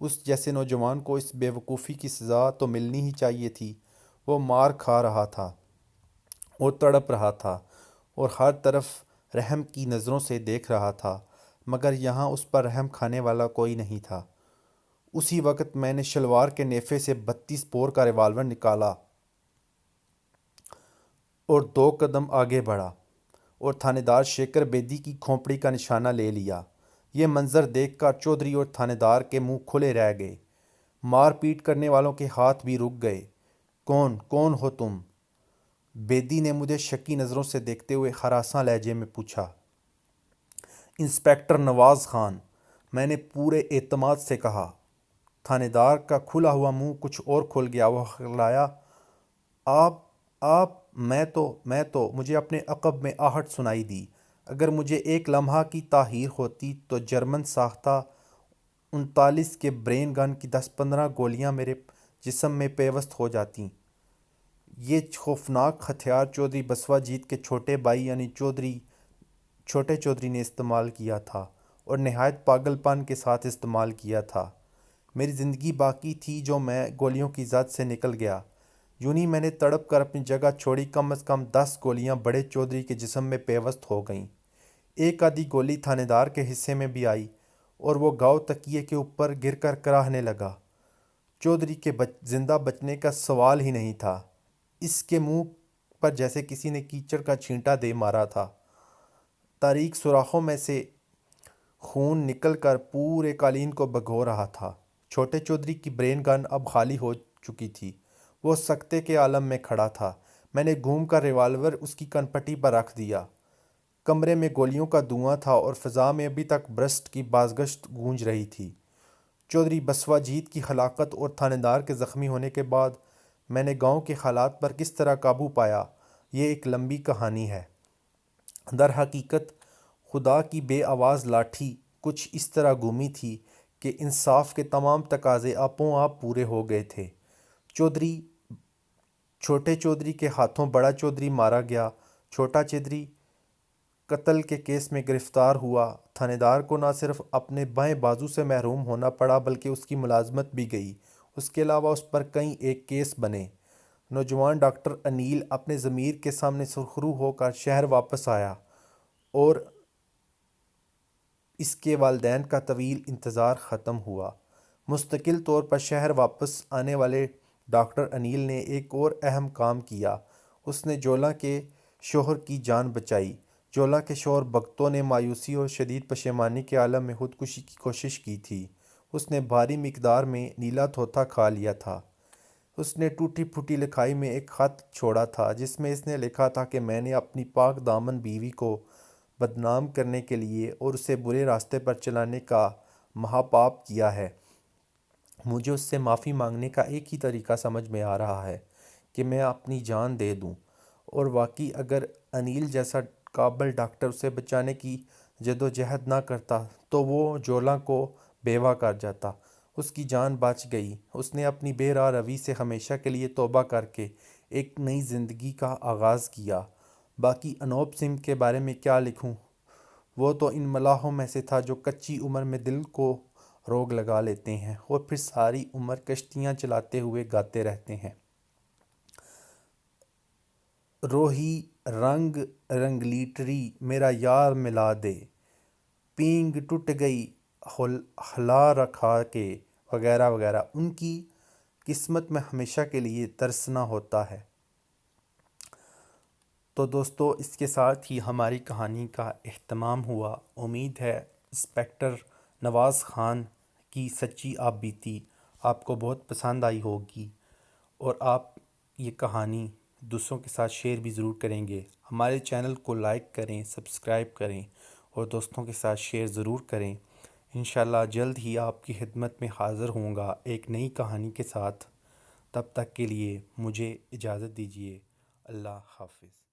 اس جیسے نوجوان کو اس بے وقوفی کی سزا تو ملنی ہی چاہیے تھی۔ وہ مار کھا رہا تھا اور تڑپ رہا تھا اور ہر طرف رحم کی نظروں سے دیکھ رہا تھا، مگر یہاں اس پر رحم کھانے والا کوئی نہیں تھا۔ اسی وقت میں نے شلوار کے نیفے سے 32 بور کا ریوالور نکالا اور 2 قدم آگے بڑھا اور تھانے دار شیکر بیدی کی کھوپڑی کا نشانہ لے لیا۔ یہ منظر دیکھ کر چودھری اور تھانے دار کے منہ کھلے رہ گئے۔ مار پیٹ کرنے والوں کے ہاتھ بھی رک گئے۔ کون ہو تم؟ بیدی نے مجھے شکی نظروں سے دیکھتے ہوئے ہراساں لہجے میں پوچھا۔ انسپکٹر نواز خان، میں نے پورے اعتماد سے کہا۔ تھانے دار کا کھلا ہوا منہ کچھ اور کھل گیا۔ وہ ہقلایا، آپ میں تو مجھے اپنے عقب میں آہٹ سنائی دی۔ اگر مجھے ایک لمحہ کی تاخیر ہوتی تو جرمن ساختہ 39 کے برین گن کی 10-15 گولیاں میرے جسم میں پیوست ہو جاتیں۔ یہ خوفناک ہتھیار چودھری بسوا جیت کے چھوٹے بھائی یعنی چھوٹے چودھری نے استعمال کیا تھا، اور نہایت پاگل پن کے ساتھ استعمال کیا تھا۔ میری زندگی باقی تھی جو میں گولیوں کی زد سے نکل گیا۔ یوں ہی میں نے تڑپ کر اپنی جگہ چھوڑی، کم از کم 10 گولیاں بڑے چودھری کے جسم میں پیوست ہو گئیں۔ ایک آدھی گولی تھانے دار کے حصے میں بھی آئی اور وہ گاؤ تکیے کے اوپر گر کر کراہنے لگا۔ چودھری کے زندہ بچنے کا سوال ہی نہیں تھا۔ اس کے منہ پر جیسے کسی نے کیچڑ کا چھینٹا دے مارا تھا۔ تاریک سوراخوں میں سے خون نکل کر پورے قالین کو بھگو رہا تھا۔ چھوٹے چودھری کی برین گن اب خالی ہو چکی تھی۔ وہ سکتے کے عالم میں کھڑا تھا۔ میں نے گھوم کر ریوالور اس کی کنپٹی پر رکھ دیا۔ کمرے میں گولیوں کا دھواں تھا اور فضا میں ابھی تک برسٹ کی بازگشت گونج رہی تھی۔ چودھری بسوا جیت کی ہلاکت اور تھانے دار کے زخمی ہونے کے بعد میں نے گاؤں کے حالات پر کس طرح قابو پایا، یہ ایک لمبی کہانی ہے۔ در حقیقت خدا کی بے آواز لاٹھی کچھ اس طرح گھومی تھی کہ انصاف کے تمام تقاضے آپوں آپ پورے ہو گئے تھے۔ چھوٹے چودھری کے ہاتھوں بڑا چودھری مارا گیا۔ چھوٹا چودھری قتل کے کیس میں گرفتار ہوا۔ تھانے دار کو نہ صرف اپنے بائیں بازو سے محروم ہونا پڑا بلکہ اس کی ملازمت بھی گئی۔ اس کے علاوہ اس پر کئی ایک کیس بنے۔ نوجوان ڈاکٹر انیل اپنے ضمیر کے سامنے سرخرو ہو کر شہر واپس آیا، اور اس کے والدین کا طویل انتظار ختم ہوا۔ مستقل طور پر شہر واپس آنے والے ڈاکٹر انیل نے ایک اور اہم کام کیا۔ اس نے جولا کے شوہر کی جان بچائی۔ جولا کے شوہر بگتو نے مایوسی اور شدید پشیمانی کے عالم میں خودکشی کی کوشش کی تھی۔ اس نے بھاری مقدار میں نیلا طوطا کھا لیا تھا۔ اس نے ٹوٹی پھوٹی لکھائی میں ایک خط چھوڑا تھا جس میں اس نے لکھا تھا کہ میں نے اپنی پاک دامن بیوی کو بدنام کرنے کے لیے اور اسے برے راستے پر چلانے کا مہاپاپ کیا ہے۔ مجھے اس سے معافی مانگنے کا ایک ہی طریقہ سمجھ میں آ رہا ہے کہ میں اپنی جان دے دوں، اور واقعی اگر انیل جیسا قابل ڈاکٹر اسے بچانے کی جدوجہد نہ کرتا تو وہ جولا کو بیوہ کر جاتا۔ اس کی جان بچ گئی۔ اس نے اپنی بے راہ روی سے ہمیشہ کے لیے توبہ کر کے ایک نئی زندگی کا آغاز کیا۔ باقی انوپ سنگھ کے بارے میں کیا لکھوں؟ وہ تو ان ملاحوں میں سے تھا جو کچی عمر میں دل کو روگ لگا لیتے ہیں اور پھر ساری عمر کشتیاں چلاتے ہوئے گاتے رہتے ہیں: روہی رنگ رنگلیٹری میرا یار ملا دے، پینگ ٹوٹ گئی ہلا رکھا کے، وغیرہ وغیرہ۔ ان کی قسمت میں ہمیشہ کے لیے ترسنا ہوتا ہے۔ تو دوستو، اس کے ساتھ ہی ہماری کہانی کا اختتام ہوا۔ امید ہے انسپکٹر نواز خان کی سچی آپ بیتی آپ کو بہت پسند آئی ہوگی، اور آپ یہ کہانی دوسروں کے ساتھ شیئر بھی ضرور کریں گے۔ ہمارے چینل کو لائک کریں، سبسکرائب کریں اور دوستوں کے ساتھ شیئر ضرور کریں۔ انشاءاللہ جلد ہی آپ کی خدمت میں حاضر ہوں گا ایک نئی کہانی کے ساتھ۔ تب تک کے لیے مجھے اجازت دیجیے۔ اللہ حافظ۔